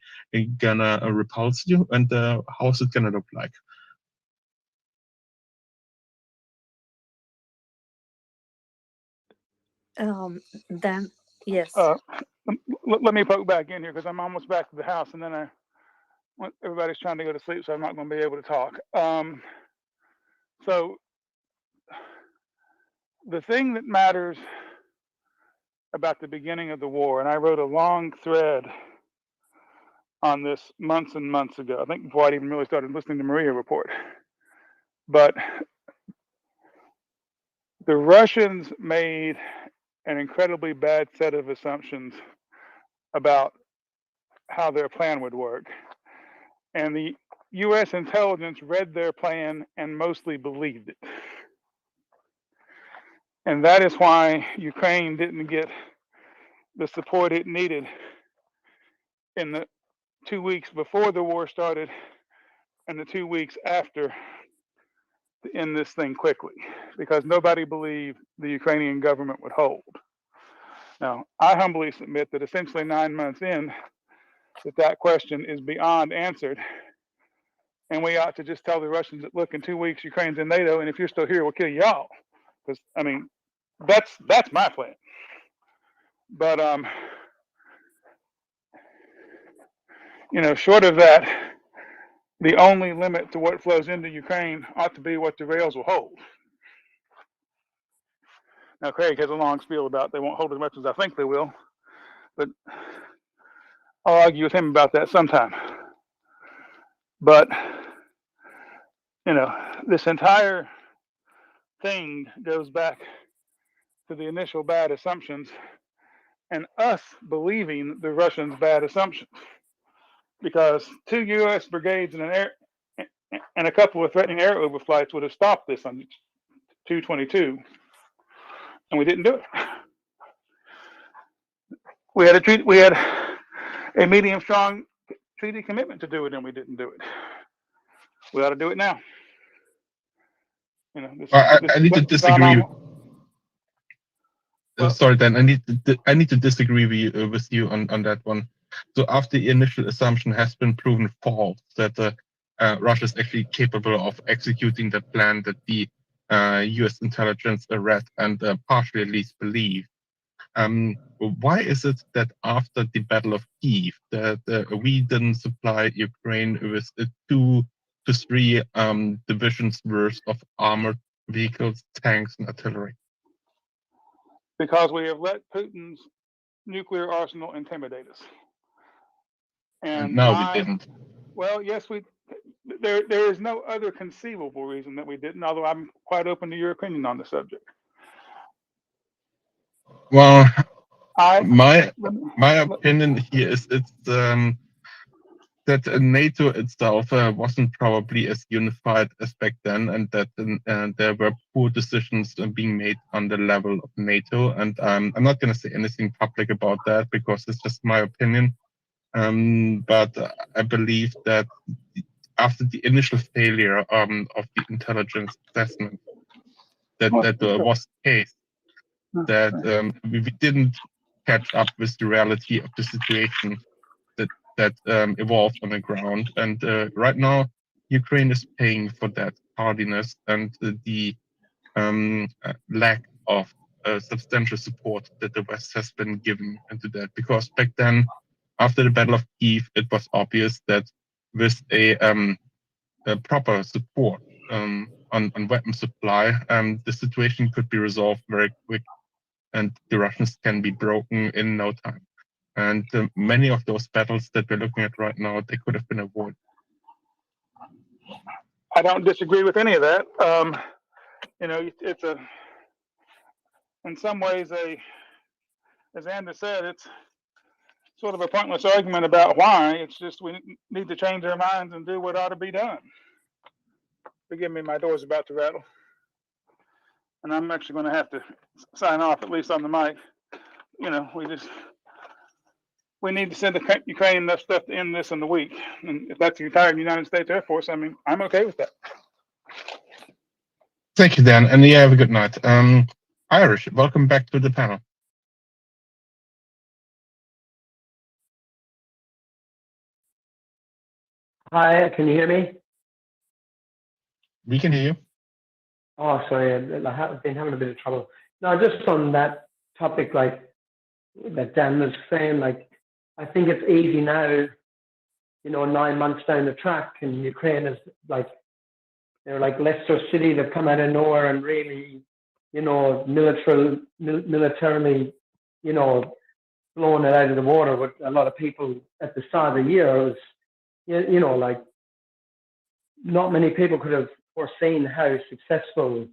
gonna repulse you. And how is it gonna look like? Then yes. Let me poke back in here because I'm almost back to the house, and then everybody's trying to go to sleep, so I'm not going to be able to talk. So the thing that matters about the beginning of the war, and I wrote a long thread on this months and months ago, I think before I even really started listening to MriyaReport. But the Russians made an incredibly bad set of assumptions about how their plan would work. And the US intelligence read their plan and mostly believed it. And that is why Ukraine didn't get the support it needed in the 2 weeks before the war started and the 2 weeks after to end this thing quickly, because nobody believed the Ukrainian government would hold. Now, I humbly submit that essentially 9 months in, that question is beyond answered. And we ought to just tell the Russians that, look, in 2 weeks, Ukraine's in NATO, and if you're still here, we'll kill y'all. Because, I mean, that's my plan. But, you know, short of that, the only limit to what flows into Ukraine ought to be what the rails will hold. Now, Craig has a long spiel about they won't hold as much as I think they will, but I'll argue with him about that sometime. But, you know, this entire thing goes back to the initial bad assumptions and us believing the Russians' bad assumptions. Because 2 U.S. brigades and a couple of threatening air overflights would have stopped this on 2/22, and we didn't do it. We had a medium strong treaty commitment to do it, and we didn't do it. We ought to do it now. You know, I need to disagree. Sorry, Dan. I need to disagree with you on that one. So after the initial assumption has been proven false, that Russia is actually capable of executing the plan that the U.S. intelligence read and partially at least believed, why is it that after the Battle of Kiev that we didn't supply Ukraine with 2 to 3 divisions worth of armored vehicles, tanks, and artillery? Because we have let Putin's nuclear arsenal intimidate us. And no, we didn't. Well, yes, there is no other conceivable reason that we didn't, although I'm quite open to your opinion on the subject. Well, my opinion here is that NATO itself wasn't probably as unified as back then, and that there were poor decisions being made on the level of NATO. And I'm not going to say anything public about that because it's just my opinion. But I believe that after the initial failure of the intelligence assessment, that was the case, that we didn't catch up with the reality of the situation that evolved on the ground. And right now, Ukraine is paying for that tardiness and the lack of substantial support that the West has been given into that. Because back then, after the Battle of Kiev, it was obvious that with a proper support on weapon supply, the situation could be resolved very quick, and the Russians can be broken in no time. And many of those battles that we're looking at right now, they could have been avoided. I don't disagree with any of that. you know, it's a, in some ways, as Anders said, it's sort of a pointless argument about why. It's just we need to change our minds and do what ought to be done. Forgive me, my door's about to rattle. And I'm actually going to have to sign off, at least on the mic. You know, we need to send the Ukraine enough stuff to end this in the week. And if that's the entire United States Air Force, I mean, I'm okay with that. Thank you, Dan, and yeah, have a good night. Irish, welcome back to the panel. Hi, can you hear me? We can hear you. Oh, sorry, I've been having a bit of trouble. No, just on that topic, like that Dan was saying, like, I think it's easy now, you know, 9 months down the track, and Ukraine is like, they're like Leicester City. They've come out of nowhere and really, you know, militarily, you know, blowing it out of the water. With a lot of people at the start of the year, it was, you know, like not many people could have foreseen how successful,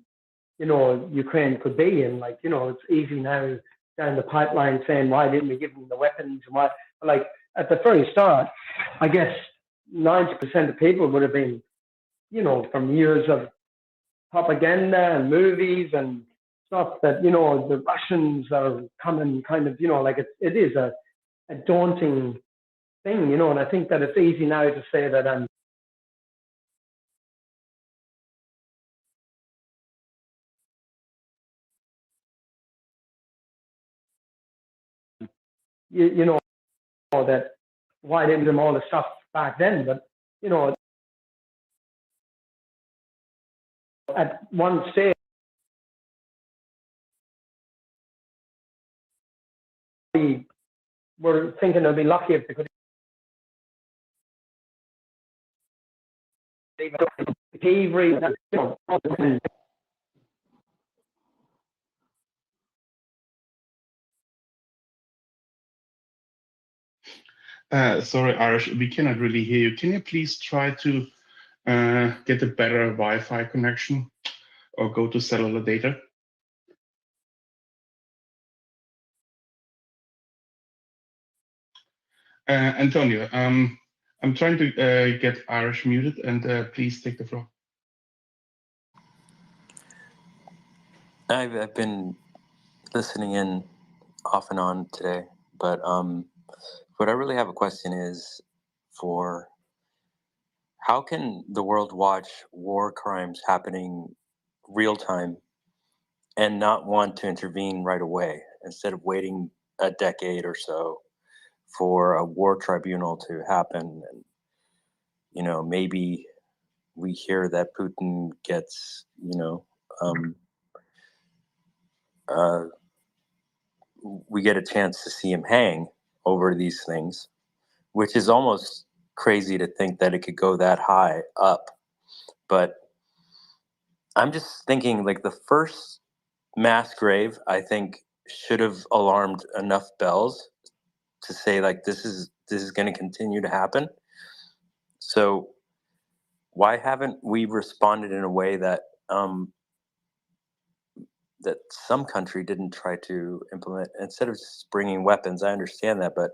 you know, Ukraine could be. And like, you know, it's easy now down the pipeline saying, why didn't we give them the weapons? And why, like at the very start, I guess 90% of people would have been, you know, from years of propaganda and movies and stuff that, you know, the Russians are coming, kind of, you know, like it is a daunting thing, you know. And I think that it's easy now to say that you know, that why didn't them all the stuff back then? But, you know, at one stage, we were thinking they'd be lucky if they could even you know, Sorry, Irish, we cannot really hear you. Can you please try to get a better Wi-Fi connection or go to cellular data? Antonio, I'm trying to get Irish muted, and please take the floor. I've been listening in off and on today, but what I really have a question is for how can the world watch war crimes happening real time and not want to intervene right away instead of waiting a decade or so for a war tribunal to happen? And, you know, maybe we hear that Putin gets, you know, we get a chance to see him hang over these things, which is almost crazy to think that it could go that high up. But I'm just thinking, like, the first mass grave, I think, should have alarmed enough bells to say, like, this is going to continue to happen. So why haven't we responded in a way that that some country didn't try to implement instead of just bringing weapons? I understand that, but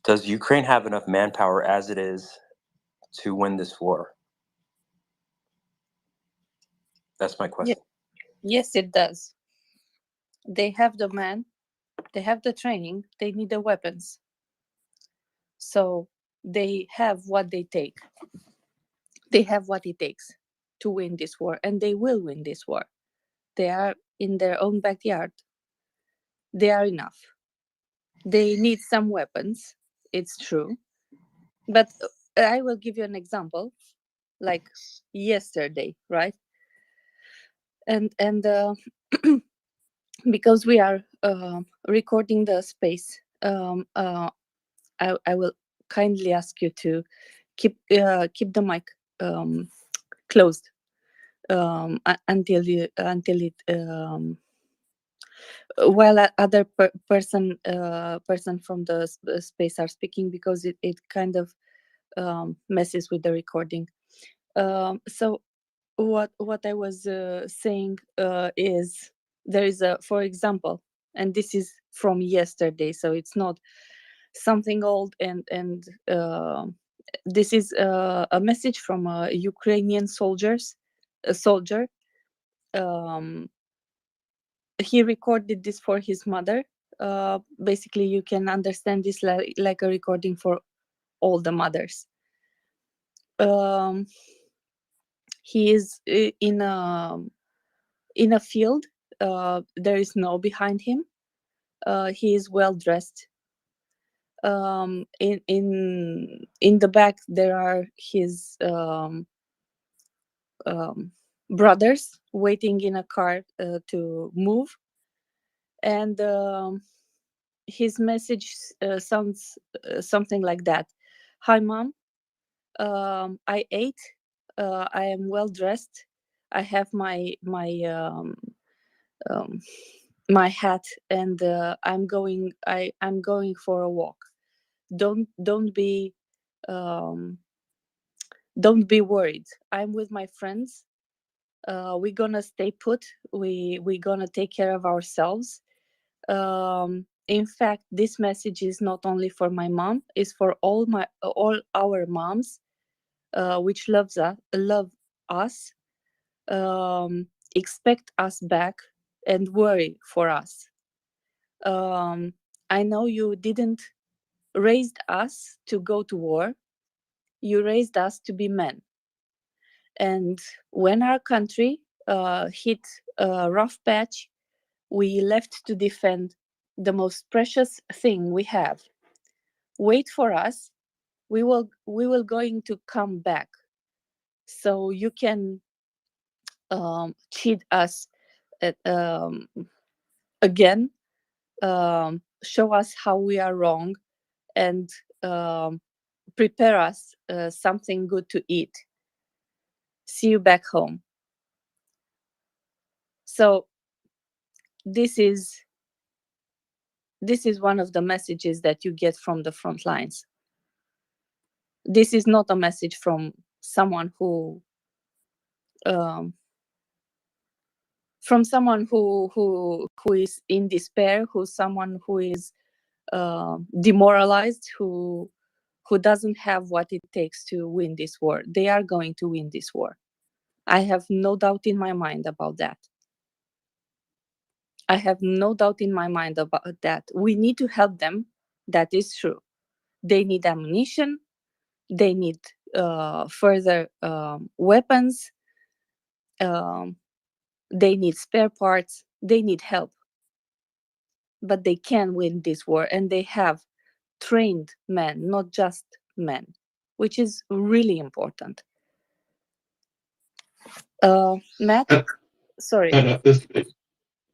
does Ukraine have enough manpower as it is to win this war? That's my question. Yes, it does. They have the men, they have the training, they need the weapons. So they have what they take. They have what it takes to win this war, and they will win this war. They are in their own backyard. They are enough. They need some weapons, it's true. But I will give you an example, like yesterday, right? And because we are recording the space, I will kindly ask you to keep the mic closed until it while other person from the space are speaking, because it kind of messes with the recording. So what I was saying is there is a, for example, and this is from yesterday, so it's not something old, and this is a message from a Ukrainian soldier. Um, he recorded this for his mother. Basically, you can understand this like a recording for all the mothers. He is in a field. There is snow behind him. He is well dressed. In the back there are his brothers waiting in a car to move, and his message sounds something like that. Hi mom, I ate, I am well dressed, I have my hat, and I'm going for a walk. Don't be worried. I'm with my friends. We're gonna stay put. We're gonna take care of ourselves. In fact, this message is not only for my mom, it's for all our moms, which love us, expect us back, and worry for us. I know you didn't raise us to go to war. You raised us to be men. And when our country hit a rough patch, we left to defend the most precious thing we have. Wait for us. We will going to come back. So you can cheat us again, show us how we are wrong, and prepare us something good to eat. See you back home. So this is one of the messages that you get from the front lines. This is not a message from someone who is in despair, someone who is demoralized, who doesn't have what it takes to win this war. They are going to win this war. I have no doubt in my mind about that. I have no doubt in my mind about that. We need to help them. That is true. They need ammunition. They need further weapons. They need spare parts. They need help. But they can win this war, and they have trained men, not just men, which is really important. Matt, sorry.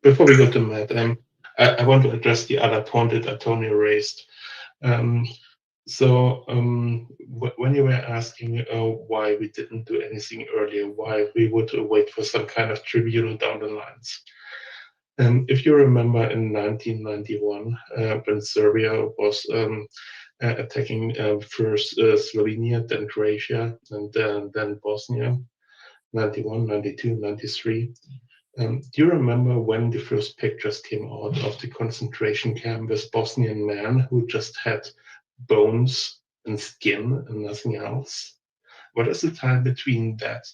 Before we go to Matt, I want to address the other point that Antonio raised. When you were asking why we didn't do anything earlier, why we would wait for some kind of tribunal down the lines. If you remember in 1991, when Serbia was attacking first Slovenia, then Croatia, and then Bosnia, 91, 92, 93. Do you remember when the first pictures came out of the concentration camp with Bosnian men who just had bones and skin and nothing else? What is the time between that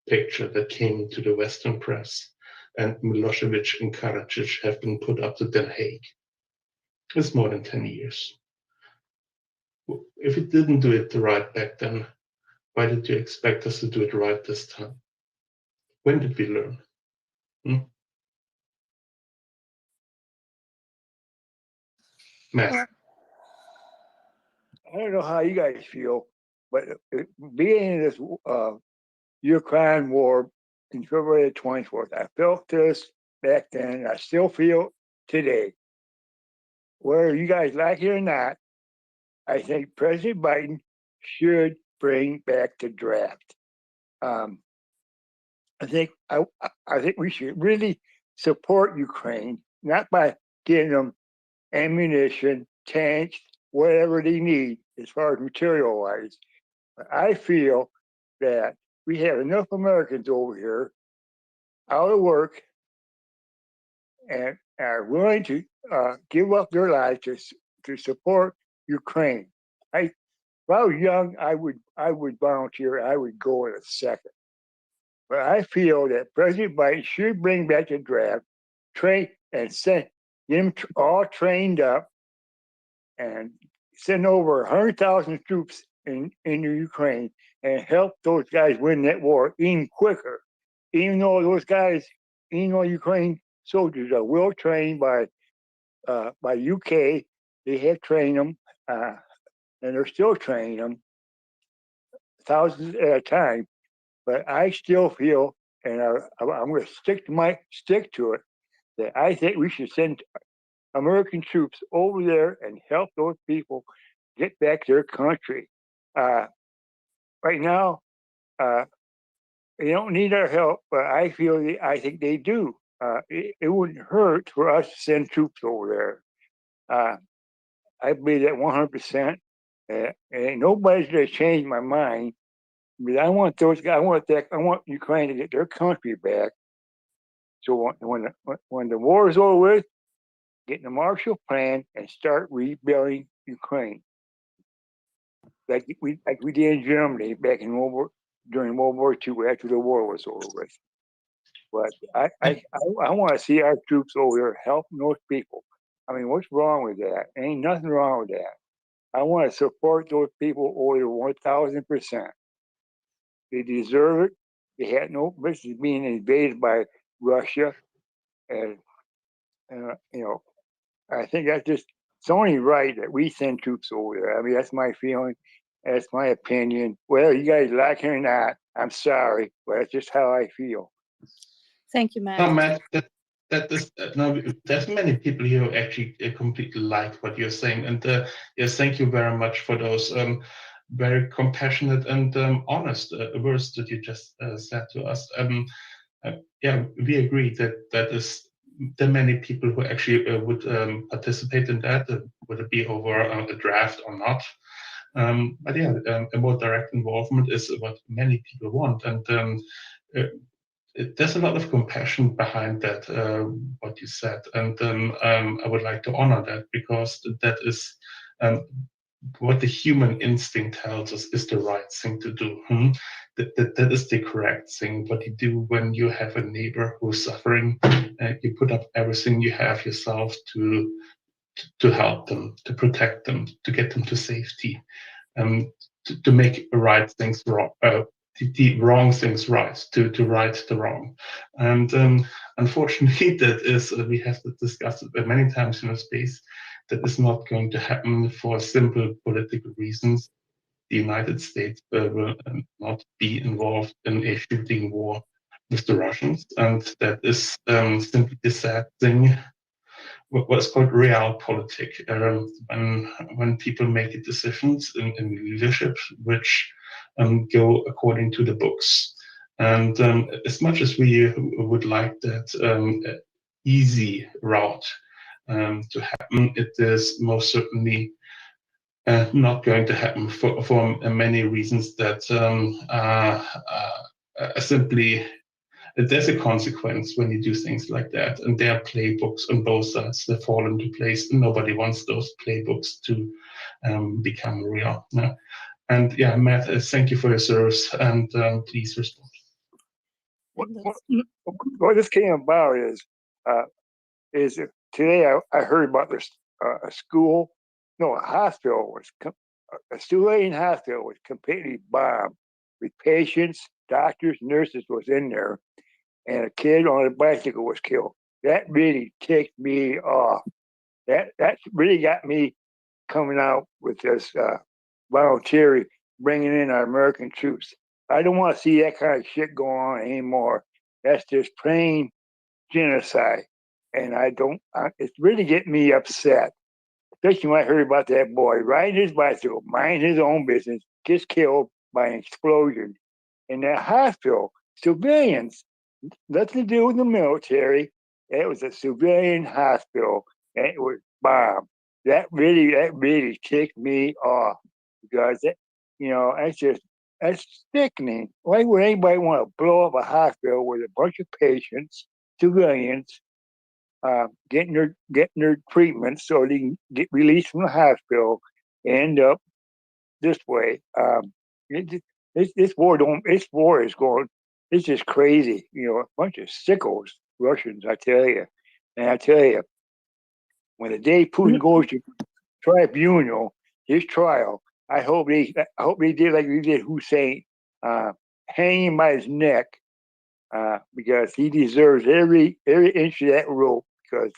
picture that came to the Western press and Milosevic and Karadzic have been put up to Den Haag? It's more than 10 years. If we didn't do it right back then, why did you expect us to do it right this time? When did we learn? Matt. I don't know how you guys feel, but being in this Ukraine war in February 24th, I felt this back then. I still feel today. Whether you guys like it or not, I think President Biden should bring back the draft. I think we should really support Ukraine, not by getting them ammunition, tanks, whatever they need as far as material wise. But I feel that we have enough Americans over here out of work and are willing to give up their lives to support Ukraine. If I was young, I would volunteer. I would go in a second. But I feel that President Biden should bring back the draft, train and send them all trained up, and send over 100,000 troops into Ukraine and help those guys win that war even quicker. Even though Ukraine soldiers are well trained by UK, they have trained them, and they're still training them thousands at a time. But I still feel, and I'm going to stick to it, that I think we should send American troops over there and help those people get back their country. Right now, they don't need our help, but I think they do. It wouldn't hurt for us to send troops over there. I believe that 100%. And nobody's going to change my mind. But I want those guys. I want Ukraine to get their country back. So when the war is over with, get the Marshall Plan and start rebuilding Ukraine, like we did in Germany back during World War II after the war was over with. But I want to see our troops over there helping those people. I mean, what's wrong with that? Ain't nothing wrong with that. I want to support those people over there 1,000%. They deserve it. They had no business being invaded by Russia, and I think it's only right that we send troops over there. I mean, that's my feeling. That's my opinion. Well, you guys like it or not, I'm sorry, but that's just how I feel. Thank you, Matt. No, Matt, there's many people here who actually completely like what you're saying, and yes, thank you very much for those very compassionate and honest words that you just said to us. Yeah, we agree that there are many people who actually would participate in that, would it be over a draft or not. But yeah, a more direct involvement is what many people want, and there's a lot of compassion behind that, what you said, and I would like to honor that, because that is what the human instinct tells us is the right thing to do. That is the correct thing. What you do when you have a neighbor who's suffering, you put up everything you have yourself to help them, to protect them, to get them to safety, to make right things wrong. The wrong things right, to right the wrong. And unfortunately, that is, we have discussed it many times in the space, that is not going to happen for simple political reasons. The United States will not be involved in a shooting war with the Russians, and that is simply the sad thing. What's called realpolitik, when people make decisions in leadership which go according to the books. And as much as we would like that easy route to happen, it is most certainly not going to happen for many reasons that simply, there's a consequence when you do things like that, and there are playbooks on both sides that fall into place, and nobody wants those playbooks to become real. And yeah, Matt, thank you for your service, and please respond. What this came about is today I heard about this a hospital a civilian hospital was completely bombed with patients, doctors, nurses was in there, and a kid on a bicycle was killed. That really ticked me off. That really got me coming out with this volunteering, bringing in our American troops. I don't want to see that kind of shit going on anymore. That's just plain genocide, and it's really getting me upset. Especially when I heard about that boy riding his bicycle, minding his own business, gets killed by an explosion in that hospital. Civilians, nothing to do with the military. It was a civilian hospital, and it was bombed. That really ticked me off, because that's just That's sickening. Why would anybody want to blow up a hospital with a bunch of patients, civilians, getting their treatment so they can get released from the hospital and end up this way? This war is going. It's just crazy. You know, a bunch of sickos, Russians. I tell you, and I tell you, when the day Putin goes to tribunal, his trial, I hope they did like we did Hussein, hang him by his neck, because he deserves every inch of that rope. Because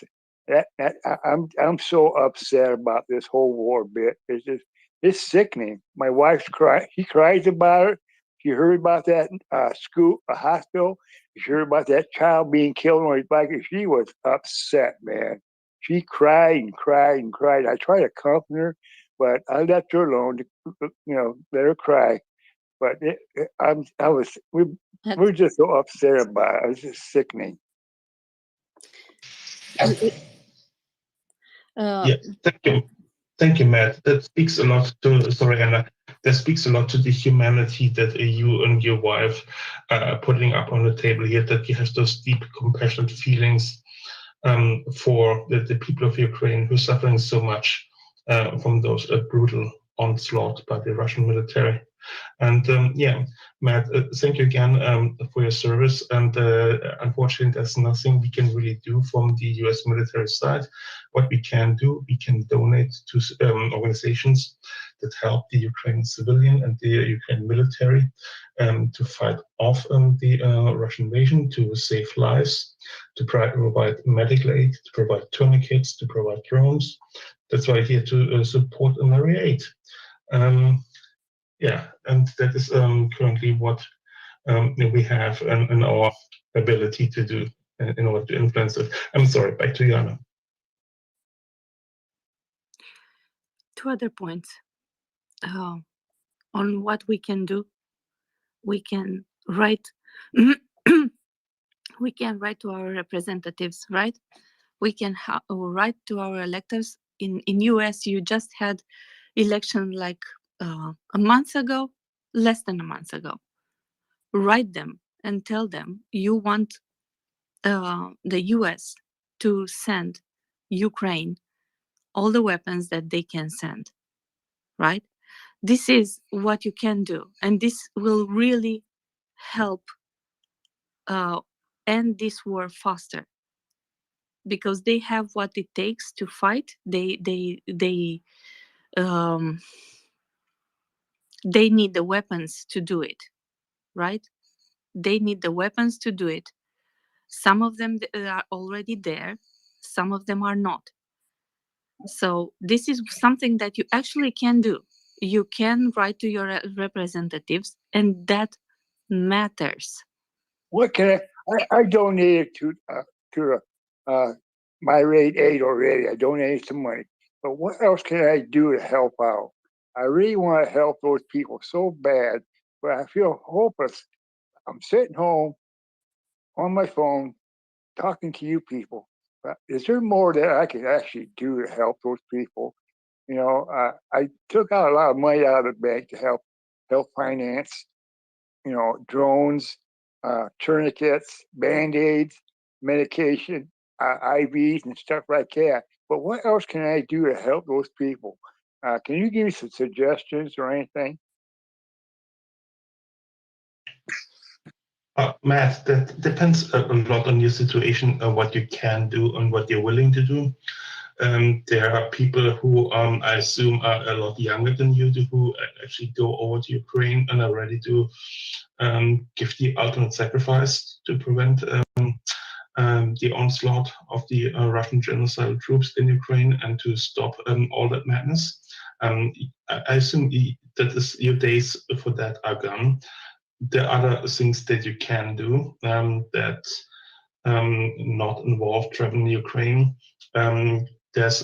I'm so upset about this whole war bit. It's sickening. My wife's crying. She cries about it. She heard about that hospital. She heard about that child being killed on his bike, and she was upset, man. She cried and cried and cried. I tried to comfort her, but I left her alone to, let her cry. But we're just so upset about it. It's just sickening. Yeah, thank you, Matt. That speaks a lot to, sorry, Anna, that speaks a lot to the humanity that you and your wife are putting up on the table here, that you have those deep, compassionate feelings for the people of Ukraine who are suffering so much from those brutal onslaught by the Russian military. And yeah, Matt, thank you again for your service. And unfortunately, there's nothing we can really do from the US military side. What we can do, we can donate to organizations that help the Ukrainian civilian and the Ukrainian military to fight off the Russian invasion, to save lives, to provide medical aid, to provide tourniquets, to provide drones. That's why I'm here to support MriyaReport. Yeah, and that is currently what we have in our ability to do in order to influence it. I'm sorry, back to you, Anna. 2 other points on what we can do. We can write. We can write to our representatives, right? We can write to our electors. In US, you just had election like a month ago, less than a month ago. Write them and tell them you want the US to send Ukraine all the weapons that they can send, right? This is what you can do, and this will really help end this war faster, because they have what it takes to fight. They need the weapons to do it, right? They need the weapons to do it. Some of them are already there, some of them are not. So this is something that you actually can do. You can write to your representatives, and that matters. What can I donated to my rate aid already. I donated some money, but what else can I do to help out? I really want to help those people so bad, but I feel hopeless. I'm sitting home on my phone talking to you people. Is there more that I can actually do to help those people? I took out a lot of money out of the bank to help finance, drones, tourniquets, Band-Aids, medication, IVs and stuff like that. But what else can I do to help those people? Can you give me some suggestions or anything? Matt, that depends a lot on your situation, what you can do and what you're willing to do. There are people who I assume are a lot younger than you who actually go over to Ukraine and are ready to give the ultimate sacrifice to prevent the onslaught of the Russian genocidal troops in Ukraine and to stop all that madness. I assume that is your days for that are gone. There are other things that you can do that not involve traveling to Ukraine. There's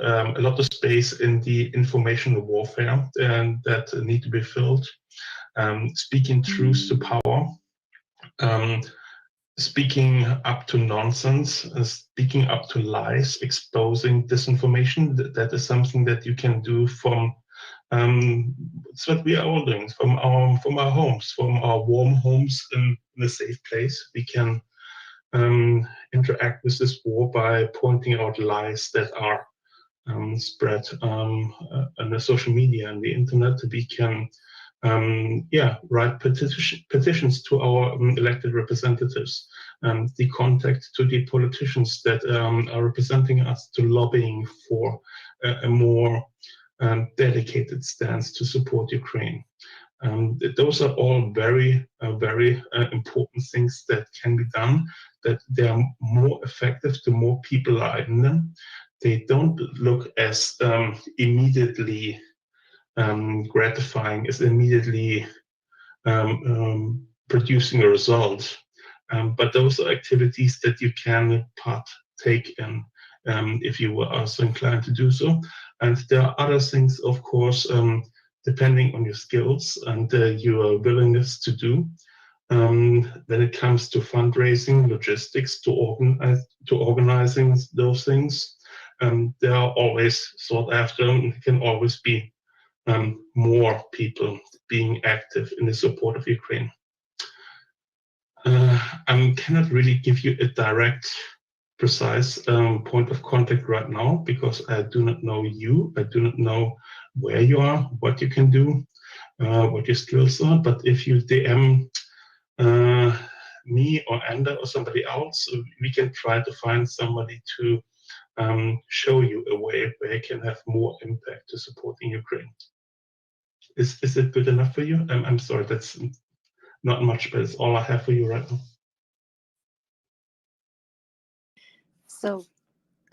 a lot of space in the informational warfare that need to be filled. Speaking truth to power, speaking up to nonsense, speaking up to lies, exposing disinformation. That is something that you can do from It's what we are all doing from our homes, from our warm homes in a safe place. We can interact with this war by pointing out lies that are spread on the social media and the internet. We can write petitions to our elected representatives, the contact to the politicians that are representing us, to lobbying for a more dedicated stance to support Ukraine. Those are all very important things that can be done, that they are more effective the more people are in them. They don't look as immediately gratifying, as immediately producing a result. But those are activities that you can partake in if you are so inclined to do so. And there are other things, of course, depending on your skills and your willingness to do. When it comes to fundraising, logistics, to organizing those things, they are always sought after. And there can always be more people being active in the support of Ukraine. I cannot really give you a direct, precise point of contact right now, because I do not know you. I do not know where you are, what you can do, what your skills are. But if you DM me or Enda or somebody else, we can try to find somebody to show you a way where you can have more impact to supporting Ukraine. Is it good enough for you? I'm sorry, that's not much, but it's all I have for you right now. So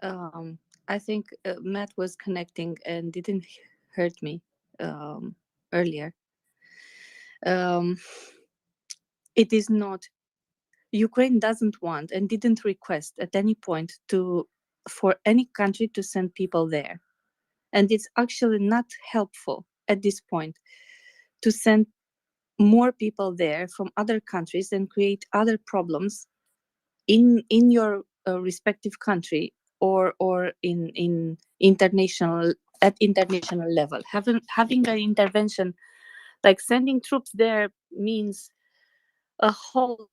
I think Matt was connecting and didn't hurt me earlier. It is not, Ukraine doesn't want and didn't request at any point for any country to send people there. And it's actually not helpful at this point to send more people there from other countries and create other problems in your respective country or in international level. Having an intervention like sending troops there means a whole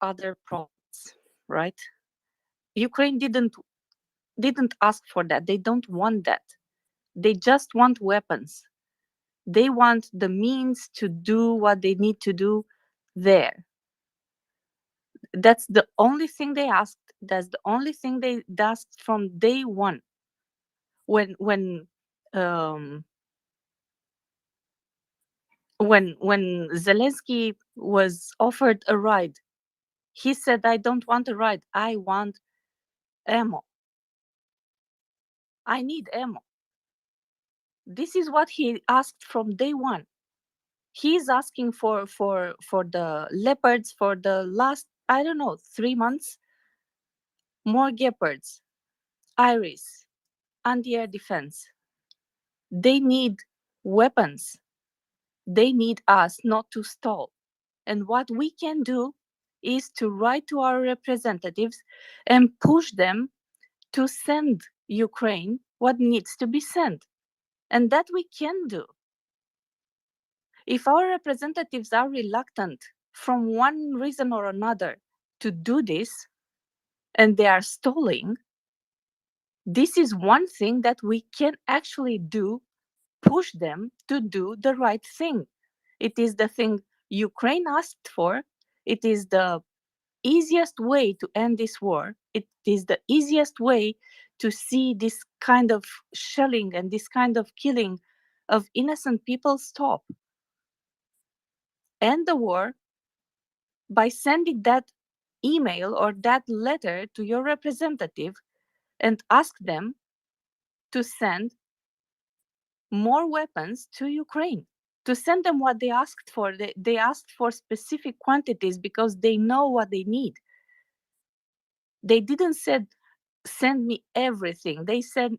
other problems, right? Ukraine didn't ask for that. They don't want that. They just want weapons. They want the means to do what they need to do there. That's the only thing they asked. That's the only thing they asked from day one. When Zelensky was offered a ride, he said, "I don't want a ride. I want ammo. I need ammo." This is what he asked from day one. He's asking for the leopards for the last, I don't know, 3 months. More Gepards, Iris, anti-air defense. They need weapons. They need us not to stall. And what we can do is to write to our representatives and push them to send Ukraine what needs to be sent. And that we can do. If our representatives are reluctant from one reason or another to do this, and they are stalling, this is one thing that we can actually do, push them to do the right thing. It is the thing Ukraine asked for. It is the easiest way to end this war. It is the easiest way to see this kind of shelling and this kind of killing of innocent people stop. End the war by sending that email or that letter to your representative and ask them to send more weapons to Ukraine, to send them what they asked for. They asked for specific quantities because they know what they need. They didn't said send me everything. They said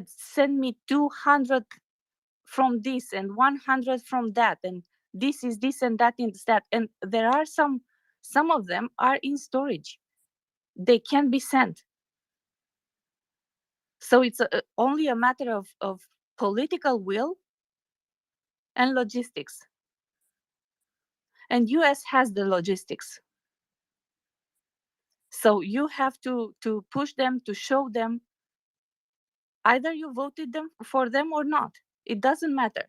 send me 200 from this and 100 from that, and this is this and that is that. And there are some of them are in storage. They can be sent. So it's only a matter of political will and logistics. And US has the logistics. So you have to push them, to show them either you voted them for them or not. It doesn't matter.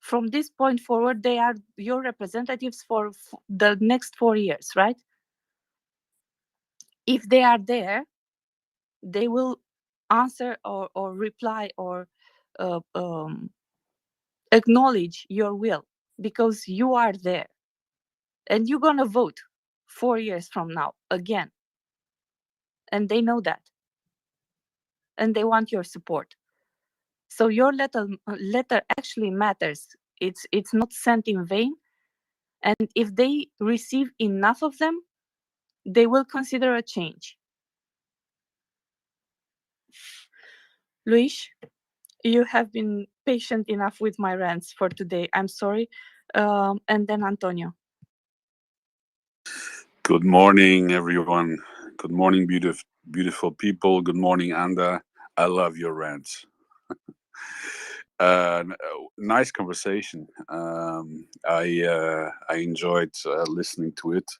From this point forward, they are your representatives for the next 4 years, right? If they are there, they will answer or reply or acknowledge your will because you are there. And you're going to vote 4 years from now again. And they know that. And they want your support. So your letter actually matters. It's not sent in vain. And if they receive enough of them, they will consider a change. Luis, you have been patient enough with my rants for today. I'm sorry. And then Antonio. Good morning, everyone. Good morning, beautiful people. Good morning, Anda. I love your rants. Nice conversation. I enjoyed listening to it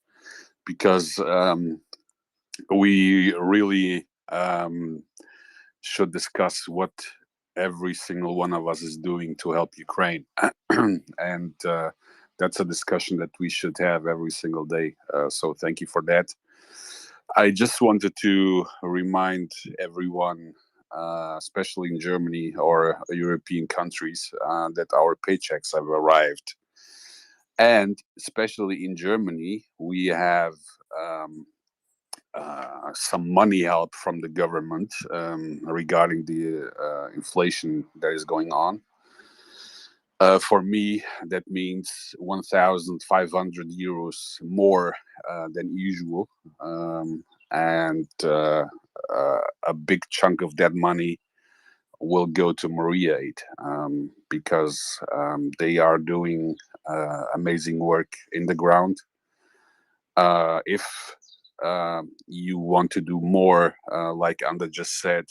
because we really should discuss what every single one of us is doing to help Ukraine, and that's a discussion that we should have every single day. So thank you for that. I just wanted to remind everyone, especially in Germany or European countries, that our paychecks have arrived. And especially in Germany, we have some money help from the government regarding the inflation that is going on. For me, that means 1,500 euros more than usual. And a big chunk of that money will go to MriyaAid because they are doing amazing work in the ground. If you want to do more, like Anda just said,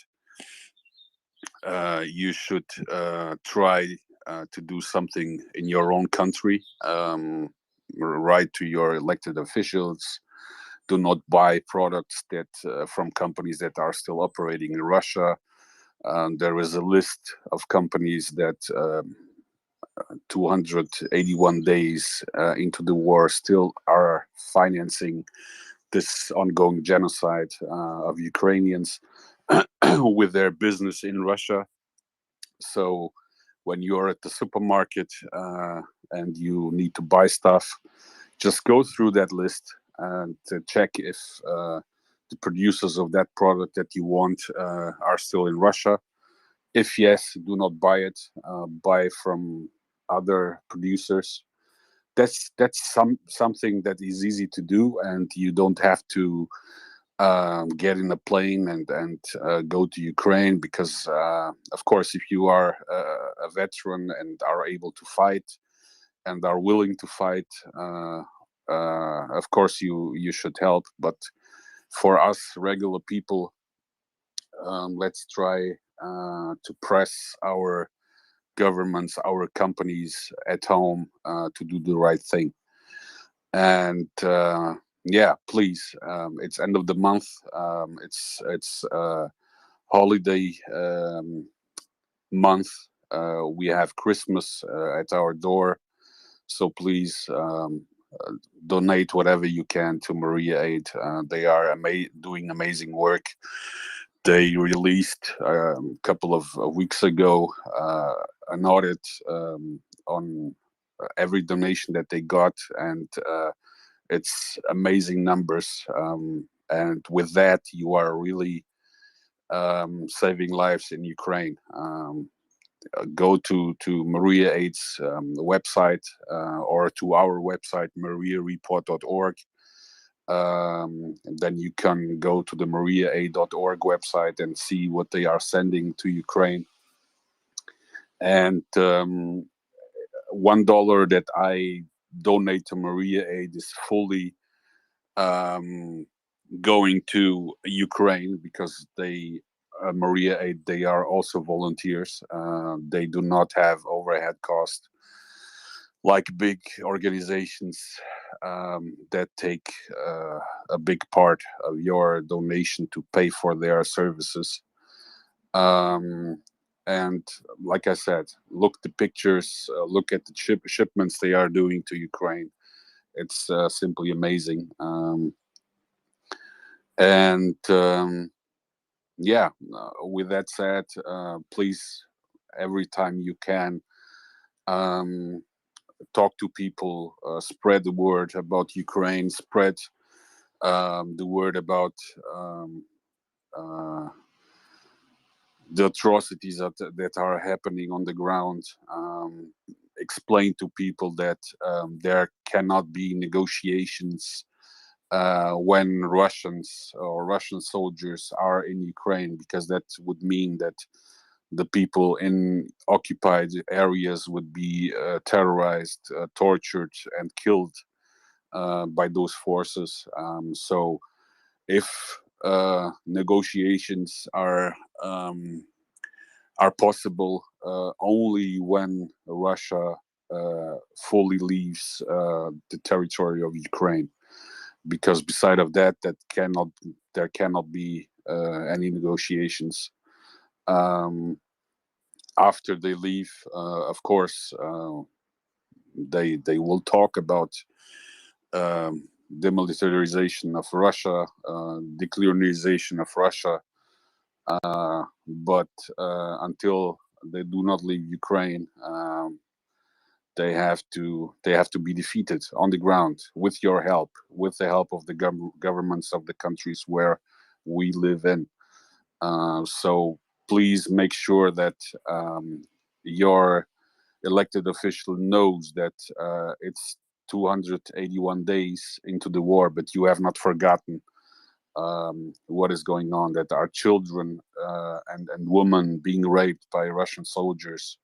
you should try to do something in your own country. Write to your elected officials. Do not buy products that from companies that are still operating in Russia. There is a list of companies that 281 days into the war still are financing this ongoing genocide of Ukrainians with their business in Russia. So when you're at the supermarket and you need to buy stuff, just go through that list and check if the producers of that product that you want are still in Russia. If yes, do not buy it. Buy from other producers. That's something that is easy to do, and you don't have to get in a plane and go to Ukraine because, of course, if you are a veteran and are able to fight and are willing to fight, of course you should help. But for us regular people, let's try to press our governments, our companies at home to do the right thing. And yeah, please, it's end of the month. It's holiday month. We have Christmas at our door, so please donate whatever you can to MriyaAid. They are doing amazing work. They released a couple of weeks ago an audit on every donation that they got, and it's amazing numbers. And with that, you are really saving lives in Ukraine. Go to MriyaAid's website or to our website, MriyaReport.org. And then you can go to the MriyaAid.org website and see what they are sending to Ukraine. And $1 that I donate to MriyaAid is fully going to Ukraine because they MriyaAid, they are also volunteers. They do not have overhead cost like big organizations that take a big part of your donation to pay for their services. And like I said, look the pictures, look at the shipments they are doing to Ukraine. It's simply amazing. Yeah, with that said, please, every time you can, talk to people, spread the word about Ukraine, spread the word about the atrocities that are happening on the ground. Explain to people that there cannot be negotiations when Russians or Russian soldiers are in Ukraine, because that would mean that the people in occupied areas would be terrorized, tortured, and killed by those forces. So if negotiations are possible only when Russia fully leaves the territory of Ukraine, because beside of that, there cannot be any negotiations. After they leave, of course, they will talk about demilitarization of Russia, decolorization of Russia, but until they do not leave Ukraine, they have to be defeated on the ground with your help, with the help of the governments of the countries where we live in. So please make sure that your elected official knows that it's 281 days into the war, but you have not forgotten what is going on, that our children and women being raped by Russian soldiers.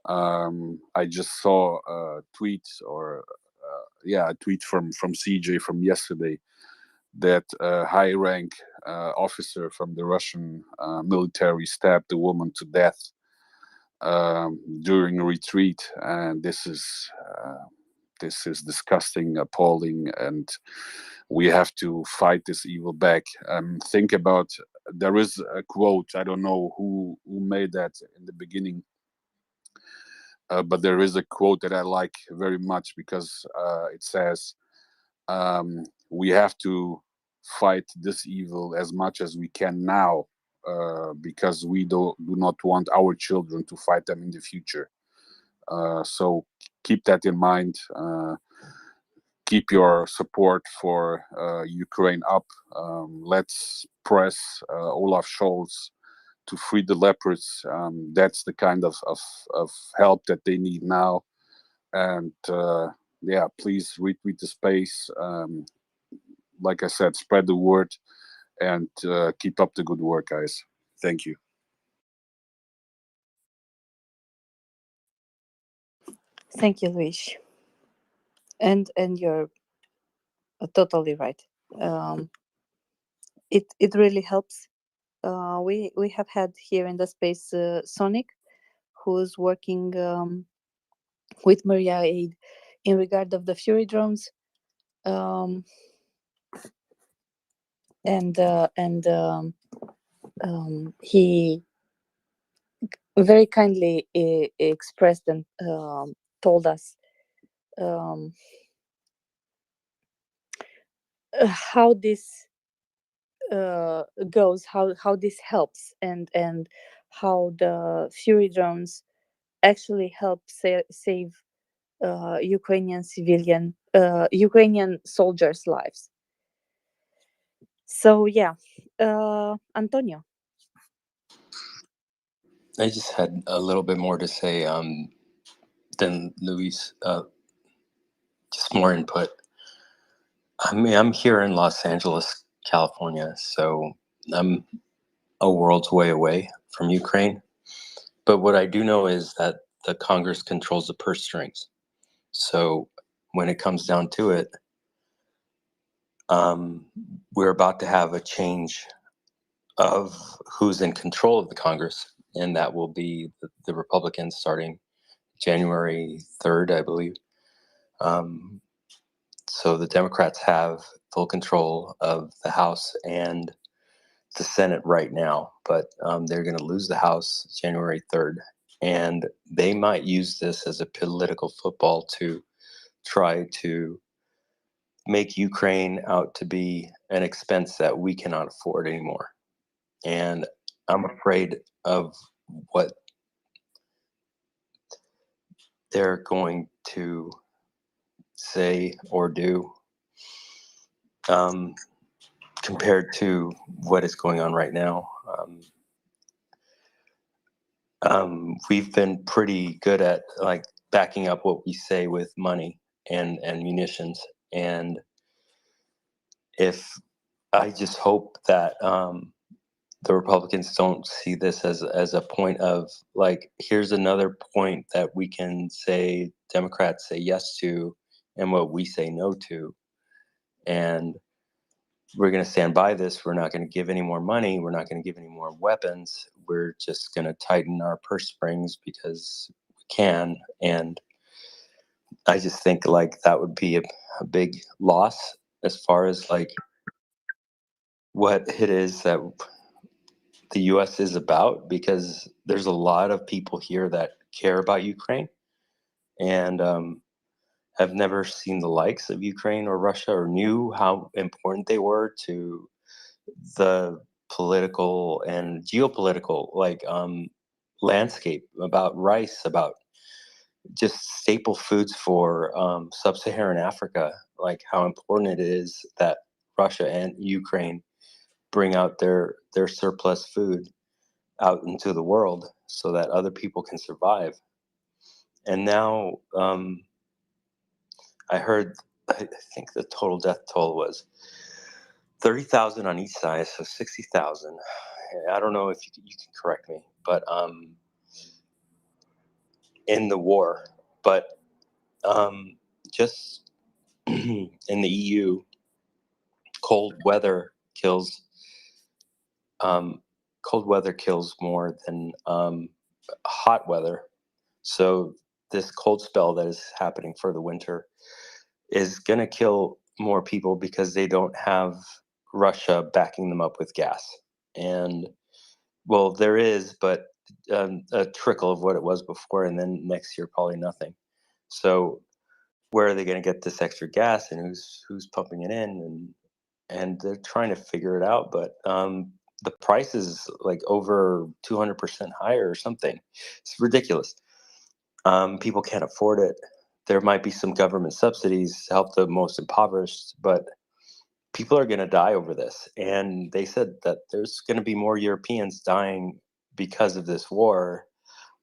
I just saw a tweet, or a tweet from CJ from yesterday, that a high rank officer from the Russian military stabbed a woman to death during a retreat, and this is disgusting, appalling, and we have to fight this evil back. Think about, there is a quote, I don't know who made that in the beginning, but there is a quote that I like very much, because it says, we have to fight this evil as much as we can now, because we do not want our children to fight them in the future. So keep that in mind. Keep your support for Ukraine up. Let's press Olaf Scholz to free the leopards. That's the kind of help that they need now. And please retweet the space. Like I said, spread the word, and keep up the good work, guys. Thank you. Thank you, Luis. And you're totally right. It really helps. We have had here in the space Sonic, who's working with MriyaAid in regard of the Fury drones, he very kindly expressed and told us how this goes, how this helps, and how the Fury drones actually help save Ukrainian soldiers' lives. So yeah, Antonio. I just had a little bit more to say than Luis. Just more input. I mean, I'm here in Los Angeles, California, so I'm a world's way away from Ukraine. But what I do know is that the Congress controls the purse strings. So when it comes down to it, we're about to have a change of who's in control of the Congress, and that will be the Republicans starting January 3rd, I believe. So the Democrats have full control of the House and the Senate right now, but they're going to lose the House January 3rd. And they might use this as a political football to try to make Ukraine out to be an expense that we cannot afford anymore. And I'm afraid of what they're going to say or do compared to what is going on right now. We've been pretty good at like backing up what we say with money and munitions. And if I just hope that the Republicans don't see this as a point of like, here's another point that we can say Democrats say yes to and what we say no to. And we're going to stand by this. We're not going to give any more money. We're not going to give any more weapons. We're just going to tighten our purse strings because we can. And I just think like that would be a big loss as far as like what it is that the U.S. is about, because there's a lot of people here that care about Ukraine and have never seen the likes of Ukraine or Russia or knew how important they were to the political and geopolitical like landscape, about rice, about just staple foods for sub-Saharan Africa, like how important it is that Russia and Ukraine bring out their surplus food out into the world so that other people can survive. And now I heard, I think the total death toll was 30,000 on each side, so 60,000. I don't know if you can correct me, but in the war, but just in the EU, cold weather kills more than hot weather. So this cold spell that is happening for the winter is going to kill more people because they don't have Russia backing them up with gas. And well, there is, but a trickle of what it was before, and then next year probably nothing. So where are they going to get this extra gas, and who's pumping it in? And they're trying to figure it out, but the price is like over 200% higher or something. It's ridiculous. People can't afford it. There might be some government subsidies to help the most impoverished, but people are going to die over this. And they said that there's going to be more Europeans dying because of this war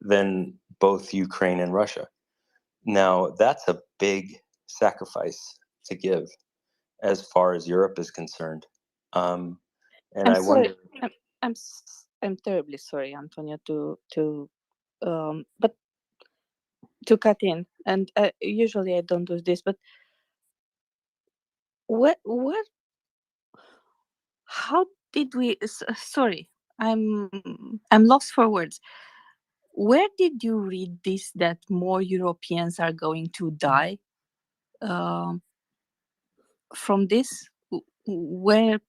than both Ukraine and Russia. Now, that's a big sacrifice to give as far as Europe is concerned. And I'm I sorry. wonder. I'm terribly sorry, Antonio, but to cut in. And usually I don't do this, but what? How did we? Sorry, I'm lost for words. Where did you read this that more Europeans are going to die from this? Where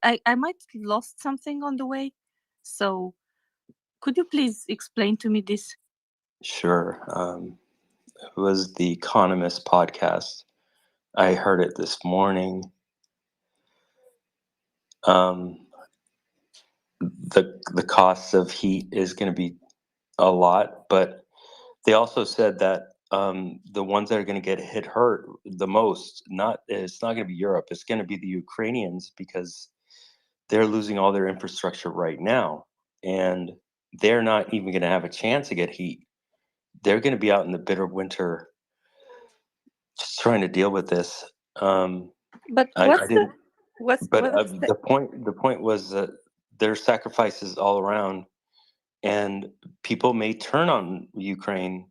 I might lost something on the way. So could you please explain to me this? Sure. It was the Economist podcast. I heard it this morning. The cost of heat is going to be a lot, but they also said that the ones that are going to get hurt the most, it's not going to be Europe, it's going to be the Ukrainians, because they're losing all their infrastructure right now, and they're not even going to have a chance to get heat. They're going to be out in the bitter winter just trying to deal with this. But the point was that there's sacrifices all around, and people may turn on Ukraine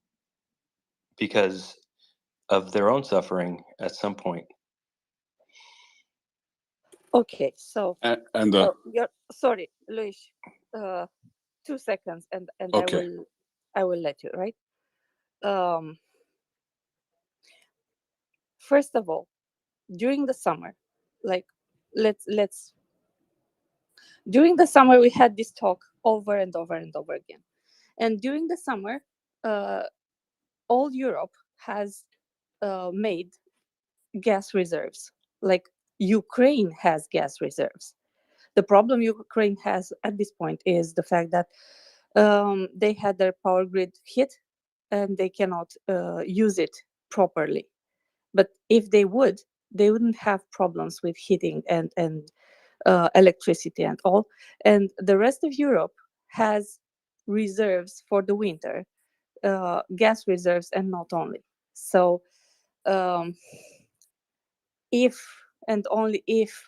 because of their own suffering at some point. Okay, so And sorry, Luis, 2 seconds, and Okay. I will let you, right? Um, First of all, during the summer, like let's during the summer we had this talk over and over and over again, and during the summer, all Europe has made gas reserves. Like Ukraine has gas reserves. The problem Ukraine has at this point is the fact that they had their power grid hit and they cannot use it properly. But if they would, they wouldn't have problems with heating and electricity and all. And the rest of Europe has reserves for the winter, gas reserves, and not only. So um, if and only if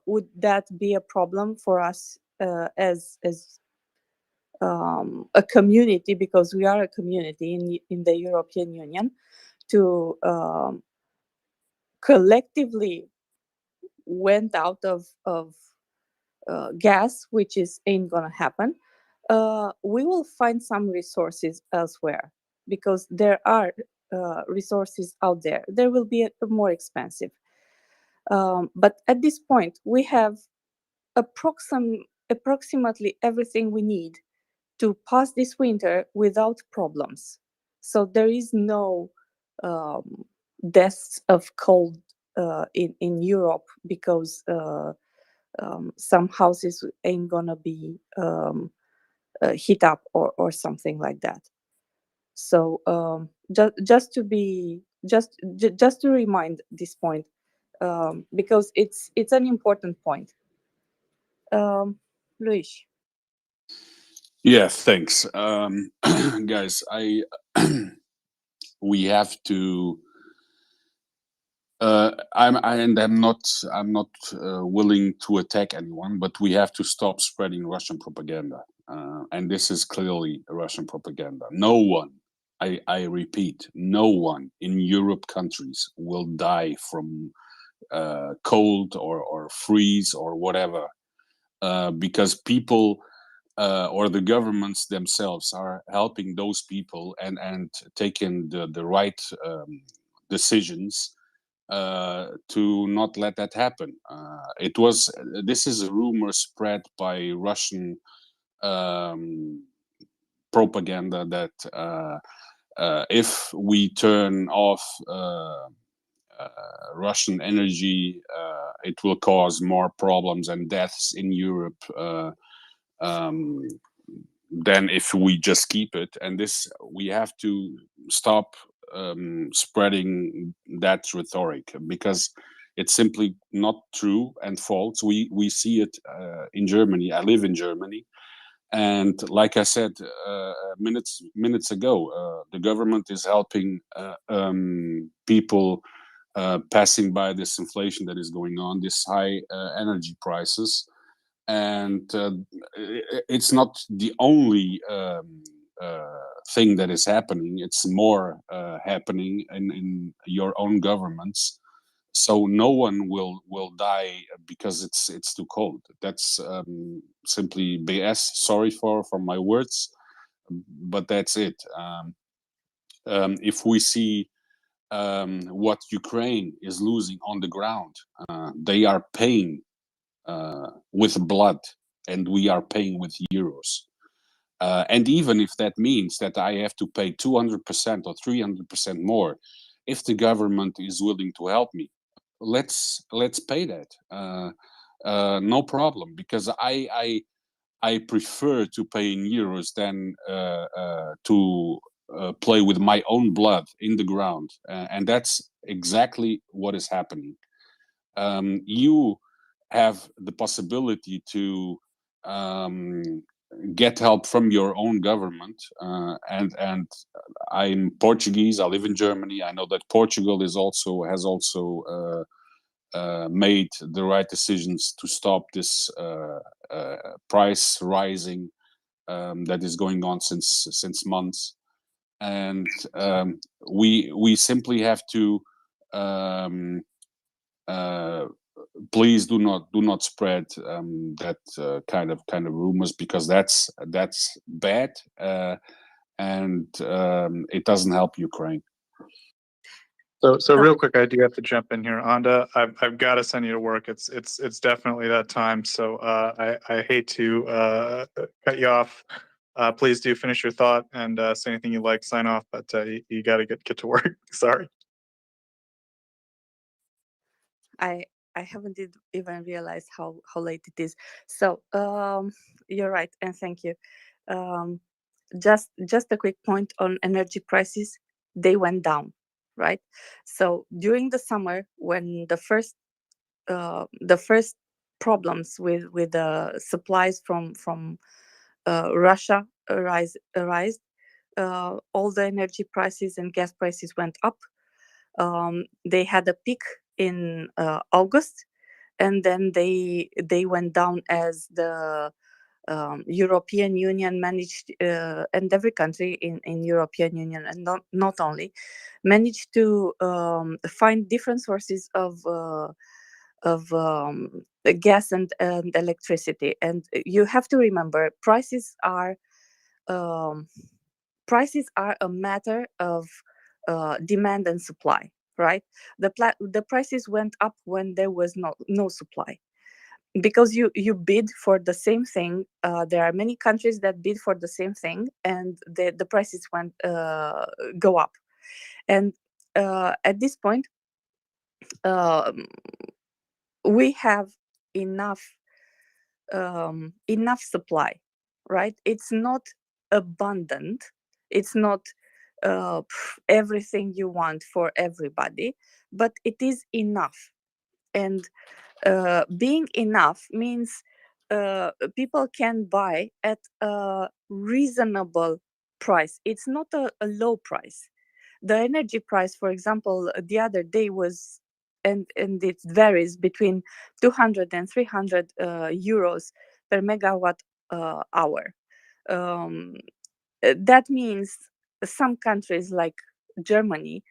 would that be a problem for us as a community, because we are a community in the European Union, to collectively went out of gas, which ain't gonna happen. We will find some resources elsewhere, because there are resources out there. There will be more expensive. But at this point, we have approximately everything we need to pass this winter without problems. So there is no deaths of cold in Europe because some houses ain't gonna be heat up or something like that. So just to remind this point, because it's an important point. Luis. Yeah, thanks. Guys, we have to I'm not willing to attack anyone, but we have to stop spreading Russian propaganda. And this is clearly Russian propaganda. No one, I repeat, no one in Europe countries will die from cold or freeze or whatever, because people or the governments themselves are helping those people and taking the right decisions to not let that happen. This is a rumor spread by Russian propaganda that if we turn off Russian energy, it will cause more problems and deaths in Europe than if we just keep it. And this, we have to stop spreading that rhetoric, because it's simply not true and false. We see it in Germany. I live in Germany, and like I said minutes ago, the government is helping people passing by this inflation that is going on, this high energy prices. And it's not the only thing that is happening. It's more happening in your own governments. So no one will die because it's too cold. That's simply BS. Sorry for my words, but that's it. If we see what Ukraine is losing on the ground, they are paying with blood, and we are paying with euros. And even if that means that I have to pay 200% or 300% more, if the government is willing to help me, let's pay that. No problem, because I prefer to pay in euros than to play with my own blood in the ground, and that's exactly what is happening. You have the possibility to get help from your own government, and I'm Portuguese. I live in Germany. I know that Portugal has also made the right decisions to stop this price rising that is going on since months, and we simply have to please do not spread that kind of rumors, because that's bad, and it doesn't help Ukraine. So real quick, I do have to jump in here, Anda. I've got to send you to work. It's definitely that time. So I hate to cut you off. Please do finish your thought and say anything you like. Sign off, but you got to get to work. Sorry. I haven't even realized how late it is. So you're right, and thank you. Just a quick point on energy prices. They went down, right? So during the summer, when the first problems with the supplies from Russia arise, all the energy prices and gas prices went up. They had a peak in August, and then they went down as the European Union managed, and every country in European Union, and not only, managed to find different sources of gas and electricity. And you have to remember, prices are a matter of demand and supply, right? The prices went up when there was no supply, because you bid for the same thing. There are many countries that bid for the same thing, and the prices go up. And at this point, we have enough supply, right? It's not abundant. It's not everything you want for everybody, but it is enough. And being enough means people can buy at a reasonable price. It's not a low price. The energy price, for example, the other day was, and it varies between 200 and 300 euros per megawatt hour. That means some countries like Germany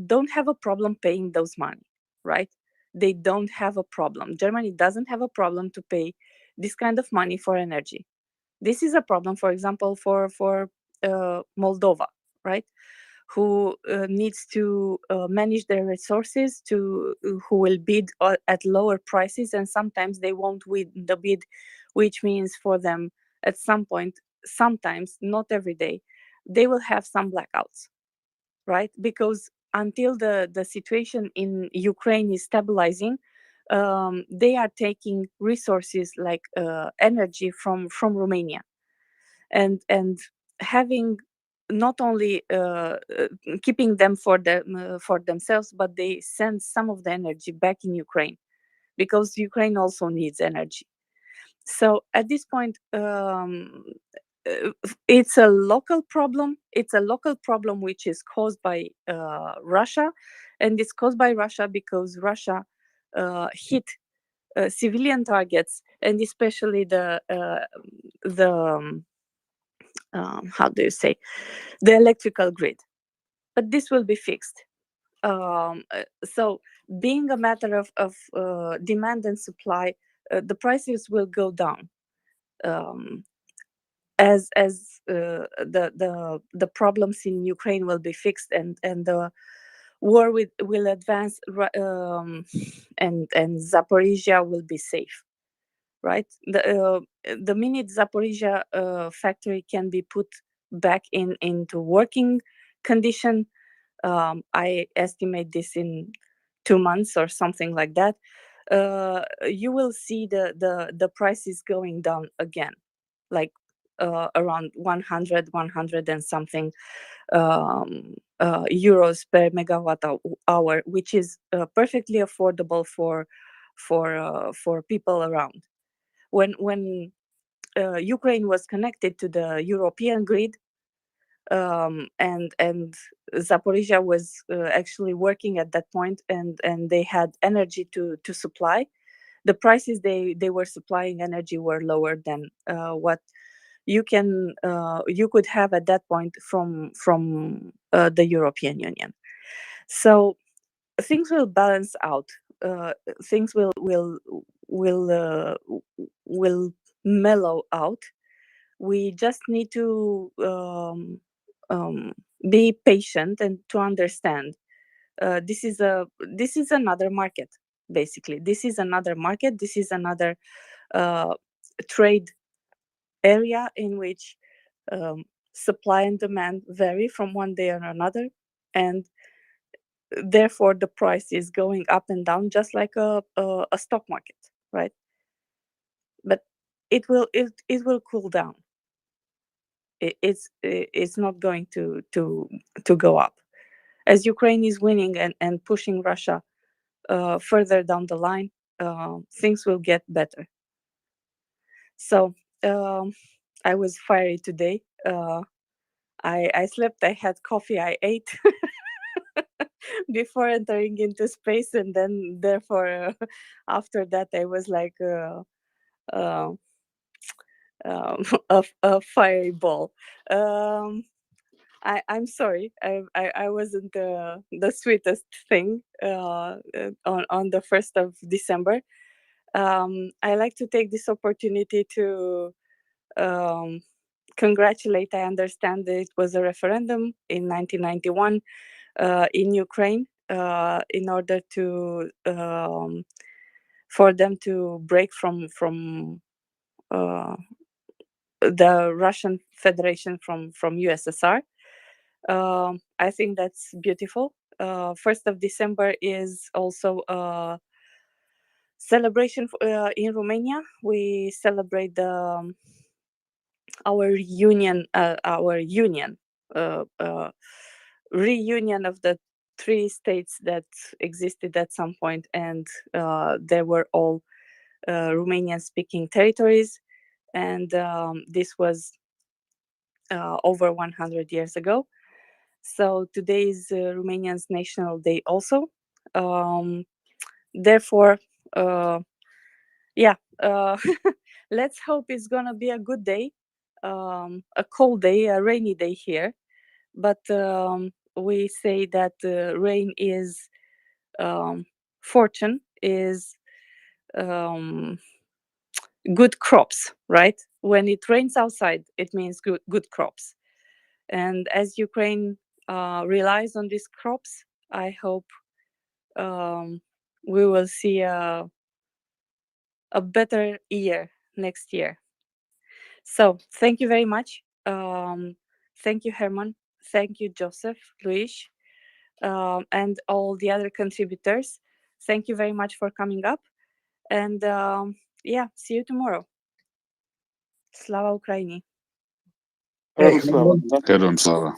don't have a problem paying those money, right? They don't have a problem. Germany doesn't have a problem to pay this kind of money for energy. This is a problem, for example, for Moldova, right? Who needs to manage their resources, who will bid at lower prices, and sometimes they won't win the bid, which means for them at some point, sometimes, not every day, they will have some blackouts, right? Because until the situation in Ukraine is stabilizing, they are taking resources like energy from Romania, and having not only keeping them for themselves, but they send some of the energy back in Ukraine, because Ukraine also needs energy. So at this point, it's a local problem. It's a local problem which is caused by Russia, and it's caused by Russia because Russia hit civilian targets, and especially the how do you say, the electrical grid. But this will be fixed. So being a matter of demand and supply, the prices will go down as the problems in Ukraine will be fixed, and the war will advance, and Zaporizhia will be safe, right? The minute Zaporizhia factory can be put back into working condition, I estimate this in 2 months or something like that, you will see the prices going down again, like around 100 and something euros per megawatt hour, which is perfectly affordable for people around. When Ukraine was connected to the European grid, and Zaporizhia was actually working at that point, and they had energy to supply, the prices they were supplying energy were lower than what you could have at that point from the European Union. So things will balance out things will mellow out. We just need to be patient and to understand. This is another market. Basically, this is another market. This is another trade area in which supply and demand vary from one day or another, and therefore the price is going up and down just like a stock market, right? But it will cool down. It's not going to go up as Ukraine is winning and pushing Russia further down the line. Things will get better. So I was fiery today. I slept, I had coffee, I ate before entering into space, and then therefore after that I was like a fiery ball. I'm sorry, I wasn't the sweetest thing on the 1st of December. I like to take this opportunity to congratulate. I understand that it was a referendum in 1991 in Ukraine in order to for them to break from the Russian Federation from USSR. I think that's beautiful. 1st of December is also a celebration in Romania. We celebrate our union, reunion of the 3 states that existed at some point, and they were all Romanian-speaking territories, and this was over 100 years ago. So today is Romania's National Day also. Therefore, yeah, let's hope it's gonna be a good day, a cold day, a rainy day here. But we say that rain is fortune, is good crops, right? When it rains outside, it means good crops. And as Ukraine relies on these crops, I hope we will see a better year next year. So thank you very much. Thank you, Herman. Thank you, Joseph, Luis, and all the other contributors. Thank you very much for coming up. And yeah, see you tomorrow. Slava Ukraini. Hey, Heron Slava.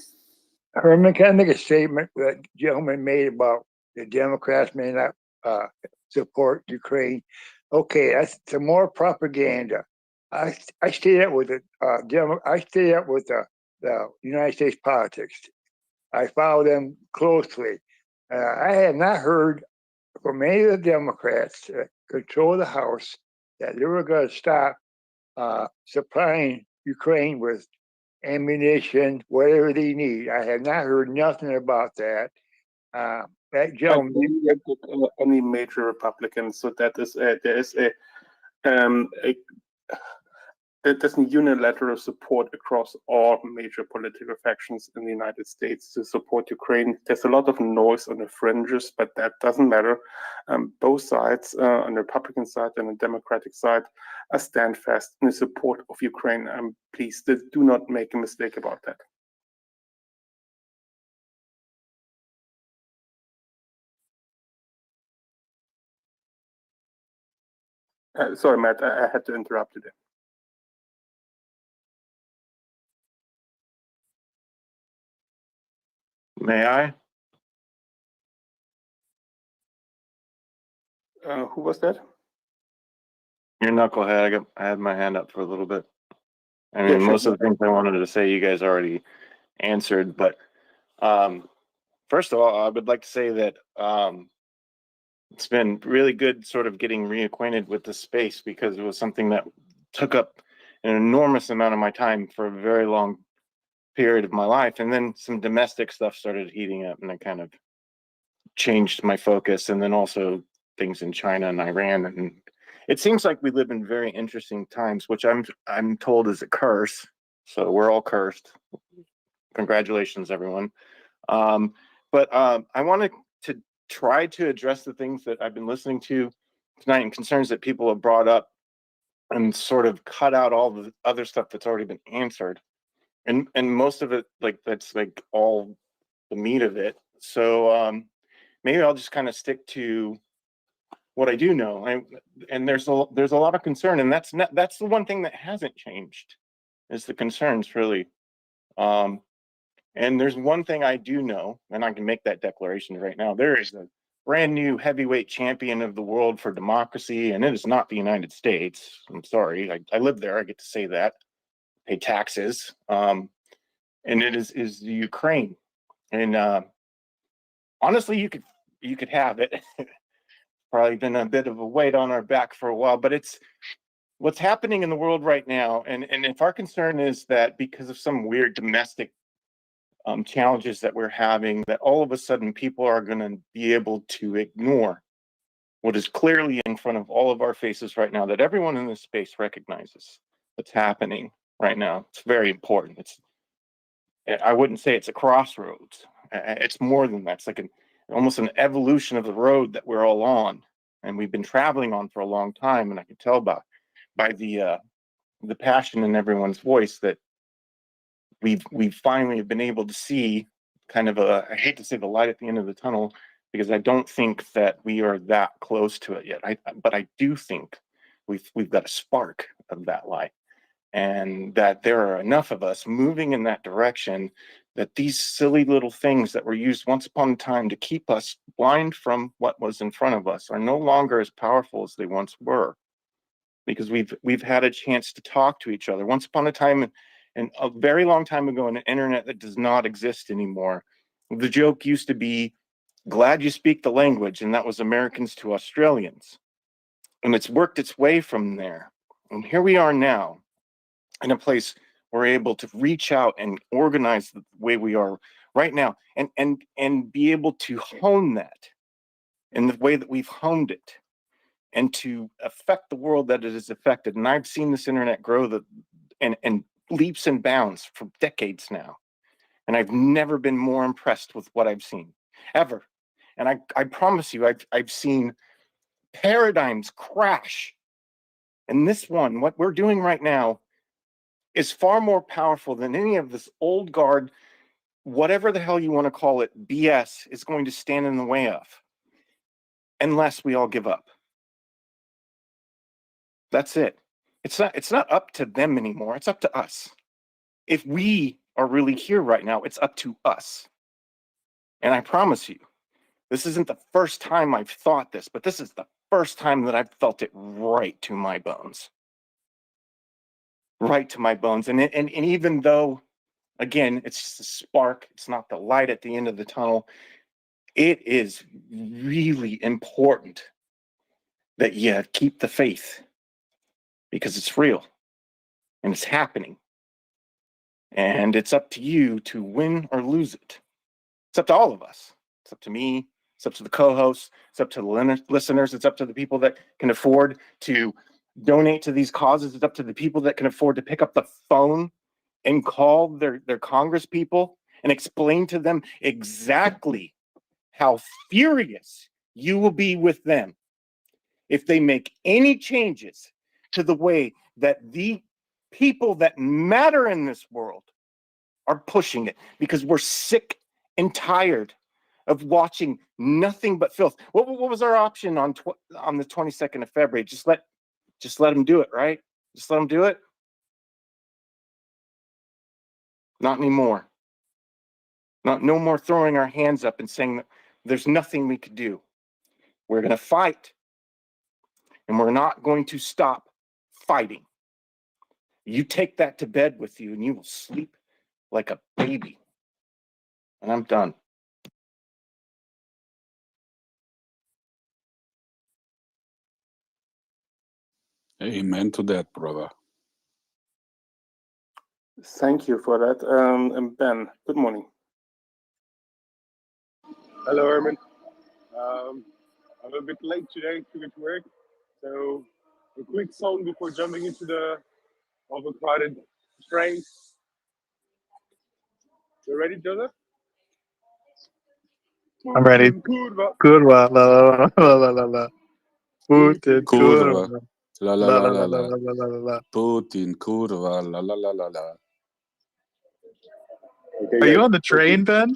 Herman, can I make a statement that gentleman made about the Democrats may not support Ukraine? Okay, that's some more propaganda. I stayed up with the United States politics. I follow them closely. I have not heard from any of the Democrats that control the House that they were going to stop supplying Ukraine with ammunition, whatever they need. I have not heard nothing about that. That gentleman, any major Republicans, so that is there's a unilateral support across all major political factions in the United States to support Ukraine. There's a lot of noise on the fringes, but that doesn't matter. Both sides, on the Republican side and the Democratic side, stand fast in the support of Ukraine. Please do not make a mistake about that. Sorry, Matt, I had to interrupt you there. May I? Who was that? Your knucklehead. I had my hand up for a little bit. I mean, most of the things I wanted to say, you guys already answered. But first of all, I would like to say that it's been really good sort of getting reacquainted with the space, because it was something that took up an enormous amount of my time for a very long period of my life. And then some domestic stuff started heating up, and I kind of changed my focus. And then also things in China and Iran, and it seems like we live in very interesting times, which I'm told is a curse. So we're all cursed. Congratulations, everyone. I wanted to try to address the things that I've been listening to tonight and concerns that people have brought up, and sort of cut out all the other stuff that's already been answered, and most of it, like, that's like all the meat of it. So maybe I'll just kind of stick to what I do know. And there's a lot of concern, and that's the one thing that hasn't changed, is the concerns, really. And there's one thing I do know, and I can make that declaration right now. There is a brand new heavyweight champion of the world for democracy, and it is not the United States. I'm sorry, I live there. I get to say that, pay taxes, and it is the Ukraine. And honestly, you could have it. Probably been a bit of a weight on our back for a while, but it's what's happening in the world right now. And if our concern is that because of some weird domestic challenges that we're having, that all of a sudden people are going to be able to ignore what is clearly in front of all of our faces right now, that everyone in this space recognizes what's happening right now. It's very important. I wouldn't say it's a crossroads. It's more than that. It's like almost an evolution of the road that we're all on, and we've been traveling on for a long time. And I can tell by the passion in everyone's voice that we've finally been able to see kind of I hate to say the light at the end of the tunnel, because I don't think that we are that close to it yet. But I do think we've got a spark of that light, and that there are enough of us moving in that direction that these silly little things that were used once upon a time to keep us blind from what was in front of us are no longer as powerful as they once were, because we've had a chance to talk to each other. Once upon a time, and a very long time ago, on an internet that does not exist anymore, the joke used to be, glad you speak the language, and that was Americans to Australians. And it's worked its way from there. And here we are now in a place we're able to reach out and organize the way we are right now, and be able to hone that in the way that we've honed it, and to affect the world that it has affected. And I've seen this internet grow and leaps and bounds for decades now. And I've never been more impressed with what I've seen, ever. And I promise you, I've seen paradigms crash. And this one, what we're doing right now, is far more powerful than any of this old guard, whatever the hell you want to call it, BS is going to stand in the way of, unless we all give up. That's it. It's not up to them anymore. It's up to us. If we are really here right now, it's up to us. And I promise you, this isn't the first time I've thought this, but this is the first time that I've felt it right to my bones. Right to my bones. And even though, again, it's just a spark, it's not the light at the end of the tunnel, it is really important that you keep the faith, because it's real and it's happening. And it's up to you to win or lose it. It's up to all of us. It's up to me. It's up to the co-hosts. It's up to the listeners. It's up to the people that can afford to donate to these causes. It's up to the people that can afford to pick up the phone and call their Congress people and explain to them exactly how furious you will be with them if they make any changes to the way that the people that matter in this world are pushing it, because we're sick and tired of watching nothing but filth. What was our option on the 22nd of February? Just let them do it, right? Just let them do it. Not anymore. No more throwing our hands up and saying that there's nothing we could do. We're going to fight, and we're not going to stop fighting. You take that to bed with you, and you will sleep like a baby. And I'm done. Amen to that, brother. Thank you for that. And Ben, good morning. Hello, Ermin. I'm a bit late today to get to work, so a quick song before jumping into the overcrowded train. You ready, Joseph? I'm ready. Kurwa. Kurwa, la la la la la la. Putin, Kurwa. kurwa. La la La la la la la la. la la la la la. Putin, kurwa, la la la la la. Okay, Are you guys. on the train, Ben?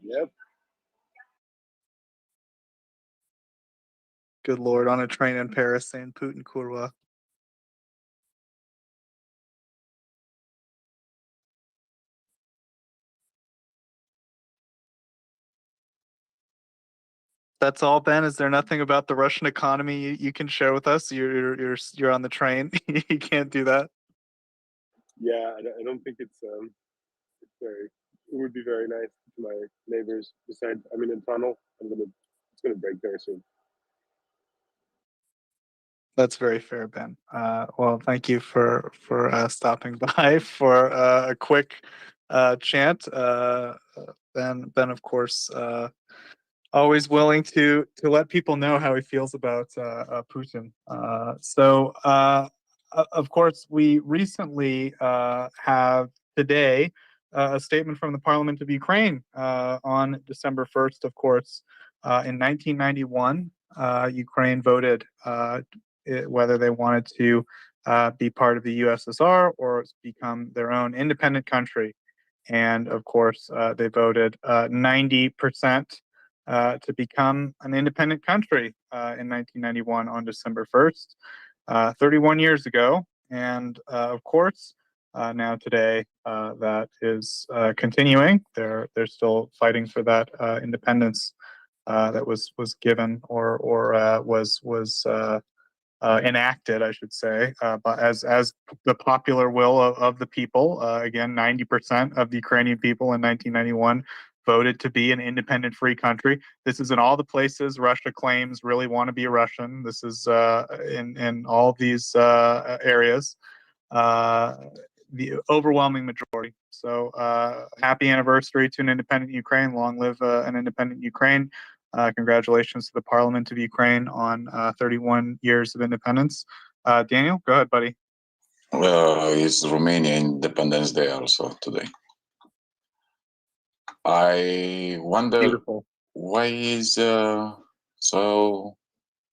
Yep. Good lord, on a train in Paris saying Putin, kurwa. That's all, Ben. Is there nothing about the Russian economy you can share with us? You're on the train. You can't do that. Yeah, I don't think it's very. It would be very nice to my neighbors. Besides, I'm in a tunnel. It's gonna break very soon. That's very fair, Ben. Well, thank you for stopping by for a quick chant. Ben, of course, always willing to let people know how he feels about Putin. Of course, we recently have today a statement from the Parliament of Ukraine on December 1st. Of course, in 1991, Ukraine voted whether they wanted to be part of the USSR or become their own independent country. And of course, they voted 90% to become an independent country in 1991 on December 1st, 31 years ago. And of course, now today, that is continuing. They're still fighting for that independence that was given or was enacted, I should say, but as the popular will of the people. Again, 90% of the Ukrainian people in 1991 voted to be an independent, free country. This is in all the places Russia claims really want to be Russian. This is in all these areas. The overwhelming majority. So happy anniversary to an independent Ukraine. Long live an independent Ukraine. Congratulations to the Parliament of Ukraine on 31 years of independence. Daniel, go ahead, buddy. It's Romania Independence Day also today. I wonder Beautiful. why is so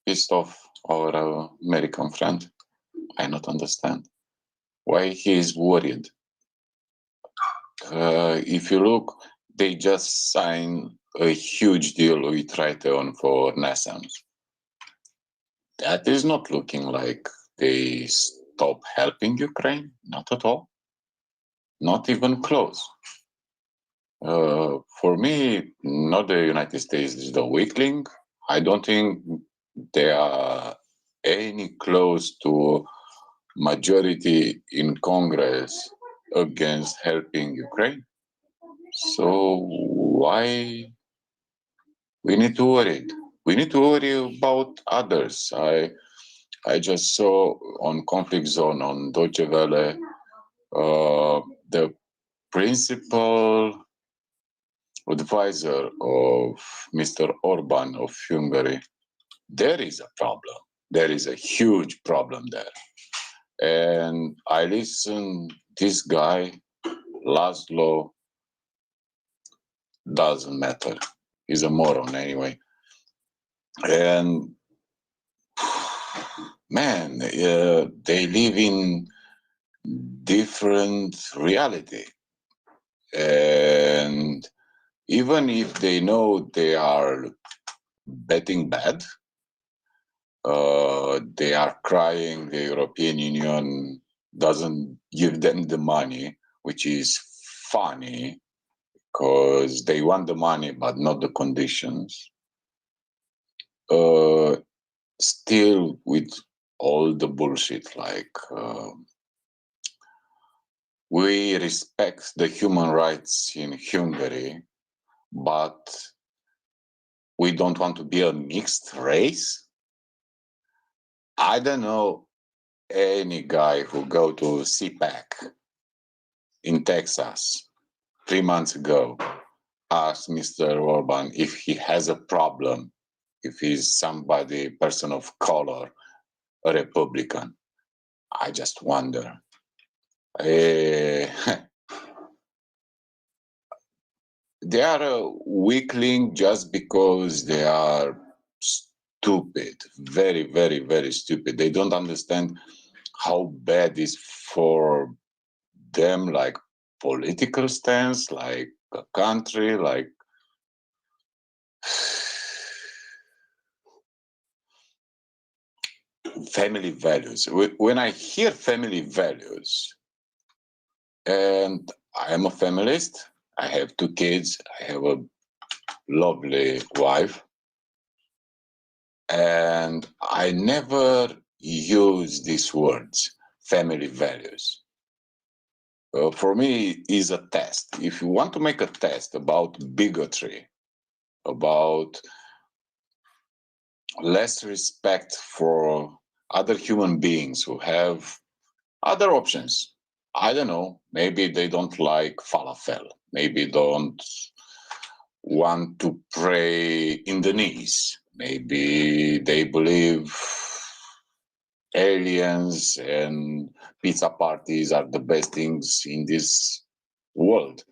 pissed off our American friend. I not understand why he is worried. If you look, they just signed a huge deal with Raytheon for NASAMS. That is not looking like they stop helping Ukraine, not at all, not even close. For me, not the United States is the weakling. I don't think they are any close to majority in Congress against helping Ukraine. So why we need to worry? We need to worry about others. I just saw on Conflict Zone on Deutsche Welle the principal advisor of Mr. Orban of Hungary. There is a problem. There is a huge problem there. And I listen, this guy, Laszlo, doesn't matter. He's a moron anyway. And man, they live in different reality. And even if they know they are betting bad, they are crying the European Union doesn't give them the money, which is funny because they want the money but not the conditions. Still with all the bullshit, like we respect the human rights in Hungary, but we don't want to be a mixed race. I don't know any guy who go to CPAC in Texas 3 months ago asked Mr. Orban if he has a problem if he's somebody, person of color, a Republican. I just wonder. They are a weakling just because they are stupid, very, very, very stupid. They don't understand how bad is for them, like political stance, like a country, like family values. When I hear family values, and I am a feminist, I have 2 kids, I have a lovely wife, and I never use these words, family values. For me, is a test. If you want to make a test about bigotry, about less respect for other human beings who have other options, I don't know, maybe they don't like falafel, maybe don't want to pray in the knees, maybe they believe aliens and pizza parties are the best things in this world.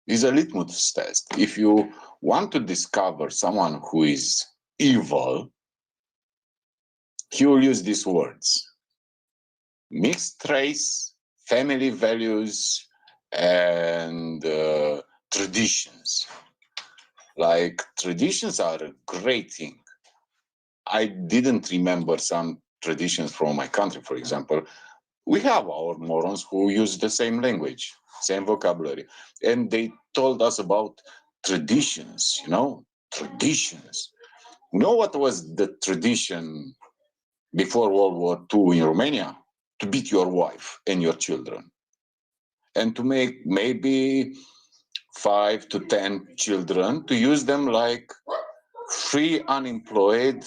Is a litmus test. If you want to discover someone who is evil, he will use these words: mixed race, family values, and traditions. Like, traditions are a great thing. I didn't remember some traditions from my country, for example. We have our morons who use the same language, same vocabulary, and they told us about traditions, traditions. You know what was the tradition before World War II in Romania? To beat your wife and your children, and to make maybe 5 to 10 children, to use them like free unemployed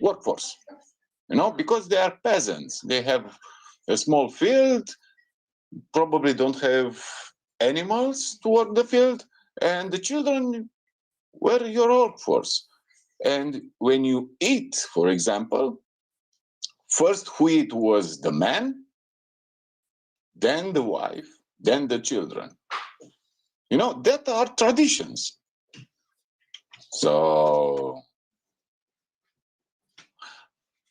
workforce, because they are peasants. They have a small field, probably don't have animals to work the field, and the children were your workforce. And when you eat, for example, first who eat was the man, then the wife, then the children. That are traditions. So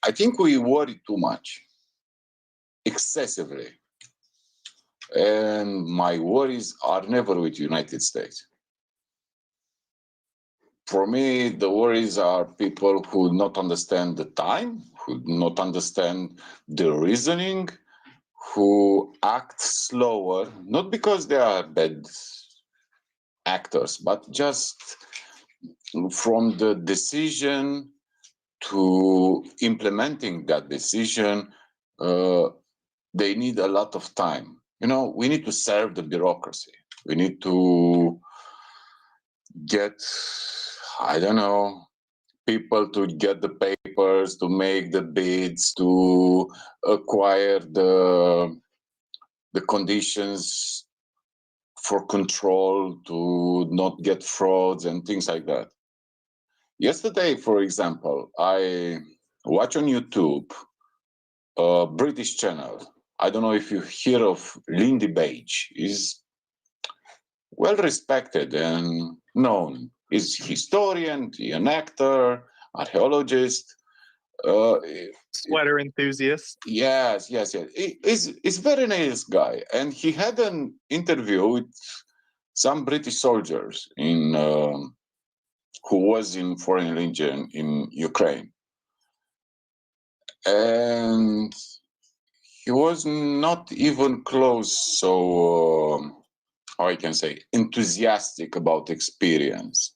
I think we worry too much, excessively. And my worries are never with the United States. For me, the worries are people who not understand the time, who not understand the reasoning, who act slower, not because they are bad actors, but just from the decision to implementing that decision, they need a lot of time. We need to serve the bureaucracy. We need to get, I don't know, people to get the papers, to make the bids, to acquire the conditions for control, to not get frauds and things like that. Yesterday, for example, I watch on YouTube a British channel. I don't know if you hear of Lindy Page. Is well respected and known. He's historian, an actor, archaeologist. Sweater enthusiast. Yes. He's very nice guy, and he had an interview with some British soldiers who was in foreign legion in Ukraine, and he was not even close, so how I can say, enthusiastic about experience.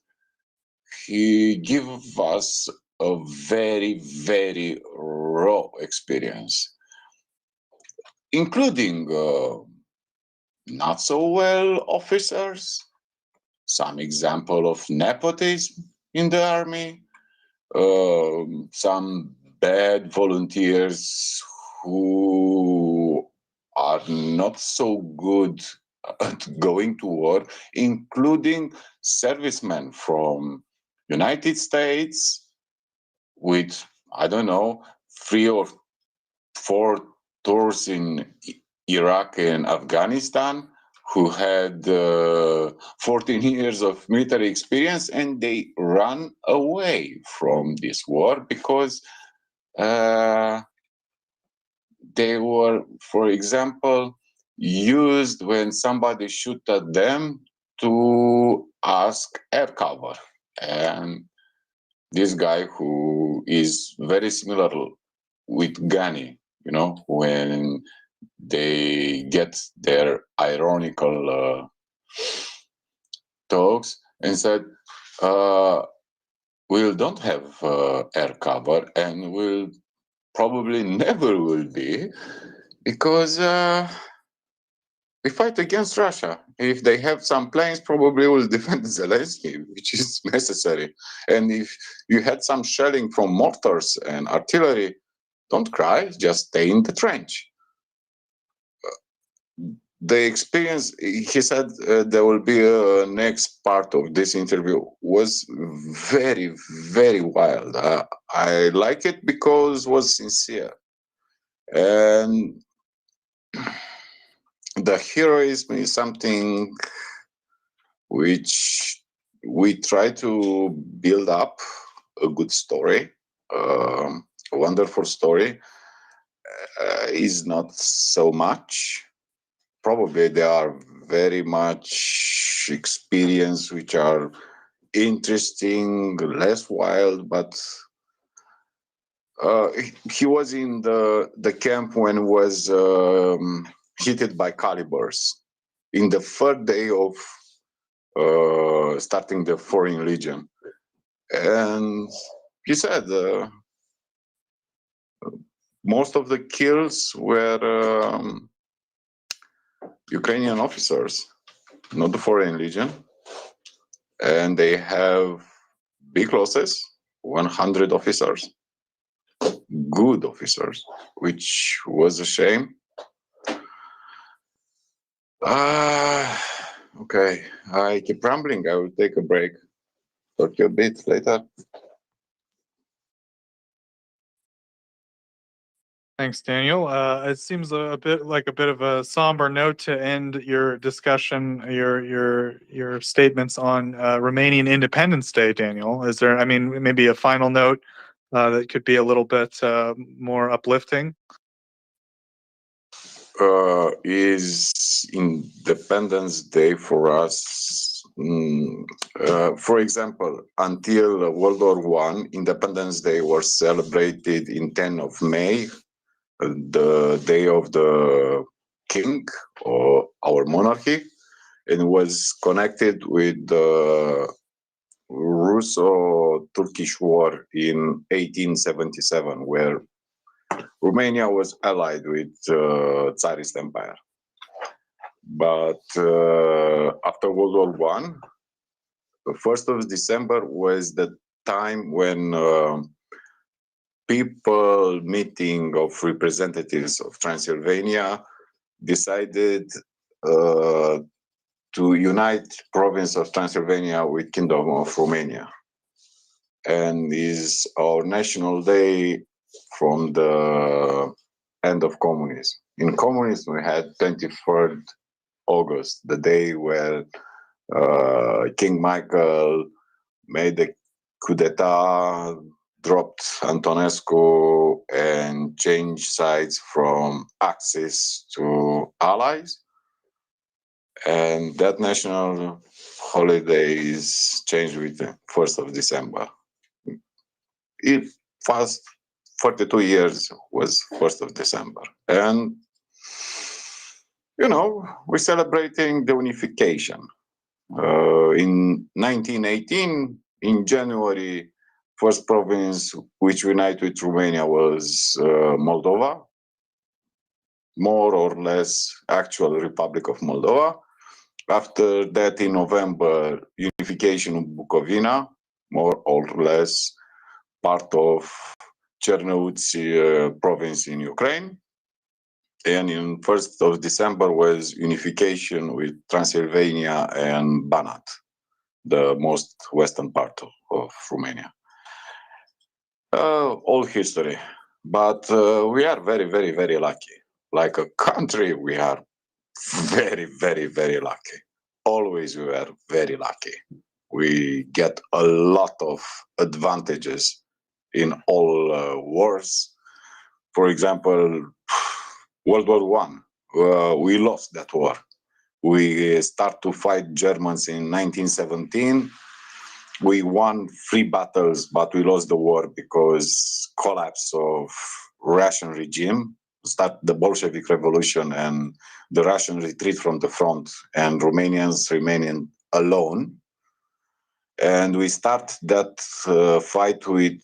He gave us a very, very raw experience, including not so well officers, some example of nepotism in the army, some bad volunteers who are not so good going to war, including servicemen from United States with, I don't know, 3 or 4 tours in Iraq and Afghanistan, who had 14 years of military experience, and they ran away from this war because they were, for example, used when somebody shoot at them to ask air cover. And this guy, who is very similar with Ghani, you know, when they get their ironical talks and said, we don't have air cover, and we'll probably never will be, because we fight against Russia. If they have some planes, probably will defend Zelensky, which is necessary. And if you had some shelling from mortars and artillery, don't cry, just stay in the trench. The experience, he said, there will be a next part of this interview, was very, very wild. I like it because it was sincere. And the heroism is something which we try to build up a good story, a wonderful story. Is not so much. Probably there are very much experience which are interesting, less wild, but he was in the camp when was hit by calibers in the 3rd day of starting the Foreign Legion. And he said most of the kills were Ukrainian officers, not the Foreign Legion. And they have big losses, 100 officers, good officers, which was a shame. Okay, I keep rambling. I will take a break. Talk to you a bit later. Thanks, Daniel. It seems a bit like a bit of a somber note to end your discussion, your statements on Romanian Independence Day, Daniel. Is there, I mean, maybe a final note that could be a little bit more uplifting? Is Independence Day for us, for example, until World War I, Independence Day was celebrated in 10 of May, the day of the king or our monarchy, and was connected with the Russo-Turkish War in 1877, where Romania was allied with Tsarist Empire. But after World War I, the 1st of December was the time when people meeting of representatives of Transylvania decided to unite province of Transylvania with Kingdom of Romania. And is our national day from the end of communism. In communism, we had 23rd August, the day where King Michael made the coup d'etat, dropped Antonescu, and changed sides from Axis to Allies. And that national holiday is changed with the 1st of December. It fast 42 years was 1st of December. And, you know, we're celebrating the unification. In 1918, in January, first province which united with Romania was Moldova, more or less actual Republic of Moldova. After that, in November, unification of Bukovina, more or less part of Chernivtsi province in Ukraine. And in 1st of December was unification with Transylvania and Banat, the most western part of Romania. Old history, but we are very, very, very lucky. Like a country, we are very, very, very lucky. Always we are very lucky. We get a lot of advantages in all wars. For example, World War One, we lost that war. We start to fight Germans in 1917. We won 3 battles, but we lost the war because collapse of Russian regime, start the Bolshevik Revolution and the Russian retreat from the front, and Romanians remaining alone. And we start that fight with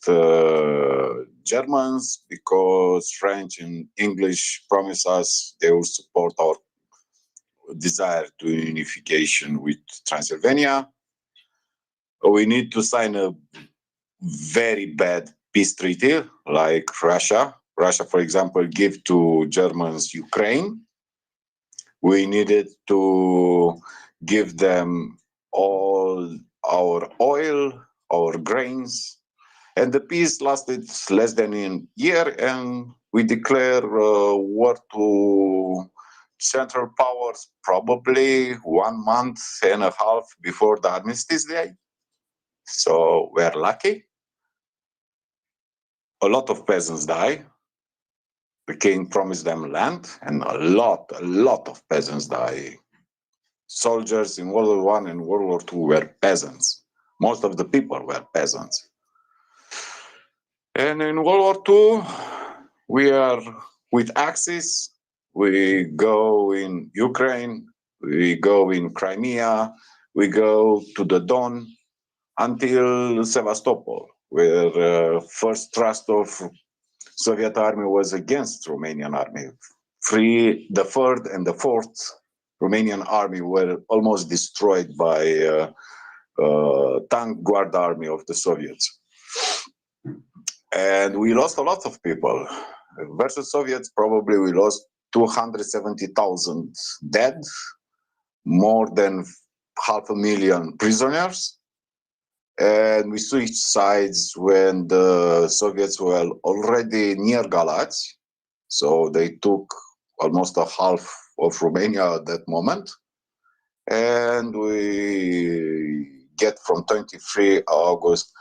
Germans because French and English promise us they will support our desire to unification with Transylvania. We need to sign a very bad peace treaty like Russia. Russia, for example, give to Germans Ukraine. We needed to give them all our oil, our grains, and the peace lasted less than a year, and we declare war to Central Powers probably 1 month and a half before the Armistice Day. So we're lucky. A lot of peasants die. The king promised them land, and a lot of peasants die. Soldiers in World War I and World War II were peasants. Most of the people were peasants. And in World War II, we are with Axis. We go in Ukraine, we go in Crimea, we go to the Don until Sevastopol, where first thrust of Soviet army was against Romanian army. The 3rd and the 4th Romanian army were almost destroyed by tank guard army of the Soviets. And we lost a lot of people. Versus Soviets, probably we lost 270,000 dead, more than 500,000 prisoners. And we switched sides when the Soviets were already near Galați. So they took almost a half of Romania at that moment. And we get from 23 August,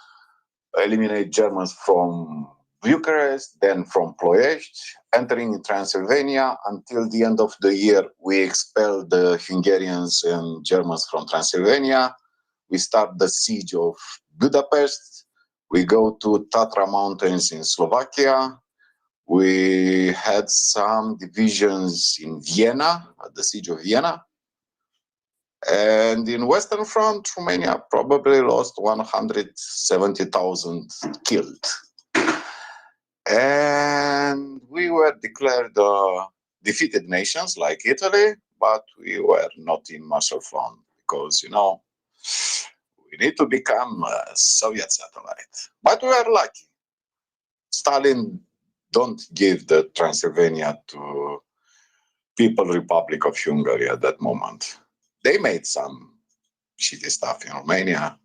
eliminate Germans from Bucharest, then from Ploiești, entering in Transylvania. Until the end of the year, we expel the Hungarians and Germans from Transylvania. We start the siege of Budapest. We go to Tatra Mountains in Slovakia. We had some divisions in Vienna, at the siege of Vienna. And in Western Front, Romania probably lost 170,000 killed. And we were declared defeated nations like Italy, but we were not in Marshall Front because, you know, we need to become a Soviet satellite. But we are lucky. Stalin don't give the Transylvania to People Republic of Hungary at that moment. They made some shitty stuff in Romania.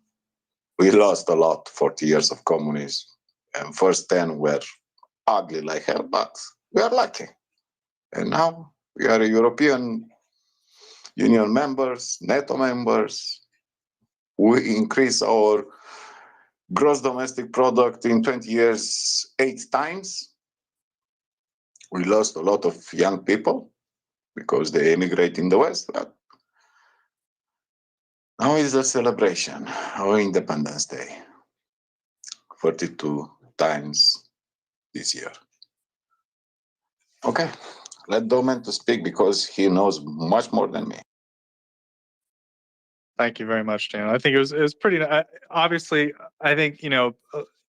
We lost a lot, 40 years of communism. And first 10 were ugly like hell, but we are lucky. And now we are European Union members, NATO members. We increase our gross domestic product in 20 years 8 times. We lost a lot of young people because they immigrate in the West. But now is a celebration, our Independence Day. 42 times this year. Okay, let Domen to speak because he knows much more than me. Thank you very much, Dan. I think it was pretty. Obviously, I think, you know,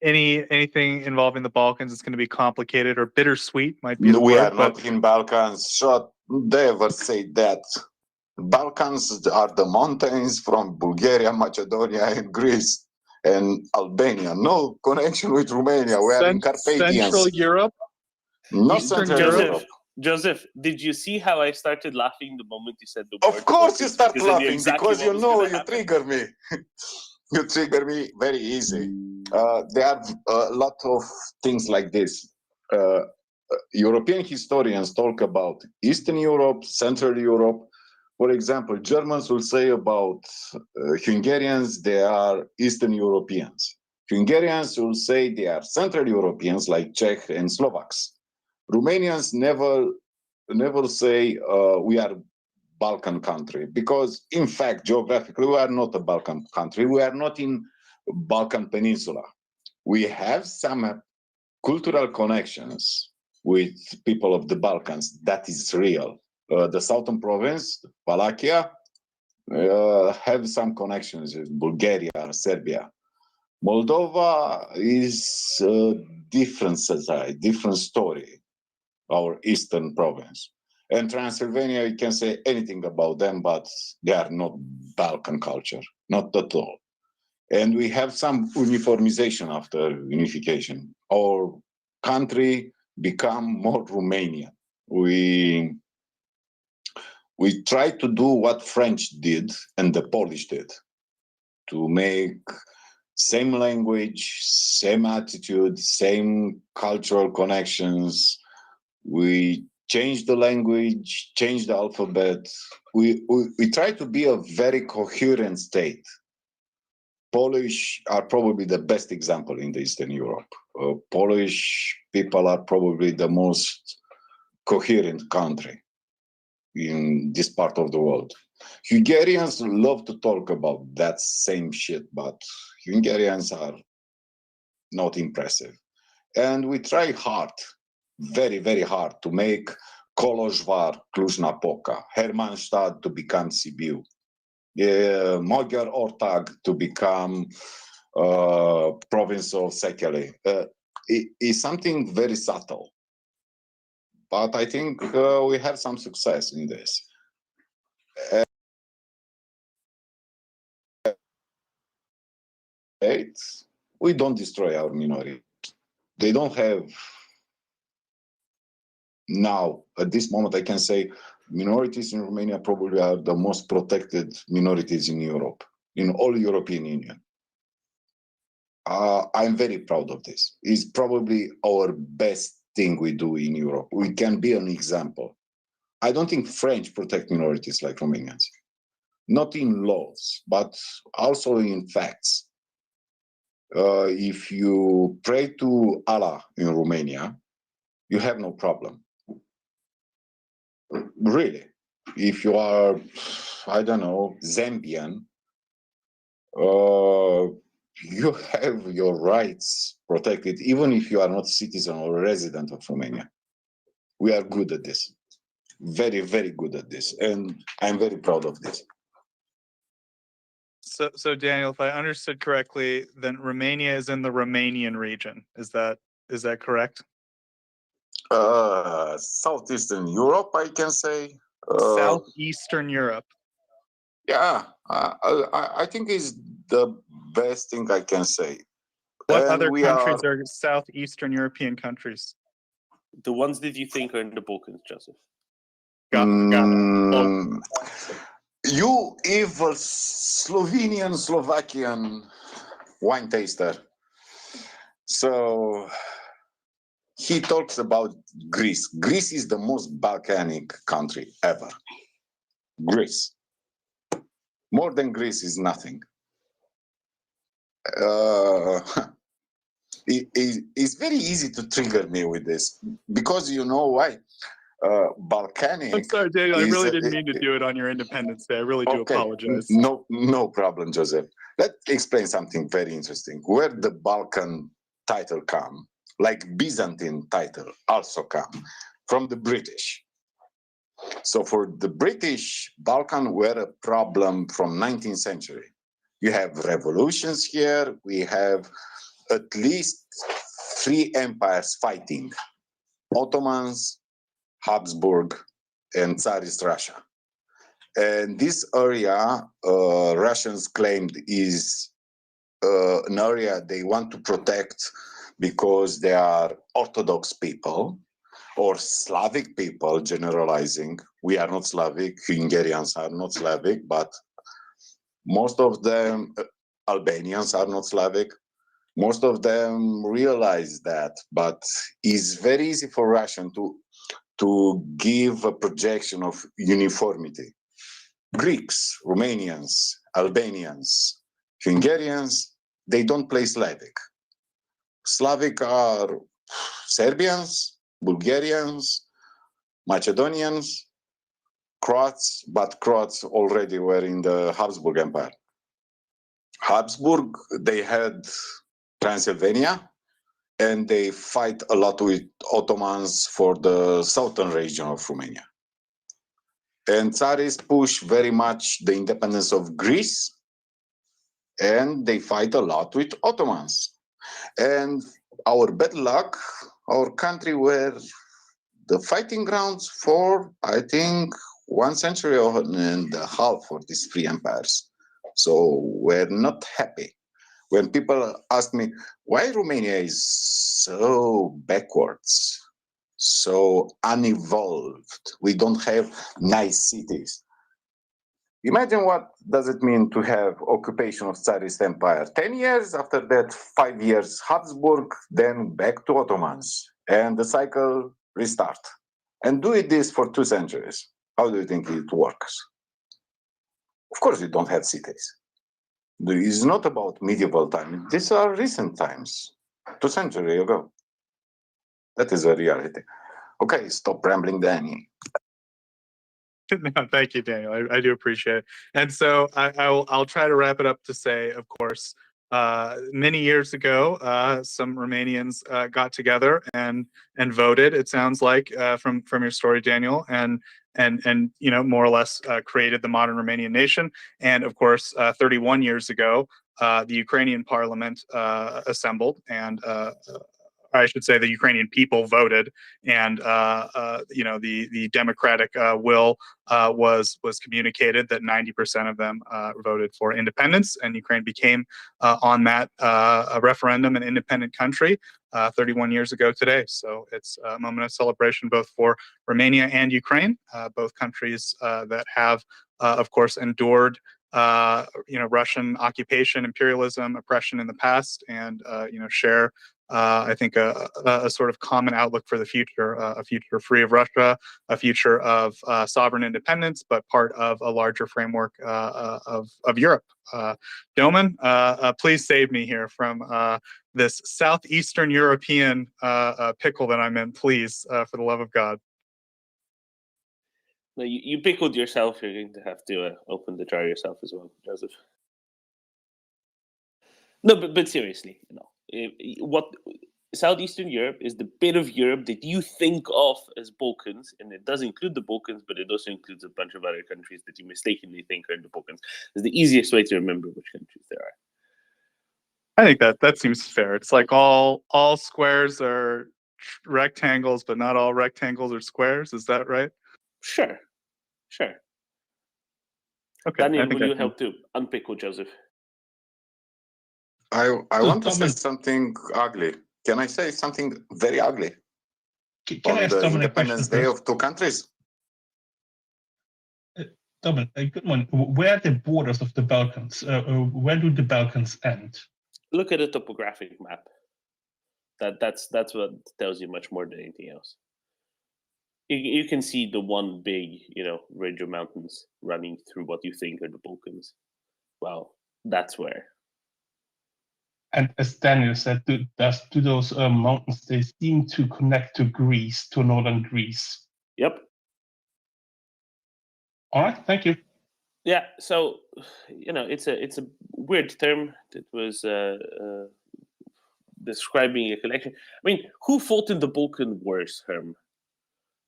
anything involving the Balkans is going to be complicated or bittersweet might be the We word, are not in Balkans. Should they ever say that? Balkans are the mountains from Bulgaria, Macedonia, and Greece, and Albania. No connection with Romania. We are in Carpathians. Central Europe, Not Eastern Central Europe. Europe. Joseph, did you see how I started laughing the moment you said the word? Of course you start Because I knew laughing exactly because what you was know gonna you happen. trigger me. You trigger me very easy. There are a lot of things like this. European historians talk about Eastern Europe, Central Europe. For example, Germans will say about Hungarians, they are Eastern Europeans. Hungarians will say they are Central Europeans like Czech and Slovaks. Romanians never say we are Balkan country, because in fact, geographically, we are not a Balkan country. We are not in Balkan Peninsula. We have some cultural connections with people of the Balkans. That is real. The southern province, Wallachia, have some connections with Bulgaria, Serbia. Moldova is a different society, different story, our eastern province. And Transylvania, you can say anything about them, but they are not Balkan culture, not at all. And we have some uniformization after unification. Our country become more Romanian. We try to do what French did and the Polish did, to make same language, same attitude, same cultural connections. We change the language, change the alphabet. We try to be a very coherent state. Polish are probably the best example in the Eastern Europe. Polish people are probably the most coherent country in this part of the world. Hungarians love to talk about that same shit, but Hungarians are not impressive. And we try hard, very, very hard, to make Kolozsvár Cluj-Napoca, Hermannstadt to become Sibiu, Magyar Ortag to become province of Szekely. It's something very subtle, but I think we have some success in this. We don't destroy our minority. They don't have, now, at this moment, I can say minorities in Romania probably are the most protected minorities in Europe, in all European Union. I'm very proud of this. It's probably our best thing we do in Europe. We can be an example. I don't think French protect minorities like Romanians. Not in laws, but also in facts. If you pray to Allah in Romania, you have no problem. Really. If you are, I don't know, Zambian, you have your rights protected, even if you are not citizen or resident of Romania. We are good at this. Very, very good at this. And I'm very proud of this. So Daniel, if I understood correctly, then Romania is in the Romanian region. Is that correct? Southeastern Europe, I can say. Southeastern Europe. Yeah, I think is the best thing I can say. What And other countries are Southeastern European countries? The ones that you think are in the Balkans, Joseph. Got it. You evil Slovenian, Slovakian wine taster. So he talks about Greece. Greece is the most Balkanic country ever. Greece. More than Greece is nothing. It's very easy to trigger me with this, because you know why? Balkanic. I'm sorry, Daniel. I really didn't mean to do it on your Independence Day. I really do apologize. No problem, Joseph. Let's explain something very interesting. Where the Balkan title come, like Byzantine title also come from the British. So for the British, Balkan were a problem from 19th century. You have revolutions here. We have at least 3 empires fighting: Ottomans, Habsburg, and Tsarist Russia. And this area, Russians claimed, is an area they want to protect because they are Orthodox people. or Slavic people generalizing. We are not Slavic, Hungarians are not Slavic, but most of them, Albanians are not Slavic. Most of them realize that, but it's very easy for Russian to give a projection of uniformity. Greeks, Romanians, Albanians, Hungarians, they don't play Slavic. Slavic are Serbians, Bulgarians, Macedonians, Croats, but Croats already were in the Habsburg Empire. Habsburg, they had Transylvania, and they fight a lot with Ottomans for the southern region of Romania. And Tsarists push very much the independence of Greece, and they fight a lot with Ottomans. And our bad luck, our country were the fighting grounds for, I think, 1 century and a half for these three empires. So we're not happy. When people ask me, why Romania is so backwards, so unevolved, we don't have nice cities. Imagine what does it mean to have occupation of Tsarist Empire. 10 years, after that 5 years Habsburg, then back to Ottomans, and the cycle restart. And do it this for 2 centuries. How do you think it works? Of course, you don't have cities. It's not about medieval time. These are recent times, 2 centuries ago. That is a reality. Okay, stop rambling, Danny. No, thank you, Daniel. I do appreciate it. And so I'll try to wrap it up to say, of course, many years ago, some Romanians got together and voted. It sounds like from your story, Daniel, and you know, more or less created the modern Romanian nation. And of course, 31 years ago, the Ukrainian parliament assembled, and I should say the Ukrainian people voted, and you know, the democratic will was communicated that 90% of them voted for independence, and Ukraine became on that a referendum an independent country 31 years ago today. So it's a moment of celebration both for Romania and Ukraine, both countries that have, of course, endured you know, Russian occupation, imperialism, oppression in the past, and you know, share I think a sort of common outlook for the future, a future free of Russia, a future of sovereign independence, but part of a larger framework of Europe. Doman, please save me here from this Southeastern European pickle that I'm in, please, for the love of God. No, you pickled yourself. You're going to have to open the jar yourself as well, Joseph. No, but seriously, you know, what Southeastern Europe is the bit of Europe that you think of as Balkans, and it does include the Balkans, but it also includes a bunch of other countries that you mistakenly think are in the Balkans. It's the easiest way to remember which countries there are. I think that seems fair. It's like all squares are rectangles, but not all rectangles are squares. Is that right? Sure. Okay. Daniel, will you help to unpickle Joseph? I want to say something ugly. Can I say something very ugly? Can I ask the Domin a Independence question Day first? of 2 countries? Domin, a good one. Where are the borders of the Balkans? Where do the Balkans end? Look at a topographic map. That's what tells you much more than anything else. You can see the one big, you know, range of mountains running through what you think are the Balkans. Well, that's where. And as Daniel said, do those mountains, they seem to connect to Greece, to northern Greece. Yep. All right, thank you. Yeah, so, you know, it's a weird term that was describing a collection. I mean, who fought in the Balkan Wars, Herm?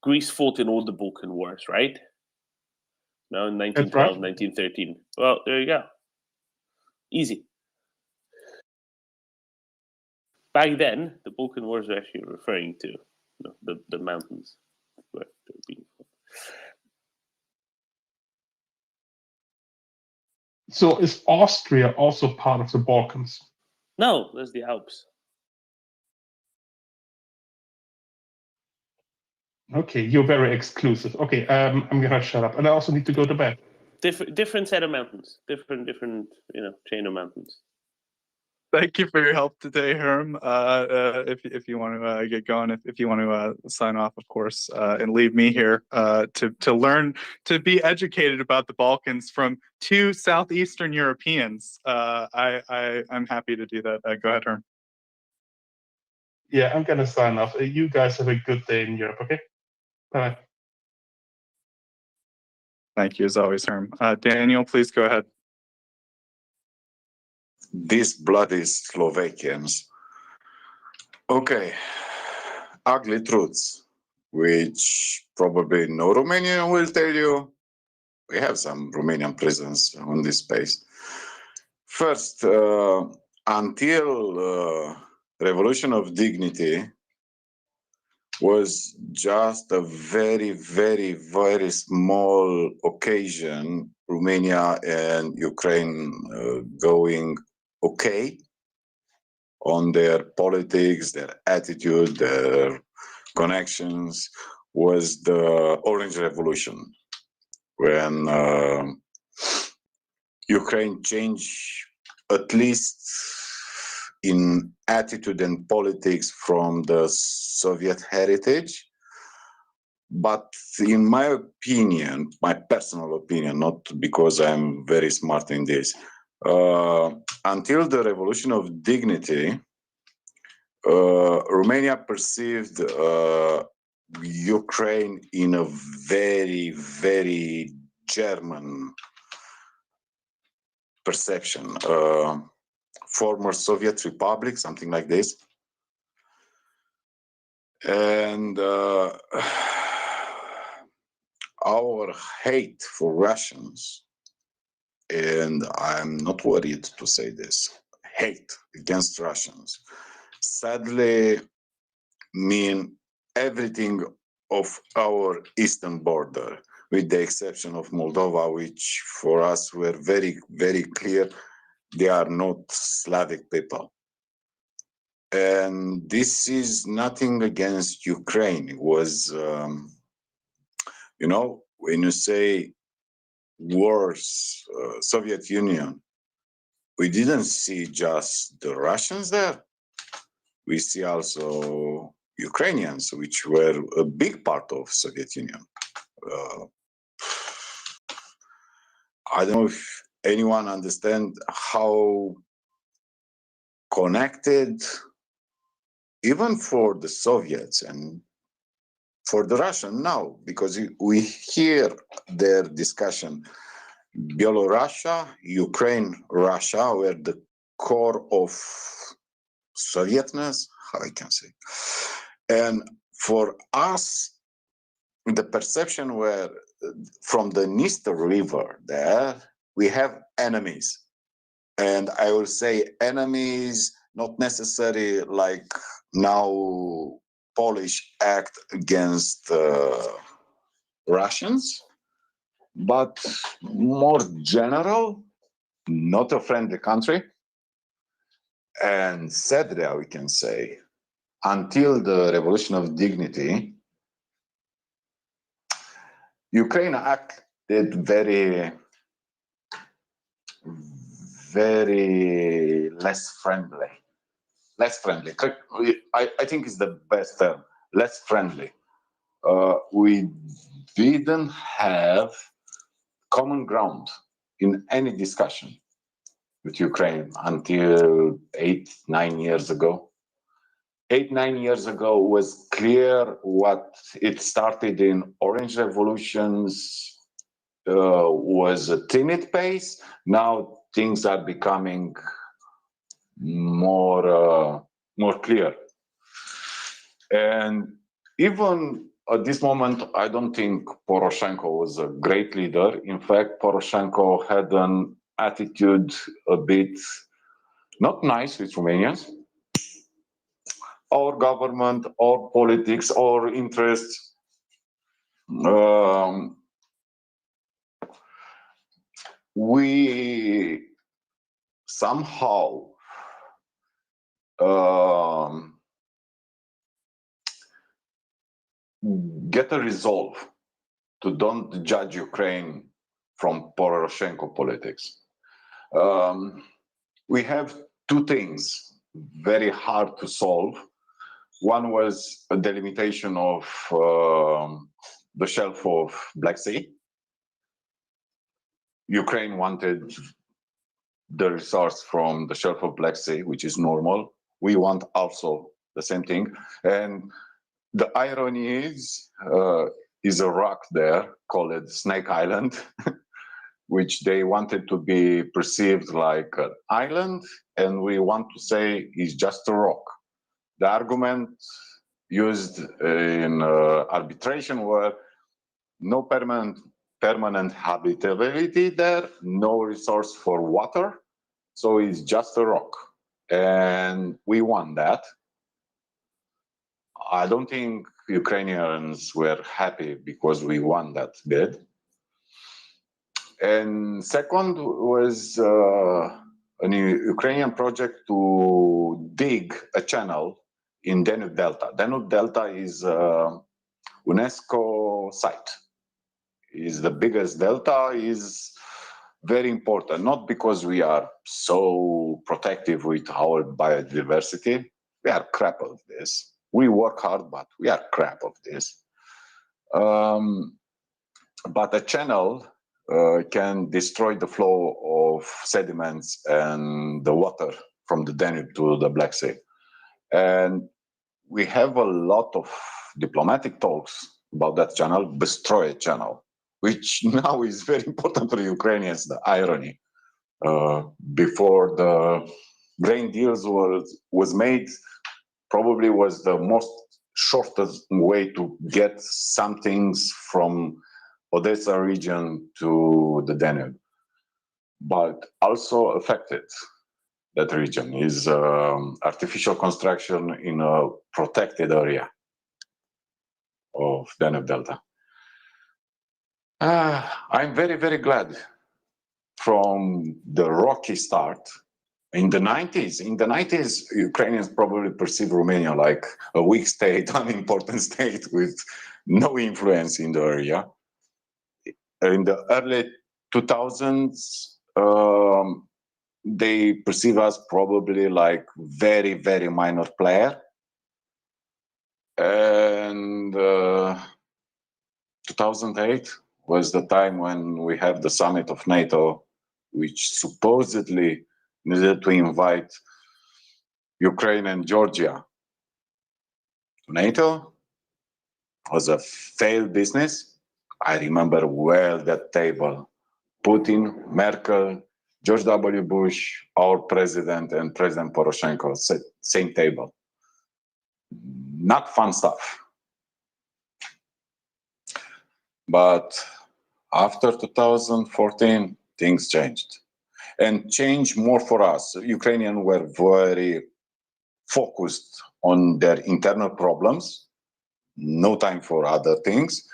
Greece fought in all the Balkan Wars, right? No, in 1912, right. 1913. Well, there you go. Easy. Back then, the Balkan Wars were actually referring to, you know, the mountains where they were being fought. So is Austria also part of the Balkans? No, there's the Alps. Okay, you're very exclusive. Okay, I'm gonna shut up, and I also need to go to bed. Different set of mountains. Different chain of mountains. Thank you for your help today, Herm. If you want to get going, if you want to sign off, of course, and leave me here to learn, to be educated about the Balkans from two Southeastern Europeans, I'm happy to do that. Go ahead, Herm. Yeah, I'm gonna sign off. You guys have a good day in Europe. Okay, bye. Thank you as always, Herm. Daniel, please go ahead. These bloody Slovakians. Okay, ugly truths, which probably no Romanian will tell you. We have some Romanian presence on this space. First, until Revolution of Dignity was just a very, very, very small occasion, Romania and Ukraine going okay on their politics, their attitude, their connections, was the Orange Revolution, when Ukraine changed, at least in attitude and politics, from the Soviet heritage. But in my opinion, my personal opinion, not because I'm very smart in this, until the Revolution of Dignity, Romania perceived Ukraine in a very, very German perception. Former Soviet Republic, something like this. And our hate for Russians, and I'm not worried to say this, hate against Russians, sadly mean everything of our eastern border, with the exception of Moldova, which for us were very, very clear, they are not Slavic people. And this is nothing against Ukraine. It was, when you say wars, Soviet Union, we didn't see just the Russians there. We see also Ukrainians, which were a big part of Soviet Union. I don't know if anyone understands how connected, even for the Soviets and for the Russian now, because we hear their discussion. Belarusia, Ukraine, Russia were the core of Sovietness, how I can say. And for us, the perception where from the Dniester River there, we have enemies. And I will say enemies, not necessarily like now Polish act against Russians, but more general, not a friendly country. And sadly, we can say, until the Revolution of Dignity, Ukraine acted very, very less friendly. Less friendly. I think is the best term. Less friendly. We didn't have common ground in any discussion with Ukraine until 8-9 years ago. 8-9 years ago was clear what it started in Orange Revolutions was a timid pace. Now things are becoming more clear. And even at this moment, I don't think Poroshenko was a great leader. In fact, Poroshenko had an attitude a bit not nice with Romanians, or government, or politics, or interests. We somehow get better resolve to don't judge Ukraine from Poroshenko politics. We have two things very hard to solve. One was a delimitation of the shelf of Black Sea. Ukraine wanted the resource from the shelf of Black Sea, which is normal. We want also the same thing. And the irony is a rock there called Snake Island, which they wanted to be perceived like an island, and we want to say is just a rock. The argument used in arbitration were no permanent habitability there, no resource for water, so it's just a rock. And we won that. I don't think Ukrainians were happy because we won that bid. And second was an Ukrainian project to dig a channel in Danube Delta. Danube Delta is a UNESCO site. Is the biggest delta, is very important, not because we are so protective with our biodiversity. We are crap of this. We work hard, but we are crap of this. But a channel can destroy the flow of sediments and the water from the Danube to the Black Sea. And we have a lot of diplomatic talks about that channel, destroy a channel, which now is very important for Ukrainians, the irony. Before the grain deals was made, probably was the most shortest way to get some things from Odessa region to the Danube, but also affected that region is artificial construction in a protected area of Danube Delta. I'm very, very glad from the rocky start. In the 90s, Ukrainians probably perceived Romania like a weak state, unimportant state with no influence in the area. In the early 2000s, they perceive us probably like very, very minor player. And 2008 was the time when we have the summit of NATO, which supposedly needed to invite Ukraine and Georgia to NATO. It was a failed business. I remember well that table. Putin, Merkel, George W. Bush, our president, and President Poroshenko, same table. Not fun stuff. But after 2014, things changed. And changed more for us. Ukrainians were very focused on their internal problems, no time for other things.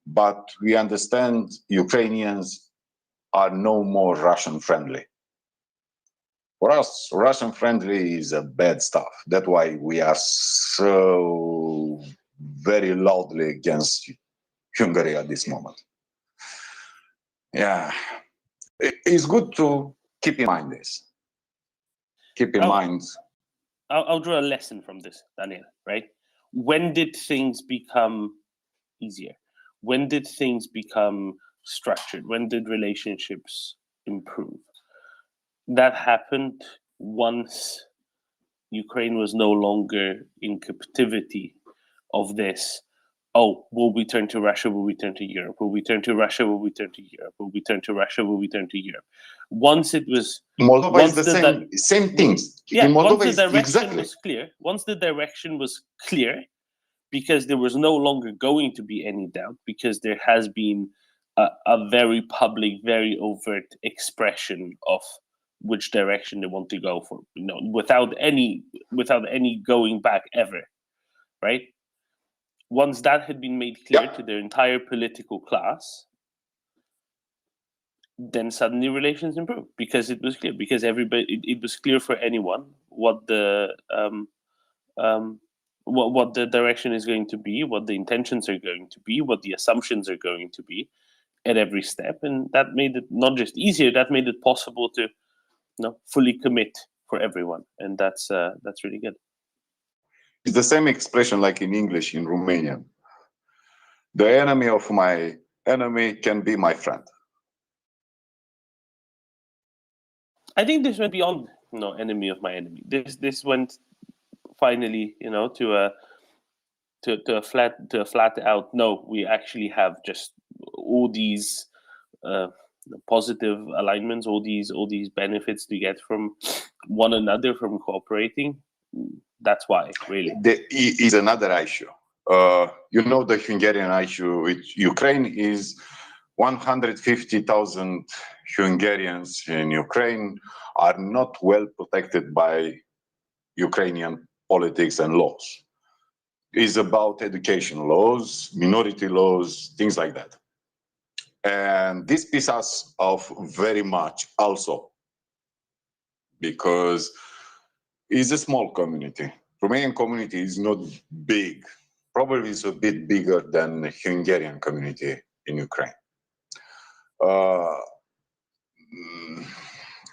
But we understand Ukrainians are no more Russian friendly. For us, Russian friendly is a bad stuff. That's why we are so very loudly against Hungary at this moment. Yeah, it's good to keep in mind this. Keep in mind. I'll draw a lesson from this, Daniel, right? When did things become easier? When did things become structured? When did relationships improve? That happened once Ukraine was no longer in captivity of this. Oh, will we turn to Russia? Will we turn to Europe? Will we turn to Russia? Will we turn to Europe? Will we turn to Russia? Will we turn to Europe? Once it was Moldova is the same things. Yeah, in Moldova once the direction exactly was clear. Once the direction was clear, because there was no longer going to be any doubt, because there has been a very public, very overt expression of which direction they want to go for, without any going back ever, right? Once that had been made clear to their entire political class, then suddenly relations improved because it was clear, because everybody, it was clear for anyone what the what the direction is going to be, what the intentions are going to be, what the assumptions are going to be at every step, and that made it not just easier, that made it possible to fully commit for everyone, and that's really good. It's the same expression like in English in Romanian. The enemy of my enemy can be my friend. I think this went beyond enemy of my enemy. This went finally to a flat out no. We actually have just all these positive alignments, all these benefits to get from one another from cooperating. That's why, really. Is another issue. The Hungarian issue with Ukraine is 150,000 Hungarians in Ukraine are not well protected by Ukrainian politics and laws. It's about education laws, minority laws, things like that. And this pisses us off very much also because it's a small community. Romanian community is not big. Probably it's a bit bigger than the Hungarian community in Ukraine.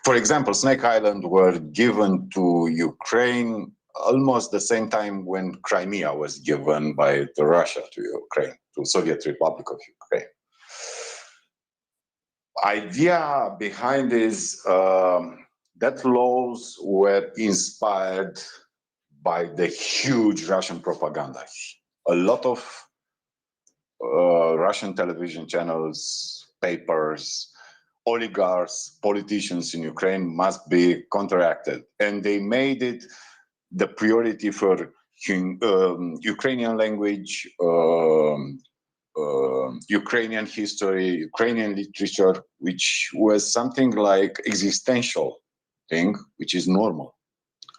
For example, Snake Island were given to Ukraine almost the same time when Crimea was given by Russia to Ukraine, to Soviet Republic of Ukraine. Idea behind is that laws were inspired by the huge Russian propaganda. A lot of Russian television channels, papers, oligarchs, politicians in Ukraine must be counteracted. And they made it the priority for Ukrainian language, Ukrainian history, Ukrainian literature, which was something like existential thing, which is normal,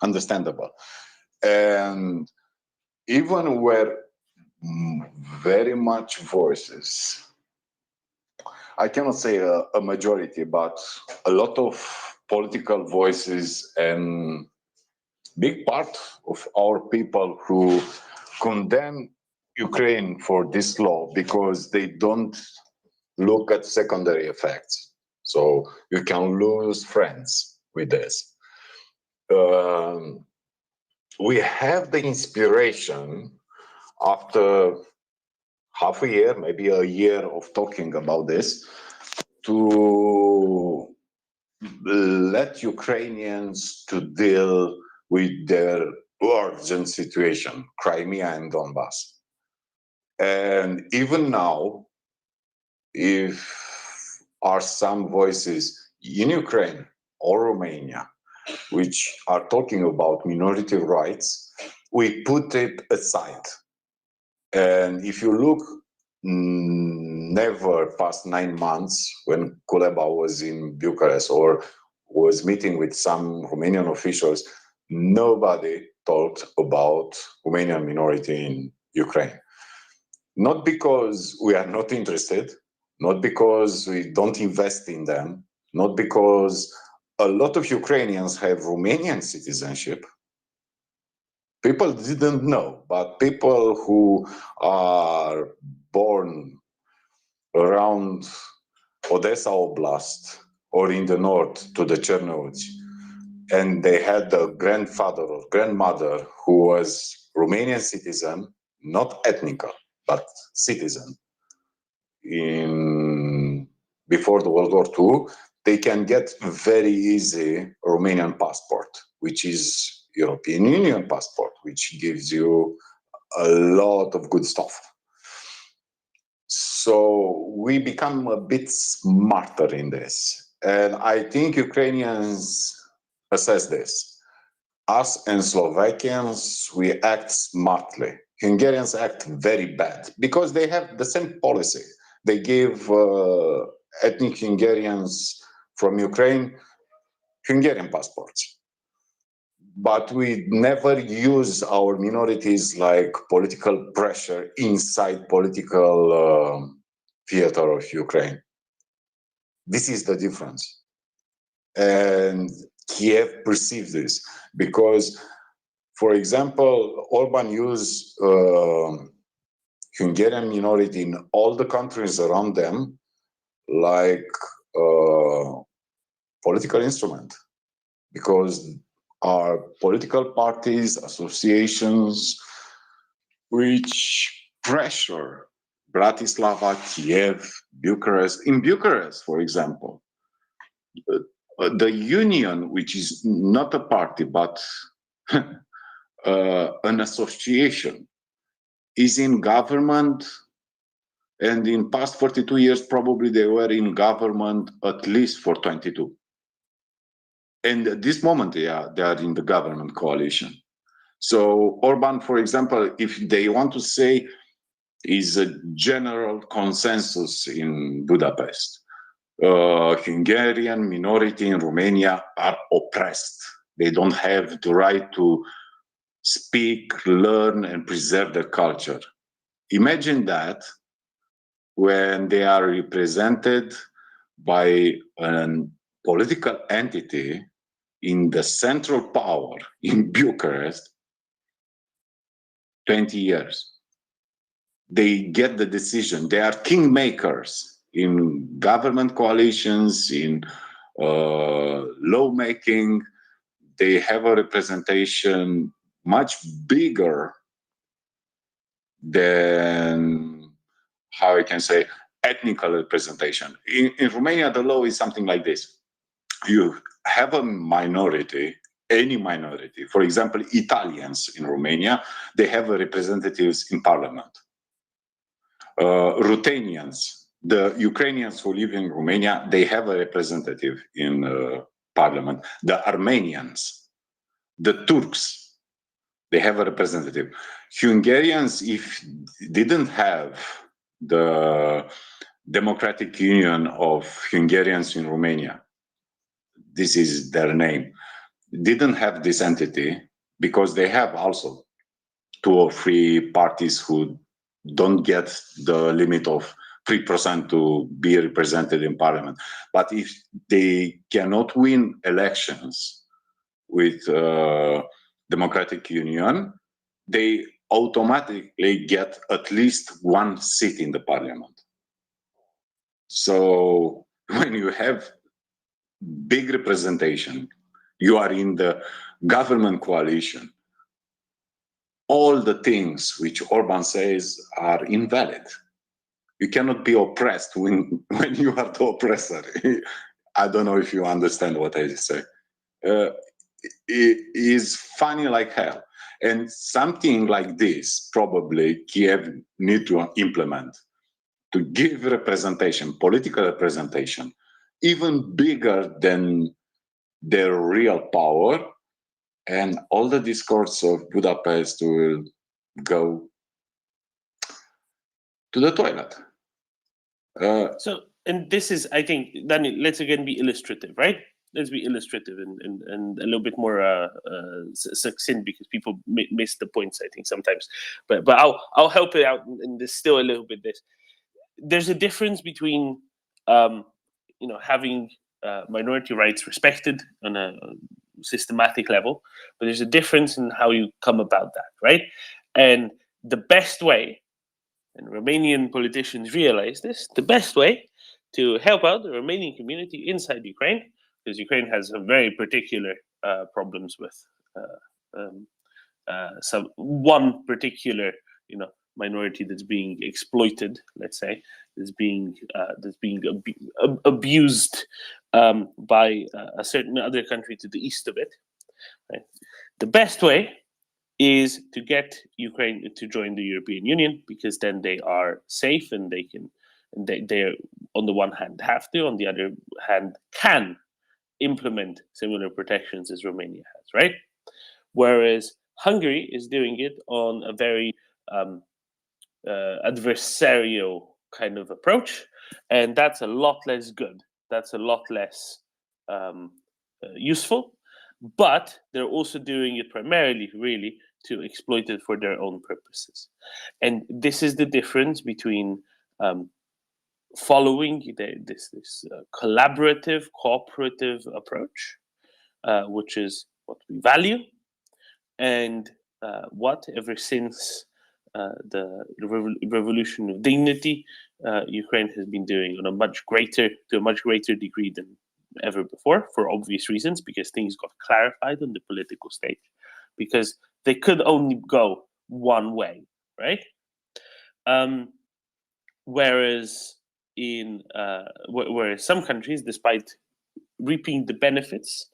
understandable. And even where very much voices, I cannot say a majority, but a lot of political voices and big part of our people who condemn Ukraine for this law because they don't look at secondary effects. So you can lose friends with this. We have the inspiration after half a year, maybe a year of talking about this, to let Ukrainians to deal with their urgent situation, Crimea and Donbass. And even now, if are some voices in Ukraine or Romania which are talking about minority rights, we put it aside. And if you look, never past 9 months when Kuleba was in Bucharest or was meeting with some Romanian officials, nobody talked about Romanian minority in Ukraine. Not because we are not interested, not because we don't invest in them, not because a lot of Ukrainians have Romanian citizenship. People didn't know, but people who are born around Odessa Oblast or in the north to the Chernovich, and they had a grandfather or grandmother who was Romanian citizen, not ethnical, but citizen, before the World War II, they can get very easy Romanian passport, which is European Union passport, which gives you a lot of good stuff. So we become a bit smarter in this. And I think Ukrainians assess this. Us and Slovakians, we act smartly. Hungarians act very bad because they have the same policy. They give ethnic Hungarians from Ukraine Hungarian passports. But we never use our minorities like political pressure inside political theater of Ukraine. This is the difference. And Kiev perceives this because For example, Orban used Hungarian minority in all the countries around them like political instrument, because our political parties, associations, which pressure Bratislava, Kiev, Bucharest. In Bucharest, for example, the union, which is not a party, but an association, is in government, and in past 42 years, probably they were in government at least for 22. And at this moment, they are in the government coalition. So Orban, for example, if they want to say is a general consensus in Budapest, Hungarian minority in Romania are oppressed. They don't have the right to speak, learn, and preserve their culture. Imagine that when they are represented by a political entity in the central power in Bucharest, 20 years. They get the decision. They are kingmakers in government coalitions, in lawmaking. They have a representation much bigger than, how I can say, ethnical representation. In Romania, the law is something like this. You have a minority, any minority. For example, Italians in Romania, they have representatives in parliament. Ruthenians, the Ukrainians who live in Romania, they have a representative in parliament. The Armenians, the Turks, they have a representative. Hungarians, if didn't have the Democratic Union of Hungarians in Romania, this is their name, didn't have this entity, because they have also 2 or 3 parties who don't get the limit of 3% to be represented in parliament. But if they cannot win elections with Democratic Union, they automatically get at least 1 seat in the parliament. So when you have big representation, you are in the government coalition, all the things which Orban says are invalid. You cannot be oppressed when you are the oppressor. I don't know if you understand what I say. It is funny like hell. And something like this, probably Kiev need to implement, to give representation, political representation, even bigger than their real power, and all the discourse of Budapest will go to the toilet. So, and this is, I think, Daniel, let's again be illustrative, right? Let's be illustrative and a little bit more succinct, because people miss the points, I think, sometimes. But I'll help it out and distill a little bit this. There's a difference between having minority rights respected on a systematic level, but there's a difference in how you come about that, right? And the best way, and Romanian politicians realize this, the best way to help out the Romanian community inside Ukraine, because Ukraine has some very particular problems with some one particular, minority that's being exploited, let's say, that's being abused by a certain other country to the east of it. Right? The best way is to get Ukraine to join the European Union, because then they are safe and they on the one hand have to, on the other hand can implement similar protections as Romania has, right? Whereas Hungary is doing it on a very adversarial kind of approach, and that's a lot less good. That's a lot less useful, but they're also doing it primarily, really, to exploit it for their own purposes. And this is the difference between following this collaborative, cooperative approach, which is what we value, And ever since the revolution of dignity, Ukraine has been doing to a much greater degree than ever before, for obvious reasons, because things got clarified on the political stage, because they could only go one way, right? Whereas some countries, despite reaping the benefits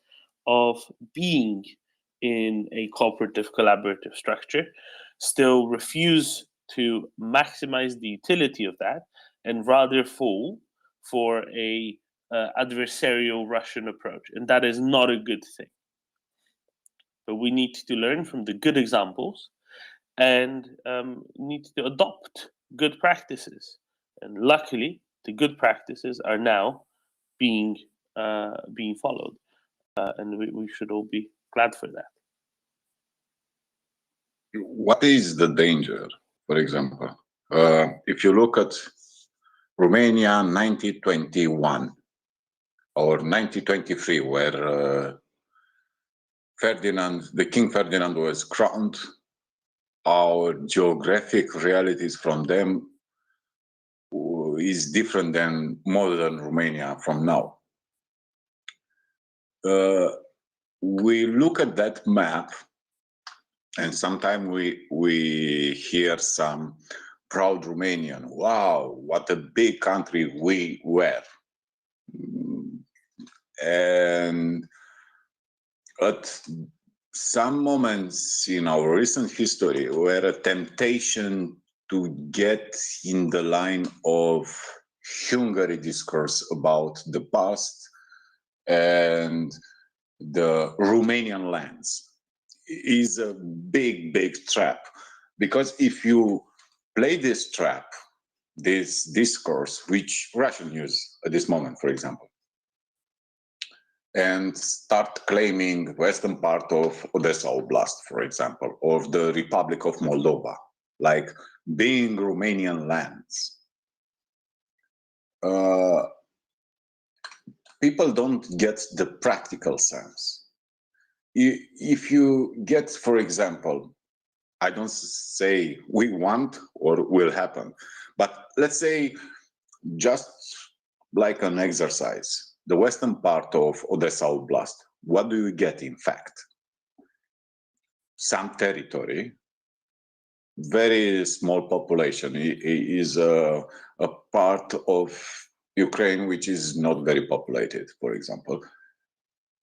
of being in a cooperative, collaborative structure, still refuse to maximize the utility of that and rather fall for a adversarial Russian approach. And that is not a good thing. But we need to learn from the good examples and need to adopt good practices. And luckily, the good practices are now being followed. And we should all be glad for that. What is the danger, for example? If you look at Romania 1921 or 1923, where King Ferdinand was crowned, our geographic realities from them is different than modern Romania from now. We look at that map, and sometimes we hear some proud Romanian, wow, what a big country we were. And at some moments in our recent history were a temptation to get in the line of Hungary discourse about the past and the Romanian lands is a big, big trap. Because if you play this trap, this discourse, which Russians use at this moment, for example, and start claiming western part of Odessa Oblast, for example, or the Republic of Moldova, like being Romanian lands, people don't get the practical sense. If you get, for example, I don't say we want or will happen, but let's say just like an exercise, the western part of Odessa Oblast, what do you get in fact? Some territory, very small population, is a part of Ukraine which is not very populated, for example.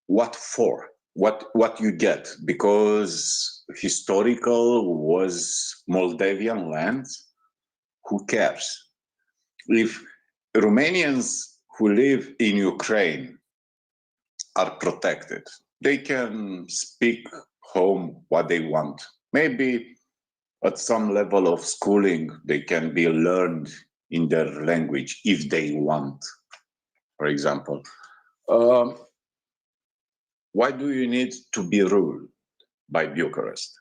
What for? What you get? Because historical was Moldavian lands? Who cares? If Romanians who live in Ukraine are protected, they can speak home what they want. Maybe at some level of schooling, they can be learned in their language if they want, for example. Why do you need to be ruled by Bucharest?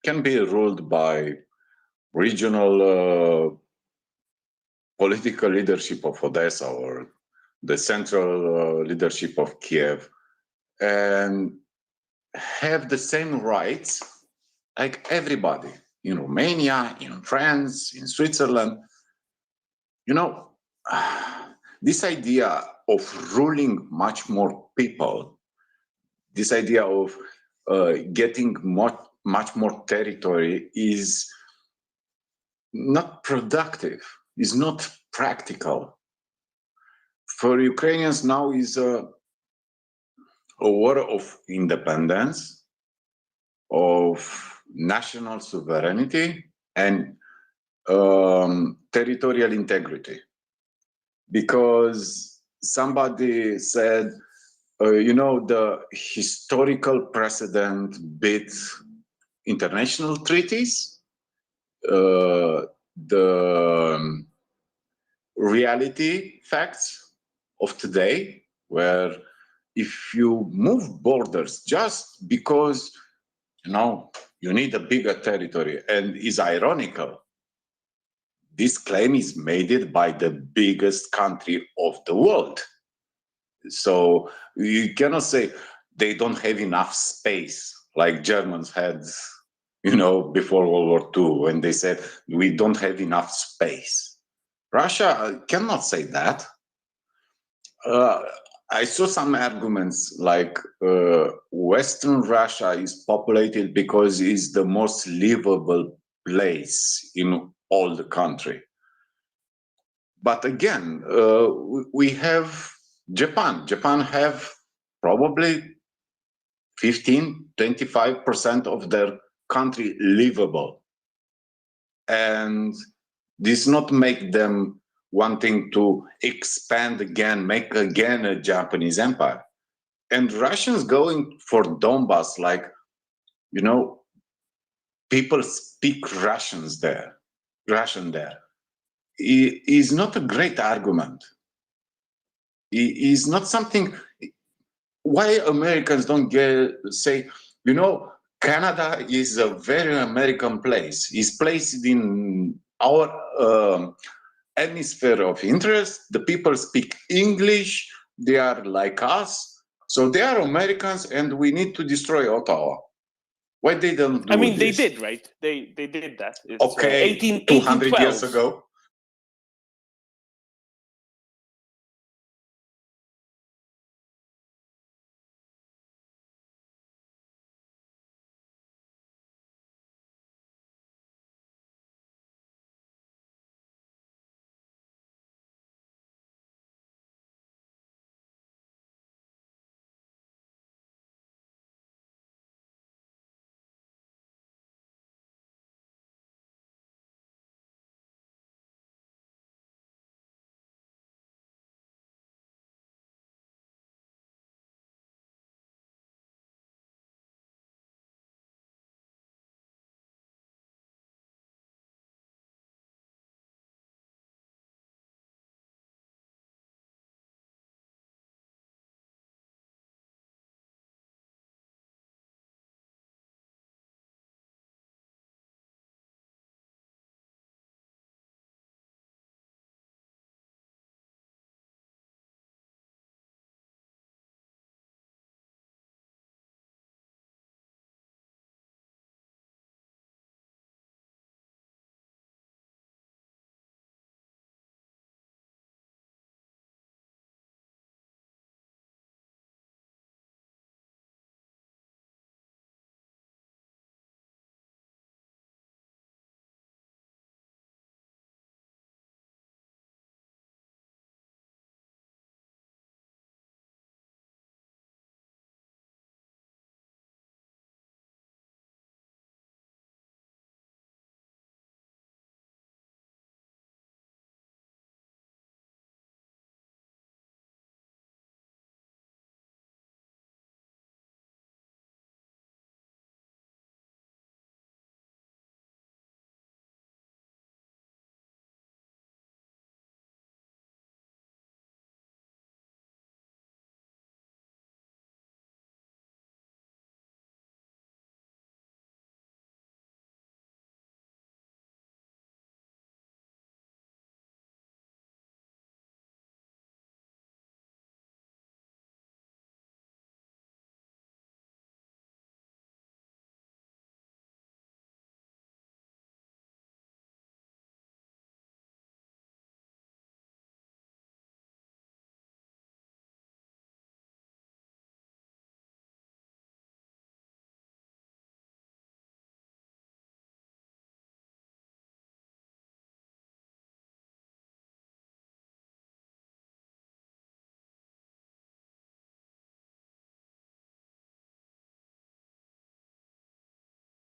Can be ruled by regional political leadership of Odessa or the central leadership of Kiev, and have the same rights like everybody in Romania, in France, in Switzerland. You know, this idea of ruling much more people, this idea of getting much more territory is not productive, is not practical. For Ukrainians now is a war of independence, of national sovereignty, and territorial integrity. Because somebody said, you know, the historical precedent beat international treaties, the reality facts of today, where if you move borders just because, you know, you need a bigger territory, and is ironical, this claim is made by the biggest country of the world. So you cannot say they don't have enough space like Germans had, you know, before World War II, when they said we don't have enough space. Russia cannot say that. I saw some arguments like Western Russia is populated because it's the most livable place in all the country. But again, we have Japan. Japan have probably 15-25% of their country livable. And this not make them wanting to expand again, make again a Japanese empire. And Russians going for Donbass, like, you know, people speak Russian there. Is not a great argument. Is not something. Why Americans don't say, you know, Canada is a very American place. It's placed in our hemisphere of interest. The people speak English. They are like us. So they are Americans, and we need to destroy Ottawa. Why they don't do I mean, this? they did, right? They did that. It's, Okay, 200 years ago.